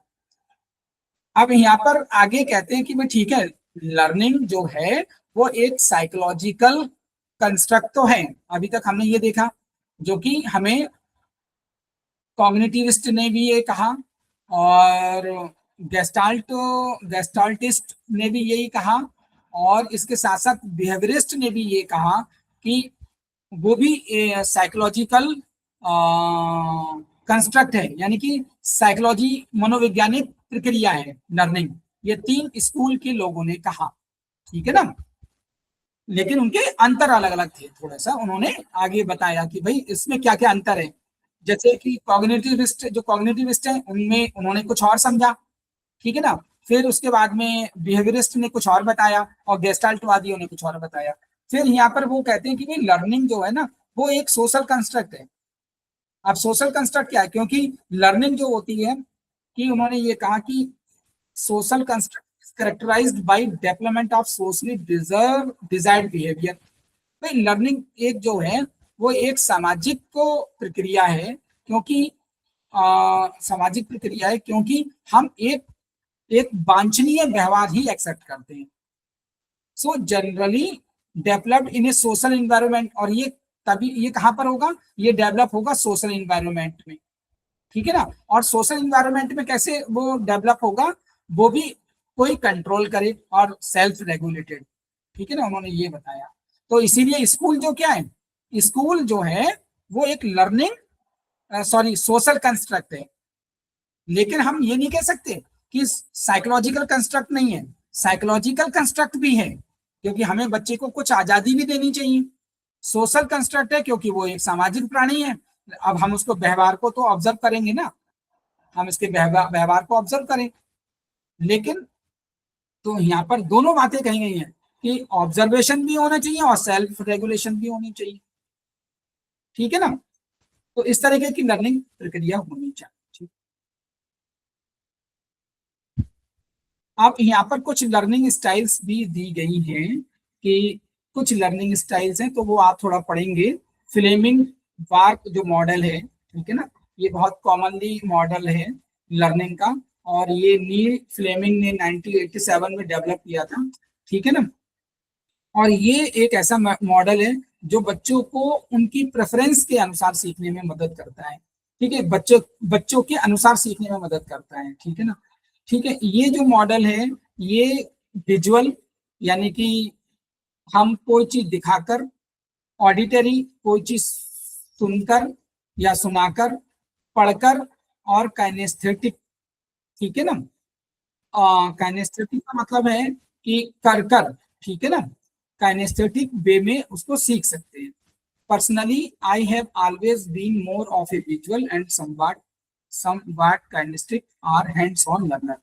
अब यहाँ पर आगे कहते हैं कि भाई ठीक है, लर्निंग जो है वो एक साइकोलॉजिकल कंस्ट्रक्ट तो है। अभी तक हमने ये देखा, जो कि हमें कॉग्निटिविस्ट ने भी ये कहा और गेस्टाल्टिस्ट ने भी यही कहा, और इसके साथ साथ बिहेवियरिस्ट ने भी ये कहा कि वो भी साइकोलॉजिकल कंस्ट्रक्ट है, यानी कि साइकोलॉजी मनोवैज्ञानिक प्रक्रिया है लर्निंग। ये तीन स्कूल के लोगों ने कहा, ठीक है ना। लेकिन उनके अंतर अलग अलग थे। थोड़ा सा उन्होंने आगे बताया कि भाई इसमें क्या क्या अंतर है। जैसे कि कॉग्निटिविस्ट, जो कॉग्निटिविस्ट है उनमें उन्होंने कुछ और समझा, ठीक है ना। फिर उसके बाद में बिहेवियरिस्ट ने कुछ और बताया और गेस्टाल्टवादियों ने कुछ और बताया। फिर यहाँ पर वो कहते हैं कि भाई लर्निंग जो है ना वो एक सोशल कंस्ट्रक्ट है। अब सोशल कंस्ट्रक्ट क्या है, क्योंकि लर्निंग जो होती है कि उन्होंने ये कहा कि social construct is characterised by development of socially desired behaviour. भाई लर्निंग एक जो है वो एक सामाजिक को प्रक्रिया है, क्योंकि सामाजिक प्रक्रिया है क्योंकि हम एक एक वांछनीय व्यवहार ही एक्सेप्ट करते हैं। So generally developed in A social environment, और ये तभी ये कहां पर होगा, ये डेवलप होगा सोशल इन्वायरमेंट में, ठीक है ना। और सोशल इन्वायरमेंट में कैसे वो डेवलप होगा, वो भी कोई कंट्रोल करे और सेल्फ रेगुलेटेड, ठीक है ना, उन्होंने ये बताया। तो इसीलिए स्कूल जो क्या है, स्कूल जो है वो एक लर्निंग सॉरी सोशल कंस्ट्रक्ट है। लेकिन हम ये नहीं कह सकते कि साइकोलॉजिकल कंस्ट्रक्ट नहीं है, साइकोलॉजिकल कंस्ट्रक्ट भी है, क्योंकि हमें बच्चे को कुछ आजादी भी देनी चाहिए। सोशल कंस्ट्रक्ट है क्योंकि वो एक सामाजिक प्राणी है। अब हम उसको व्यवहार को तो ऑब्जर्व करेंगे ना, हम इसके व्यवहार को ऑब्जर्व करें। लेकिन तो यहाँ पर दोनों बातें कही गई हैं कि ऑब्जर्वेशन भी होना चाहिए और सेल्फ रेगुलेशन भी होनी चाहिए, ठीक है ना। तो इस तरीके की लर्निंग प्रक्रिया होनी चाहिए। अब यहाँ पर कुछ लर्निंग स्टाइल्स भी दी गई हैं कि कुछ लर्निंग स्टाइल्स हैं, तो वो आप थोड़ा पढ़ेंगे। फ्लेमिंग वार्क जो मॉडल है, ठीक है ना, ये बहुत कॉमनली मॉडल है लर्निंग का, और ये नील फ्लेमिंग ने 1987 में डेवलप किया था, ठीक है ना। और ये एक ऐसा मॉडल है जो बच्चों को उनकी प्रेफरेंस के अनुसार सीखने में मदद करता है, ठीक है, बच्चों बच्चों के अनुसार सीखने में मदद करता है, ठीक है ना। ठीक है, ये जो मॉडल है ये विजुअल, यानी कि हम कोई चीज दिखाकर, ऑडिटरी कोई चीज सुनकर या सुनाकर, पढ़कर, और काइनेस्थेटिक, ठीक है ना। काइनेस्थेटिक का मतलब है कि कर कर, ठीक है ना, काइनेस्थेटिक वे में उसको सीख सकते हैं। Personally I have always been more of a visual and somewhat kinaesthetic और हैंड्स ऑन लर्नर,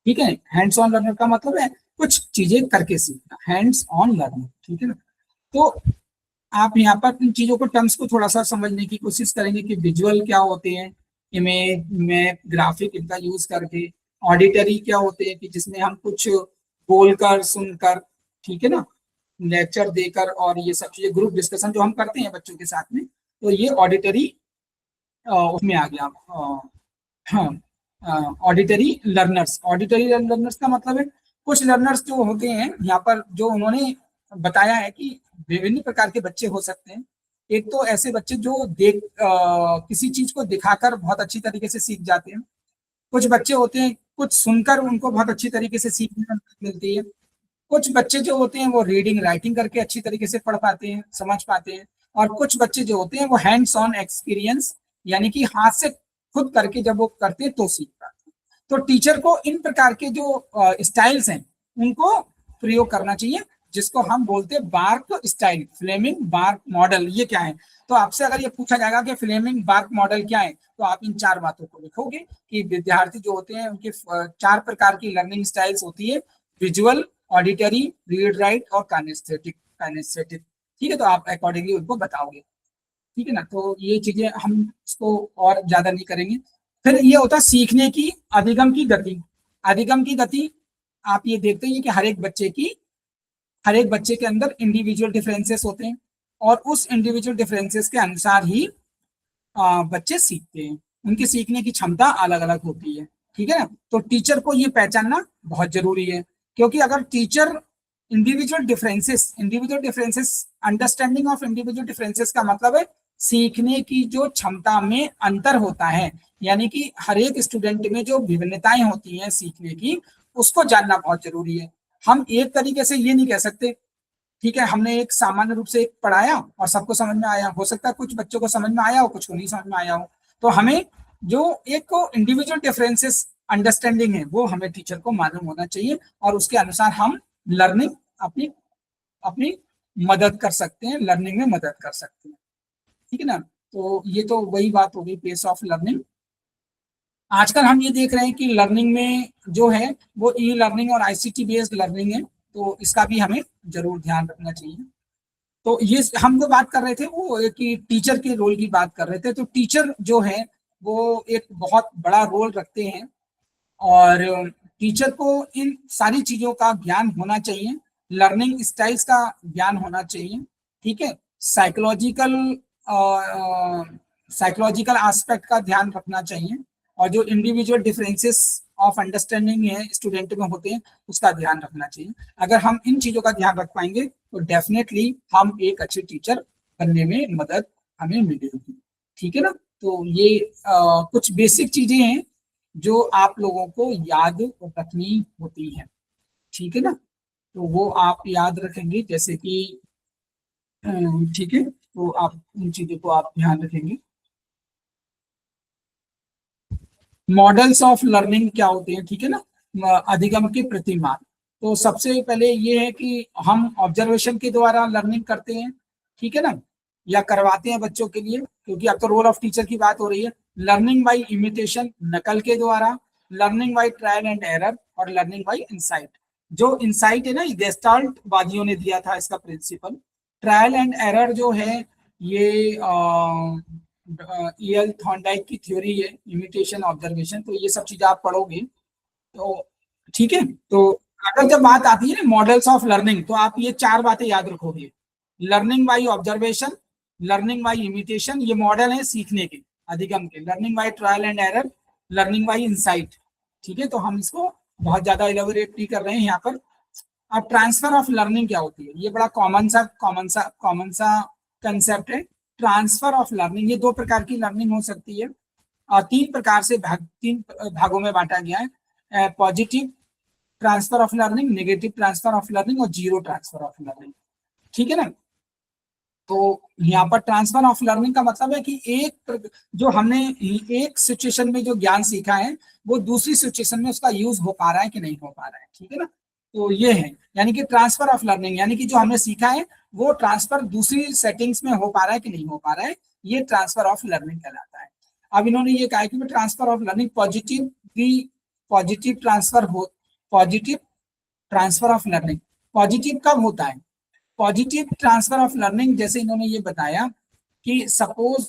ठीक है। हैंड्स ऑन लर्नर का मतलब है कुछ चीजें करके सीखना, हैंड्स ऑन लर्नर, ठीक है ना। तो आप यहाँ पर इन चीजों को, टर्म्स को थोड़ा सा समझने की कोशिश करेंगे कि विजुअल क्या होते हैं, इमेज में ग्राफिक इनका यूज करके। ऑडिटरी क्या होते हैं कि जिसमें हम कुछ बोलकर, सुनकर, ठीक है ना, लेक्चर देकर, और ये सब चीजें ग्रुप डिस्कशन जो हम करते हैं बच्चों के साथ में, तो ये ऑडिटरी उसमें आ गया। हाँ, ऑडिटरी लर्नर्स, ऑडिटरी लर्नर्स का मतलब है कुछ लर्नर्स जो होते हैं यहाँ पर, जो उन्होंने बताया है कि विभिन्न प्रकार के बच्चे हो सकते हैं। एक तो ऐसे बच्चे जो किसी चीज को दिखाकर बहुत अच्छी तरीके से सीख जाते हैं। कुछ बच्चे होते हैं कुछ सुनकर उनको बहुत अच्छी तरीके से सीखने में मदद मिलती है। कुछ बच्चे जो होते हैं वो रीडिंग राइटिंग करके अच्छी तरीके से पढ़ पाते हैं, समझ पाते हैं। और कुछ बच्चे जो होते हैं वो हैंड्स ऑन एक्सपीरियंस, यानी कि हाथ से खुद करके जब वो करते हैं तो सीख पाते हैं। तो टीचर को इन प्रकार के जो स्टाइल्स हैं उनको प्रयोग करना चाहिए जिसको हम बोलते हैं bark style, Fleming bark model. ये क्या है? तो आपसे अगर ये पूछा जाएगा कि फ्लेमिंग बार्क मॉडल क्या है, तो आप इन चार बातों को लिखोगे कि विद्यार्थी जो होते हैं उनके चार प्रकार की लर्निंग स्टाइल्स होती है, विजुअल, ऑडिटरी, रीड राइट और काइनेस्थेटिक। काइनेस्थेटिक, ठीक है, तो आप अकॉर्डिंगली उनको बताओगे, ठीक है ना। तो ये चीजें हम इसको और ज्यादा नहीं करेंगे। फिर ये होता है सीखने की अधिगम की गति। अधिगम की गति आप ये देखते हैं कि हर एक बच्चे के अंदर इंडिविजुअल डिफरेंसेस होते हैं और उस इंडिविजुअल डिफरेंसेस के अनुसार ही बच्चे सीखते हैं, उनकी सीखने की क्षमता अलग अलग होती है, ठीक है ना। तो टीचर को ये पहचानना बहुत जरूरी है, क्योंकि अगर teacher individual differences understanding of individual differences का मतलब है सीखने की जो क्षमता में अंतर होता है, यानी कि हर एक स्टूडेंट में जो विभिन्नताएं होती हैं सीखने की, उसको जानना बहुत जरूरी है। हम एक तरीके से ये नहीं कह सकते, ठीक है, हमने एक सामान्य रूप से एक पढ़ाया और सबको समझ में आया, हो सकता है कुछ बच्चों को समझ में आया हो, कुछ को नहीं समझ में आया हो। तो हमें जो एक इंडिविजुअल डिफरेंसेस अंडरस्टैंडिंग है वो हमें टीचर को मालूम होना चाहिए और उसके अनुसार हम लर्निंग अपनी अपनी मदद कर सकते हैं, लर्निंग में मदद कर सकते हैं, ठीक है ना। तो ये तो वही बात होगी पेस ऑफ लर्निंग। आजकल हम ये देख रहे हैं कि लर्निंग में जो है वो ई लर्निंग और आईसीटी बेस्ड लर्निंग है, तो इसका भी हमें जरूर ध्यान रखना चाहिए। तो ये हम जो बात कर रहे थे वो कि टीचर के रोल की बात कर रहे थे। तो टीचर जो है वो एक बहुत बड़ा रोल रखते हैं और टीचर को इन सारी चीजों का ज्ञान होना चाहिए, लर्निंग स्टाइल्स का ज्ञान होना चाहिए, ठीक है, साइकोलॉजिकल साइकोलॉजिकल एस्पेक्ट का ध्यान रखना चाहिए और जो इंडिविजुअल डिफरेंसेस ऑफ अंडरस्टैंडिंग है स्टूडेंट में होते हैं उसका ध्यान रखना चाहिए। अगर हम इन चीजों का ध्यान रख पाएंगे तो डेफिनेटली हम एक अच्छे टीचर बनने में मदद हमें मिलेगी, ठीक है ना। तो ये कुछ बेसिक चीजें हैं जो आप लोगों को याद रखनी होती है, ठीक है ना। तो वो आप याद रखेंगे, जैसे कि ठीक है, तो आप इन चीजों को आप ध्यान रखेंगे। मॉडल्स ऑफ लर्निंग क्या होते हैं, ठीक है ना, अधिगम के प्रतिमान। तो सबसे पहले ये है कि हम ऑब्जर्वेशन के द्वारा लर्निंग करते हैं, ठीक है ना, या करवाते हैं बच्चों के लिए, क्योंकि अब तो रोल ऑफ टीचर की बात हो रही है। लर्निंग बाय इमिटेशन, नकल के द्वारा, learning by trial and error और लर्निंग बाय इंसाइट। जो इंसाइट है ना, गेस्टाल्ट वादियों ने दिया था इसका प्रिंसिपल। ट्रायल एंड एरर जो है ये ईएल थॉर्नडाइक की थ्योरी है, इमिटेशन ऑब्जर्वेशन। तो ये सब चीजें आप पढ़ोगे तो ठीक है। तो अगर जब बात आती है ना मॉडल्स ऑफ लर्निंग, तो आप ये चार बातें याद रखोगे। Learning by observation, learning by imitation, ये मॉडल है सीखने के अधिगम के। Learning by trial and error, learning by insight, ठीक है। तो हम इसको बहुत ज्यादा इलेबोरेट नहीं कर रहे हैं यहाँ पर। अब ट्रांसफर ऑफ लर्निंग क्या होती है, ये बड़ा कॉमन सा कंसेप्ट है। ट्रांसफर ऑफ लर्निंग, ये दो प्रकार की लर्निंग हो सकती है, तीन प्रकार से तीन भागों में बांटा गया है। Positive transfer of learning, negative transfer of learning और जीरो ट्रांसफर ऑफ लर्निंग, ठीक है ना। तो यहाँ पर ट्रांसफर ऑफ लर्निंग का मतलब है कि जो हमने एक सिचुएशन में जो ज्ञान सीखा है वो दूसरी सिचुएशन में उसका यूज हो पा रहा है कि नहीं हो पा रहा है, ठीक है ना। तो ये है यानी कि ट्रांसफर ऑफ लर्निंग, यानी कि जो हमने सीखा है वो ट्रांसफर दूसरी सेटिंग्स में हो पा रहा है कि नहीं हो पा रहा है, ये ट्रांसफर ऑफ लर्निंग कहलाता है। अब इन्होंने ये कहा कि transfer of learning positive positive transfer of learning positive कब होता है? पॉजिटिव ट्रांसफर ऑफ लर्निंग जैसे इन्होंने ये बताया कि suppose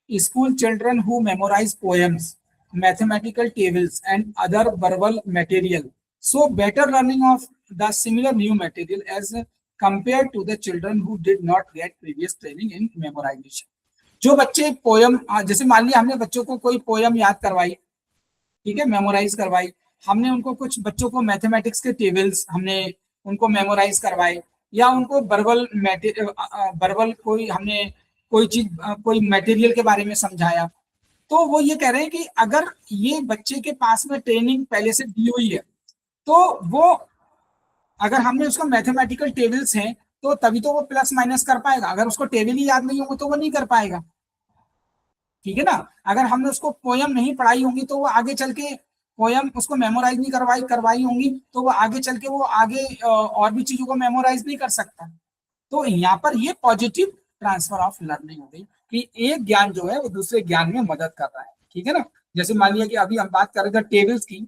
school children who memorise poems, mathematical tables and other verbal material so better learning of the similar new material as compared to the children who did not get previous training in memorization। जो बच्चे poem, जैसे मान लिया हमने बच्चों को कोई poem याद करवाई, ठीक है, मेमोराइज करवाई, हमने उनको कुछ बच्चों को मैथमेटिक्स के टेबल्स हमने उनको मेमोराइज करवाए, या उनको वर्बल कोई हमने कोई चीज कोई मटेरियल के बारे में समझाया, तो वो ये कह रहे हैं कि अगर ये बच्चे के पास में ट्रेनिंग पहले से दी हुई है तो वो, अगर हमने उसका मैथमेटिकल टेबल्स हैं तो तभी तो वो प्लस माइनस कर पाएगा, अगर उसको टेबल ही याद नहीं होगा तो वो नहीं कर पाएगा, ठीक है ना। अगर हमने उसको पोयम नहीं पढ़ाई होंगी तो वो आगे चल के पोयम उसको मेमोराइज नहीं करवाई होंगी तो वो आगे चल के वो आगे और भी चीजों को मेमोराइज नहीं कर सकता। तो यहाँ पर ये पॉजिटिव ट्रांसफर ऑफ लर्निंग हो गई कि एक ज्ञान जो है वो दूसरे ज्ञान में मदद कर रहा है, ठीक है ना। जैसे मान लिया कि अभी हम बात कर रहे थे टेबल्स की,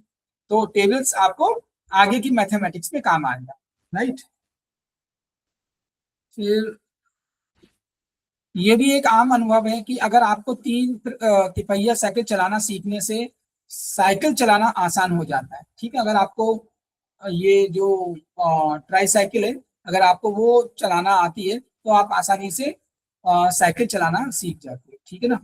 तो टेबल्स आपको आगे की मैथमेटिक्स में काम आएगा, राइट। फिर ये भी एक आम अनुभव है कि अगर आपको तीन तिपहिया साइकिल चलाना सीखने से साइकिल चलाना आसान हो जाता है, ठीक है। अगर आपको ये जो ट्राई साइकिल है, अगर आपको वो चलाना आती है तो आप आसानी से साइकिल चलाना सीख जाते हो, ठीक है ना।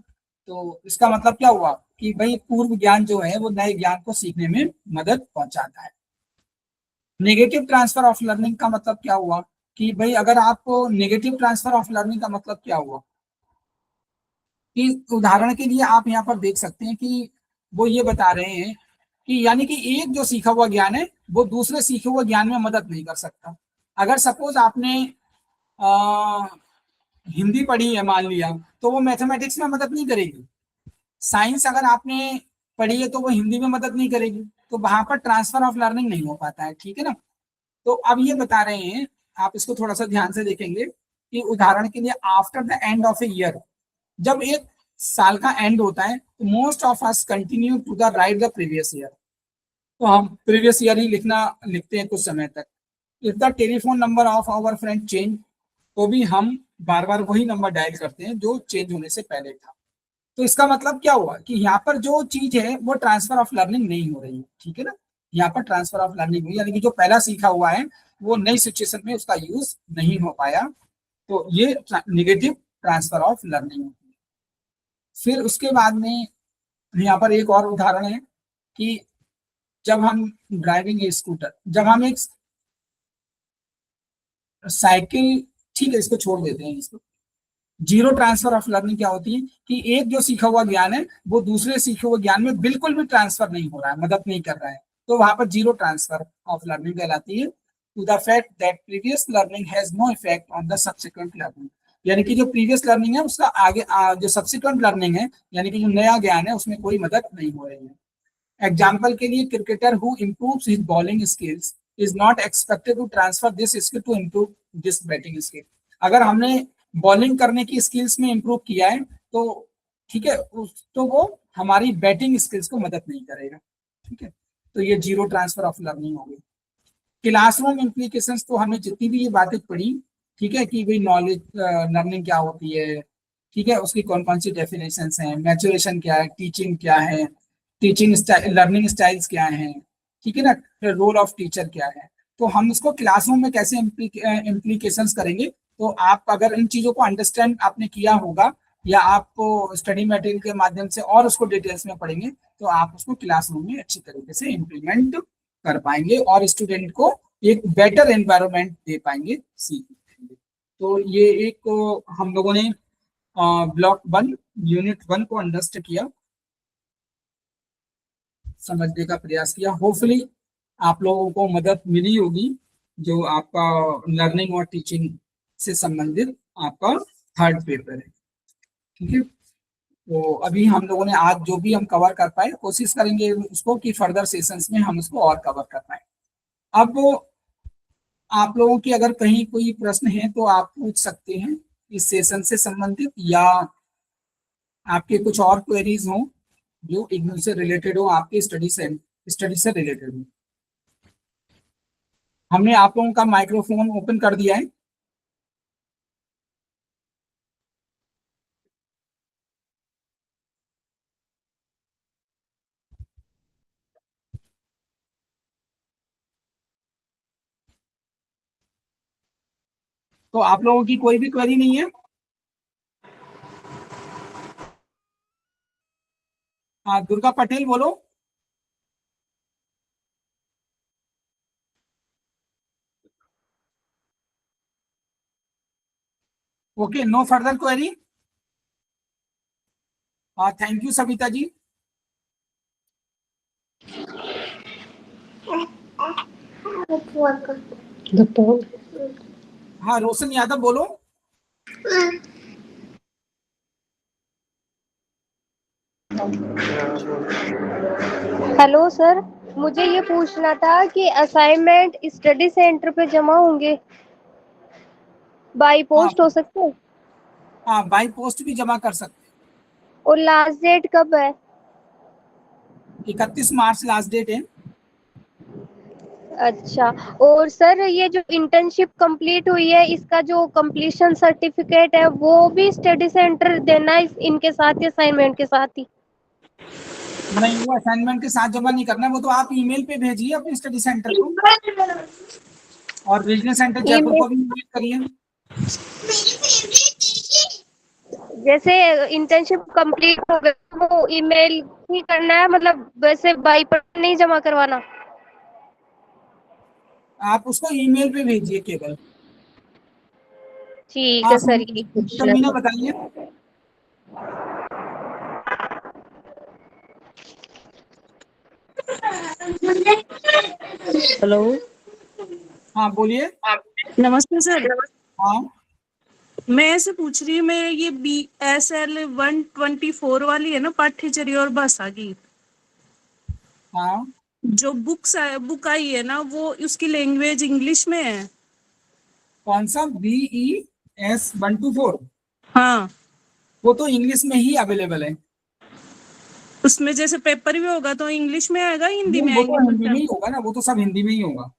तो इसका मतलब क्या हुआ कि भाई पूर्व ज्ञान जो है वो नए ज्ञान को सीखने में मदद पहुंचाता है। नेगेटिव ट्रांसफर ऑफ लर्निंग का मतलब क्या हुआ कि भाई अगर आपको नेगेटिव ट्रांसफर ऑफ लर्निंग का मतलब क्या हुआ कि उदाहरण के लिए आप यहाँ पर देख सकते हैं कि वो ये बता रहे हैं कि यानी कि एक जो सीखा हुआ ज्ञान है वो दूसरे सीखे हुए ज्ञान में मदद नहीं कर सकता। अगर सपोज आपने आ, हिंदी पढ़ी है मान लिया, तो वो मैथमेटिक्स में मदद नहीं करेगी। साइंस अगर आपने पढ़ी है तो वो हिंदी में मदद नहीं करेगी। तो वहां पर ट्रांसफर ऑफ लर्निंग नहीं हो पाता है, ठीक है ना। तो अब ये बता रहे हैं, आप इसको थोड़ा सा ध्यान से देखेंगे कि उदाहरण के लिए after the end of a year, जब एक साल का एंड होता है तो most of us continue to the write the previous year. तो हम प्रीवियस ईयर ही लिखते हैं कुछ समय तक। If the telephone number of our friend change, तो भी हम बार बार वही नंबर डायल करते हैं जो चेंज होने से पहले था। तो इसका मतलब क्या हुआ कि यहाँ पर जो चीज है वो ट्रांसफर ऑफ लर्निंग नहीं हो रही है, ठीक है ना। यहाँ पर ट्रांसफर ऑफ लर्निंग हुई, यानी कि जो पहला सीखा हुआ है वो नई सिचुएशन में उसका यूज नहीं हो पाया। तो ये निगेटिव ट्रांसफर ऑफ लर्निंग होती है। फिर उसके बाद में यहाँ पर एक और उदाहरण है कि जब हम ड्राइविंग ए स्कूटर, जब हम एक साइकिल, ठीक है इसको छोड़ देते हैं इसको। जीरो ट्रांसफर ऑफ लर्निंग क्या होती है कि एक जो सीखा हुआ ज्ञान है वो दूसरे सीखे हुए ज्ञान में बिल्कुल भी ट्रांसफर नहीं हो रहा है, मदद नहीं कर रहा है। तो वहां पर जीरो ट्रांसफर ऑफ लर्निंग कहलाती है। To the fact that previous learning has no effect on the subsequent learning, यानी कि जो प्रीवियस लर्निंग है उसका आगे जो सब्सिक्वेंट लर्निंग है यानी कि जो नया ज्ञान है उसमें कोई मदद नहीं हो रही है। एग्जाम्पल के लिए cricketer who improves his bowling skills is not expected to transfer this skill to improve this batting skill. अगर हमने बॉलिंग करने की स्किल्स में इम्प्रूव किया है तो ठीक है, तो वो हमारी बैटिंग स्किल्स को मदद नहीं करेगा, ठीक है। तो ये जीरो ट्रांसफर ऑफ लर्निंग हो गई। क्लासरूम इम्प्लीकेशंस तो हमने जितनी भी ये बातें पढ़ी, ठीक है, कि भाई नॉलेज लर्निंग क्या होती है, ठीक है, उसकी कौन कौन सी डेफिनेशंस हैं, मैच्योरेशन क्या है, टीचिंग क्या है, टीचिंग स्टाइल, लर्निंग स्टाइल्स क्या हैं, ठीक है ना, रोल ऑफ टीचर क्या है। तो हम इसको क्लासरूम में कैसे इम्प्लीकेशंस करेंगे। तो आप अगर इन चीजों को अंडरस्टैंड आपने किया होगा या आपको स्टडी मटेरियल के माध्यम से और उसको डिटेल्स में पढ़ेंगे तो आप उसको क्लासरूम में अच्छी तरीके से इम्प्लीमेंट कर पाएंगे और स्टूडेंट को एक बेटर एनवायरनमेंट दे पाएंगे, सीख पाएंगे। तो ये एक हम लोगों ने ब्लॉक 1 यूनिट 1 को अंडरस्टैंड किया, समझने का प्रयास किया। होपफुली आप लोगों को मदद मिली होगी जो आपका लर्निंग और टीचिंग से संबंधित आपका थर्ड पेपर है, ठीक है। तो अभी हम लोगों ने आज जो भी हम कवर कर पाए कोशिश करेंगे उसको कि फर्दर सेशंस में हम उसको और कवर कर पाए। अब आप लोगों की अगर कहीं कोई प्रश्न है तो आप पूछ सकते हैं इस सेशन से संबंधित, या आपके कुछ और क्वेरीज हों जो इग्नू से रिलेटेड हो, आपकी स्टडी से रिलेटेड हो। हमने आप लोगों का माइक्रोफोन ओपन कर दिया है। तो आप लोगों की कोई भी क्वेरी नहीं है। हाँ दुर्गा पटेल बोलो। Okay, no further query. हाँ थैंक यू सविता जी। हाँ रोशन यादव बोलो। हेलो सर, मुझे ये पूछना था कि असाइनमेंट स्टडी सेंटर पे जमा होंगे, बाई हाँ पोस्ट हो सकते हैं? हाँ, बाई पोस्ट भी जमा कर सकते और लास्ट डेट कब है? हैं। 31 मार्च लास्ट डेट है। अच्छा, और सर ये जो इंटर्नशिप कंप्लीट हुई है, इसका जो कंप्लीशन सर्टिफिकेट है वो भी स्टडी सेंटर देना है इनके साथ या असाइनमेंट के साथ ही? नहीं, वो असाइनमेंट के साथ जमा नहीं करना है, वो तो आप ईमेल पे भेजिए अपने स्टडी सेंटर को, और रीजनल सेंटर जयपुर ईमेल, को भी ईमेल करिए। जैसे इंटर्नशिप कंप्लीट हो गई वो ईमेल ही करना है, मतलब वैसे बाई पर नहीं जमा करवाना? आप उसको ईमेल पे भेजिए केवल। ठीक हाँ, है सर, यही पूछना मीना था। बताइए। हेलो। हाँ बोलिए। नमस्ते सर। हाँ मैं ऐसे पूछ रही हूँ, मैं ये BSL 124 वाली है ना, पाठ्यचर्या और भाषा की हाँ। जो बुक आई है ना, वो उसकी लैंग्वेज इंग्लिश में है। कौन सा BES 124? हाँ, वो तो इंग्लिश में ही अवेलेबल है। उसमें जैसे पेपर भी होगा तो इंग्लिश में आएगा, हिंदी में वो आएंगे तो हिंदी में क्वेश्चन? ही होगा ना, वो तो सब हिंदी में ही होगा।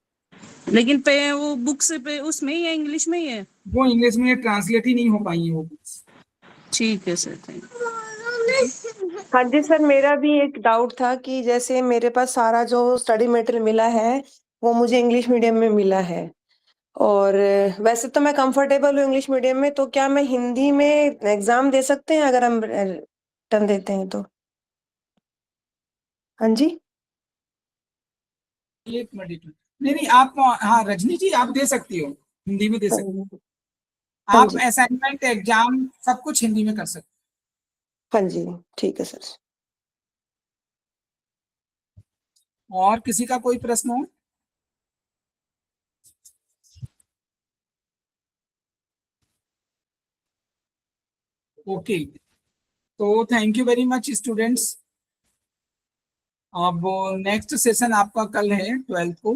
लेकिन वो बुक्स पे उसमें ही है, इंग्लिश में ही है। वो इंग्लिश में ट्रांसलेट ही नहीं हो पाई वो बुक्स। ठीक है सर, थैंक हाँ जी सर, मेरा भी एक डाउट था कि जैसे मेरे पास सारा जो स्टडी मटेरियल मिला है वो मुझे इंग्लिश मीडियम में मिला है, और वैसे तो मैं कंफर्टेबल हूँ इंग्लिश मीडियम में, तो क्या मैं हिंदी में एग्जाम दे सकते हैं अगर हम रिटर्न देते हैं तो? हाँ जी। एक मिनट। नहीं नहीं, आप, हाँ रजनी जी, आप दे सकती हो, हिंदी में दे सकती हो। हाँ आप जी। असाइनमेंट एग्जाम सब कुछ हिंदी में कर सकते हाँ जी, ठीक है सर। हो। और किसी का कोई प्रश्न हो? ओके, तो thank you very much students. अब नेक्स्ट सेशन आपका कल है 12 को।